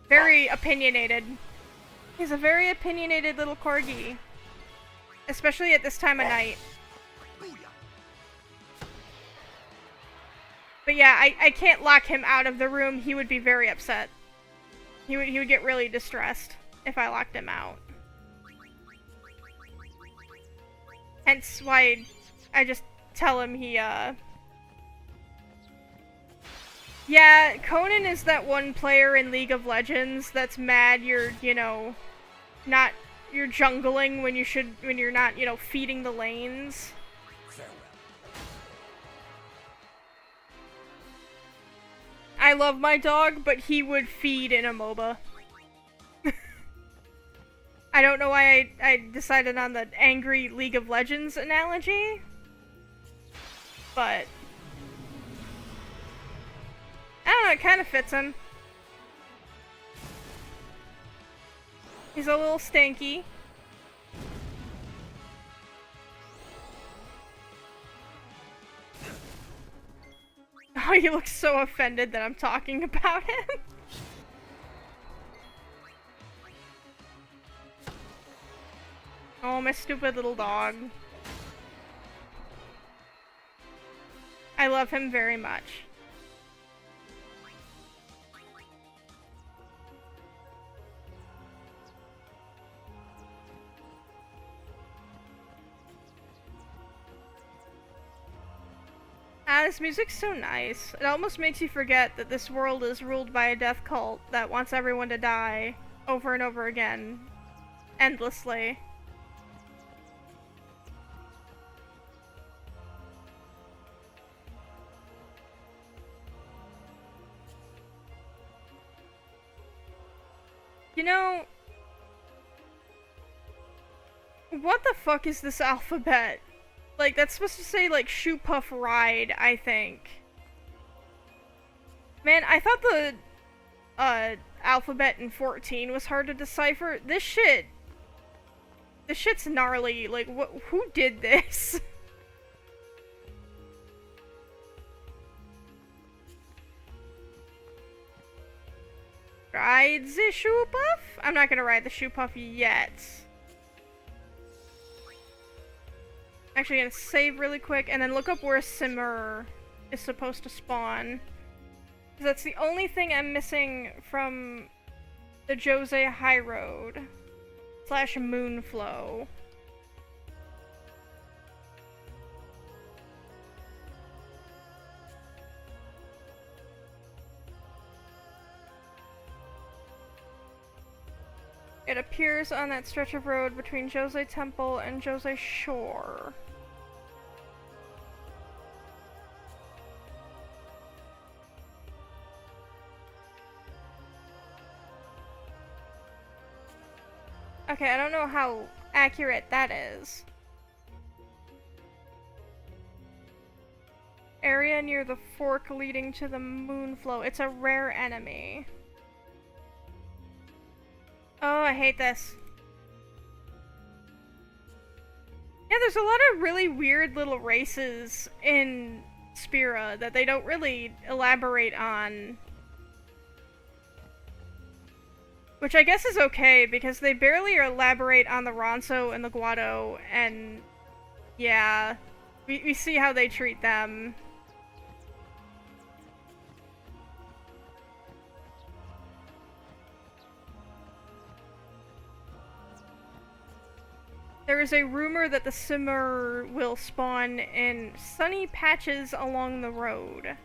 very opinionated. He's a very opinionated little corgi. Especially at this time of night. But yeah, I can't lock him out of the room. He would be very upset. He would get really distressed if I locked him out. Hence why I just tell him he, Yeah, Conan is that one player in League of Legends that's mad you're, you know, you're jungling when you're not, you know, feeding the lanes. I love my dog, but he would feed in a MOBA. I don't know why I decided on the angry League of Legends analogy, but I don't know, it kind of fits him. He's a little stanky. Oh, he looks so offended that I'm talking about him. Oh, my stupid little dog. I love him very much. This music's so nice. It almost makes you forget that this world is ruled by a death cult that wants everyone to die over and over again. Endlessly. You know, what the fuck is this alphabet? Like, that's supposed to say, like, Shoe Puff Ride, I think. Man, I thought the, alphabet in 14 was hard to decipher. This shit's gnarly. Like, who did this? Ride the Shoe Puff? I'm not gonna ride the Shoe Puff yet. actually gonna save really quick and then look up where Simmer is supposed to spawn. Because that's the only thing I'm missing from the Jose High Road / Moonflow. It appears on that stretch of road between Jose Temple and Jose Shore. Okay, I don't know how accurate that is. Area near the fork leading to the Moonflow. It's a rare enemy. Oh, I hate this. Yeah, there's a lot of really weird little races in Spira that they don't really elaborate on. Which I guess is okay, because they barely elaborate on the Ronso and the Guado, and yeah, we see how they treat them. There is a rumor that the Simmer will spawn in sunny patches along the road.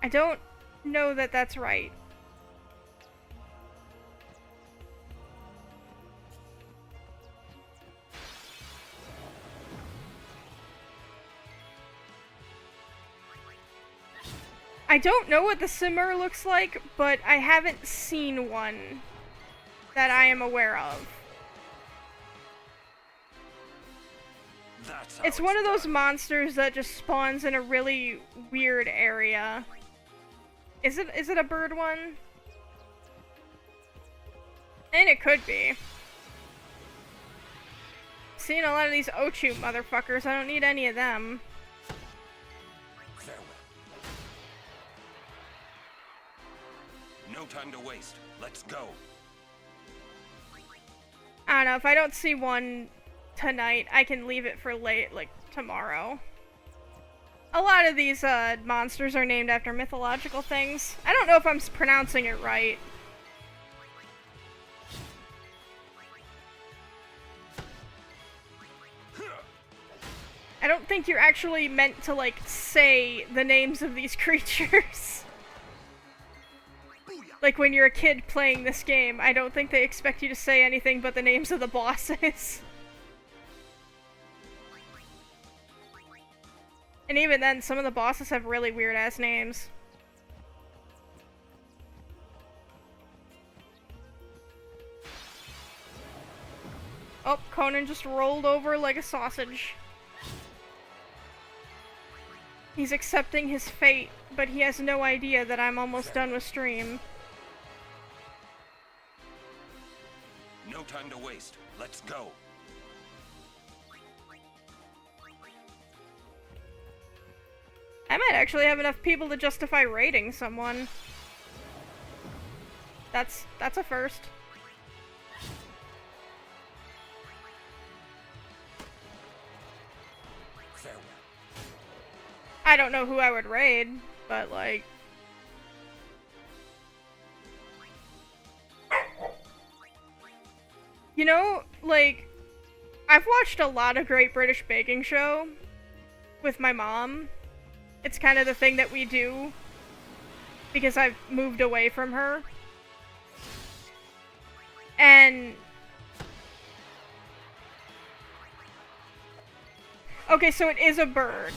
I don't know that that's right. I don't know what the Simmer looks like, but I haven't seen one that I am aware of. It's one of those monsters that just spawns in a really weird area. Is it a bird one? And it could be. Seeing a lot of these Ochu motherfuckers, I don't need any of them. Farewell. No time to waste. Let's go. I don't know, if I don't see one tonight, I can leave it for late, like tomorrow. A lot of these monsters are named after mythological things. I don't know if I'm pronouncing it right. I don't think you're actually meant to, like, say the names of these creatures. Like, when you're a kid playing this game, I don't think they expect you to say anything but the names of the bosses. And even then, some of the bosses have really weird-ass names. Oh, Conan just rolled over like a sausage. He's accepting his fate, but he has no idea that I'm almost done with stream. No time to waste. Let's go. I might actually have enough people to justify raiding someone. That's a first. Farewell. I don't know who I would raid, but like... You know, like, I've watched a lot of Great British Baking Show with my mom. It's kind of the thing that we do because I've moved away from her. And... Okay, so it is a bird.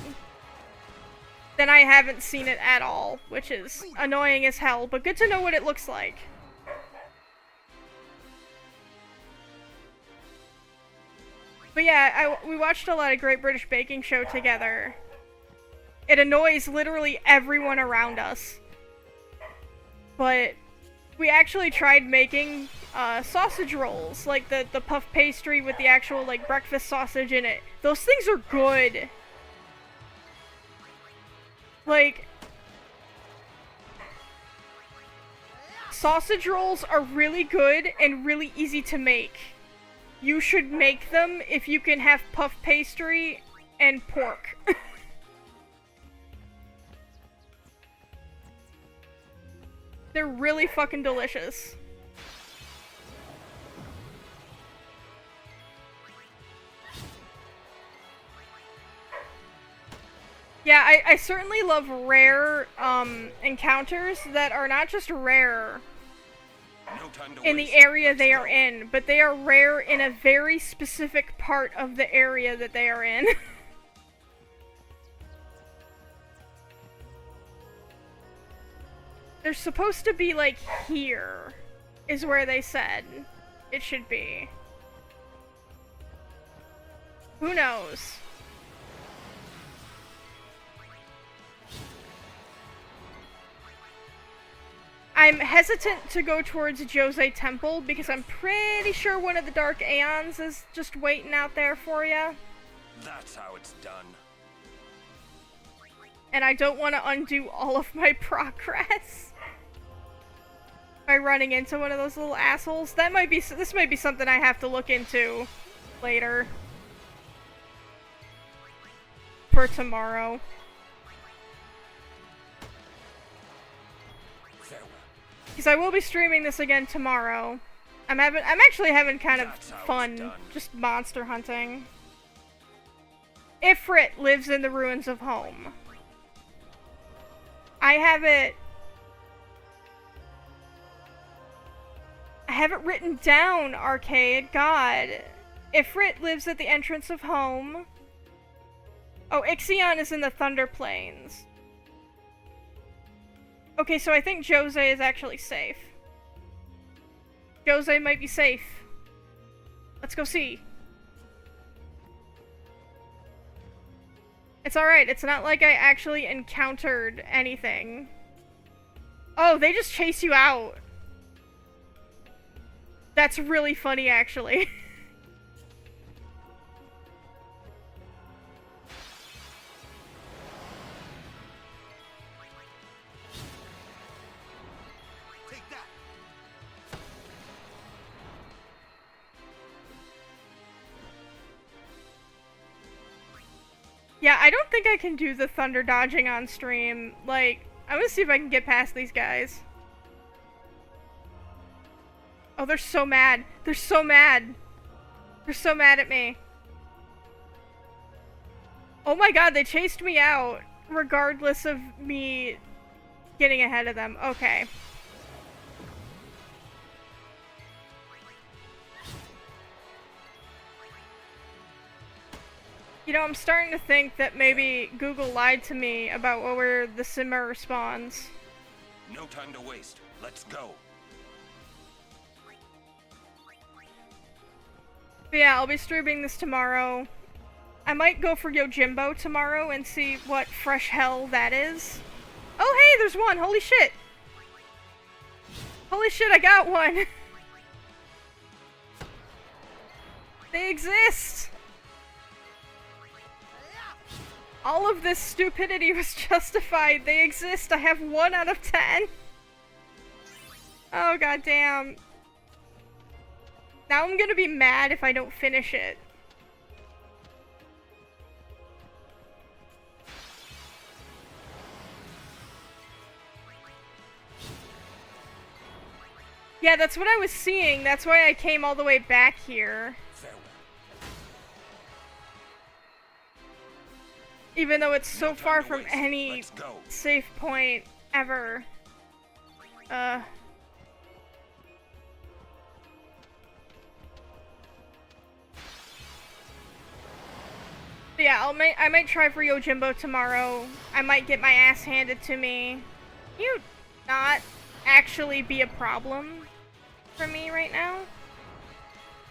Then I haven't seen it at all, which is annoying as hell, but good to know what it looks like. But yeah, we watched a lot of Great British Baking Show together. It annoys literally everyone around us. But we actually tried making sausage rolls, like the puff pastry with the actual like breakfast sausage in it. Those things are good. Like, sausage rolls are really good and really easy to make. you should make them if you can have puff pastry and pork. They're really fucking delicious. Yeah, I certainly love rare encounters that are not just rare No time to in the waste. area Let's they are go. in, but they are rare in a very specific part of the area that they are in. They're supposed to be like here, is where they said it should be. Who knows? I'm hesitant to go towards Jose Temple because I'm pretty sure one of the Dark Aeons is just waiting out there for you. That's how it's done. And I don't want to undo all of my progress by running into one of those little assholes. This might be something I have to look into later. For tomorrow. Farewell. Because I will be streaming this again tomorrow. I'm actually having kind of That's how it's fun done. just monster hunting. Ifrit lives in the ruins of home. I have it written down, Arcade. God. Ifrit lives at the entrance of home. Oh, Ixion is in the Thunder Plains. Okay, so I think Jose is actually safe. Jose might be safe. Let's go see. It's alright, it's not like I actually encountered anything. Oh, they just chase you out. That's really funny, actually. Take that. Yeah, I don't think I can do the thunder dodging on stream. Like, I'm gonna see if I can get past these guys. Oh, they're so mad. They're so mad. They're so mad at me. Oh my god, they chased me out, regardless of me getting ahead of them. Okay. You know, I'm starting to think that maybe Google lied to me about where the simmer spawns. No time to waste. Let's go. But yeah, I'll be streaming this tomorrow. I might go for Yojimbo tomorrow and see what fresh hell that is. Oh hey, there's one! Holy shit! Holy shit, I got one! They exist! All of this stupidity was justified. They exist. I have 1 out of 10. Oh goddamn. Now I'm gonna be mad if I don't finish it. Yeah, that's what I was seeing. That's why I came all the way back here. Farewell. Even though it's so No time far to from waste. any Let's go. safe point ever. Yeah, I might try for Yojimbo tomorrow. I might get my ass handed to me. You not actually be a problem for me right now?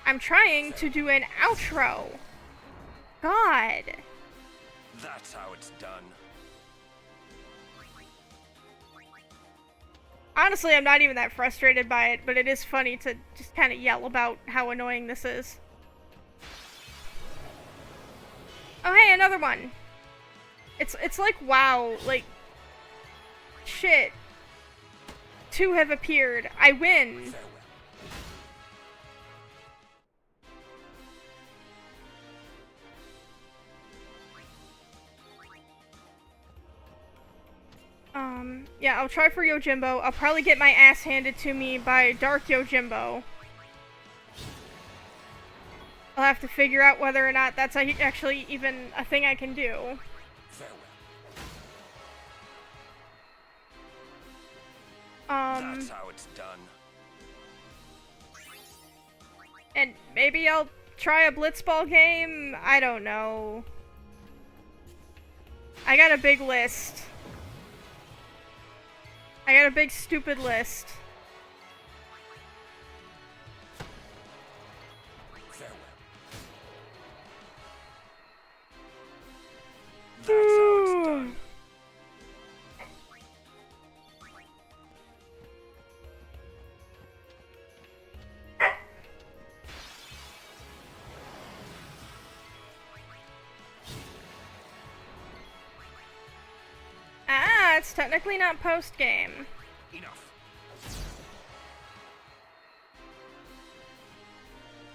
I'm trying to do an outro. God. That's how it's done. Honestly, I'm not even that frustrated by it, but it is funny to just kind of yell about how annoying this is. Oh hey, another one! It's like, wow, like... Shit. 2 have appeared. I win! Farewell. Yeah, I'll try for Yojimbo. I'll probably get my ass handed to me by Dark Yojimbo. I'll have to figure out whether or not that's actually even a thing I can do. Farewell. That's how it's done. And maybe I'll try a Blitzball game? I don't know. I got a big list. I got a big stupid list. Farewell. That's how it's done. Ah, it's technically not post-game. Enough.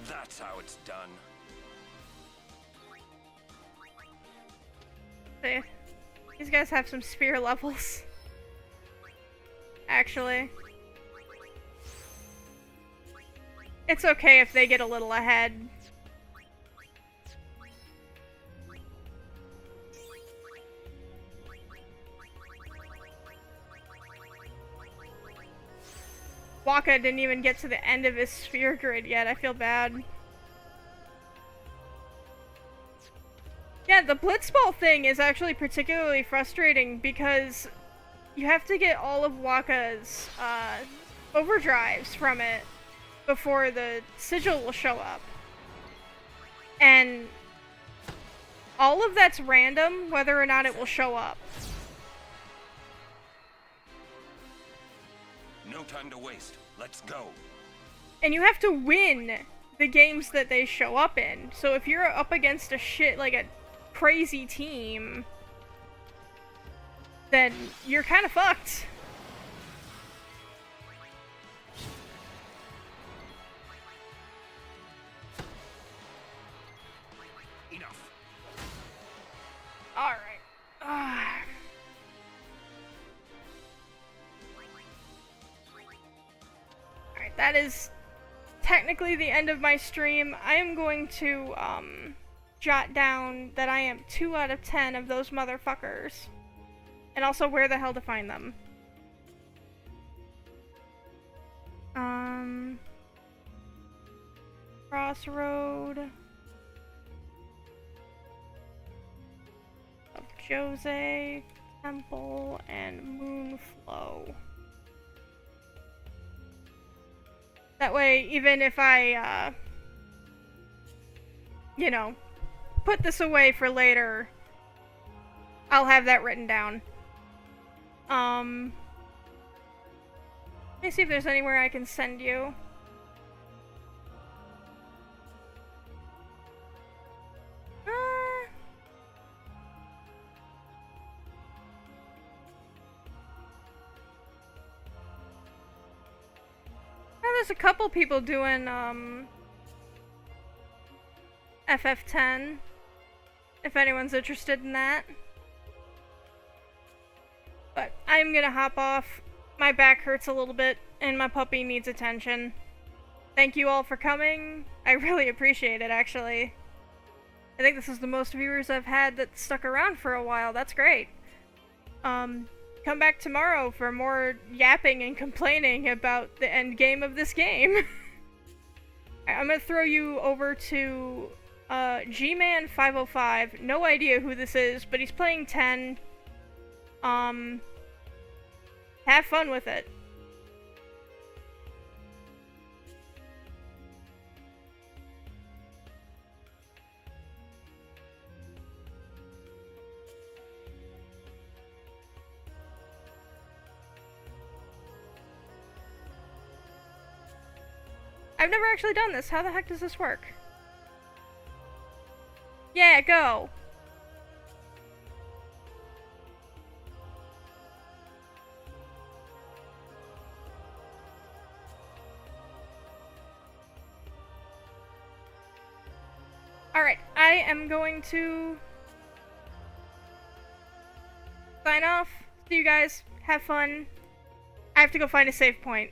That's how it's done. See, these guys have some spear levels. Actually. It's okay if they get a little ahead. Waka didn't even get to the end of his sphere grid yet. I feel bad. Yeah, the Blitzball thing is actually particularly frustrating because you have to get all of Waka's overdrives from it before the sigil will show up. And all of that's random whether or not it will show up. No time to waste. Let's go. And you have to win the games that they show up in. So if you're up against a crazy team, then you're kind of fucked. Enough. Alright. Alright, that is technically the end of my stream. I am going to, jot down that I am 2 out of 10 of those motherfuckers. And also where the hell to find them. Crossroad of Jose, Temple, and Moonflow. That way, even if I, you know, put this away for later, I'll have that written down. Let me see if there's anywhere I can send you. There's a couple people doing, FF10, if anyone's interested in that. But I'm gonna hop off. My back hurts a little bit, and my puppy needs attention. Thank you all for coming. I really appreciate it, actually. I think this is the most viewers I've had that stuck around for a while. That's great. Come back tomorrow for more yapping and complaining about the end game of this game. I'm gonna throw you over to G-Man505. No idea who this is, but he's playing 10. Have fun with it. I've never actually done this. How the heck does this work? Yeah, go. Alright, I am going to sign off. See you guys. Have fun. I have to go find a save point.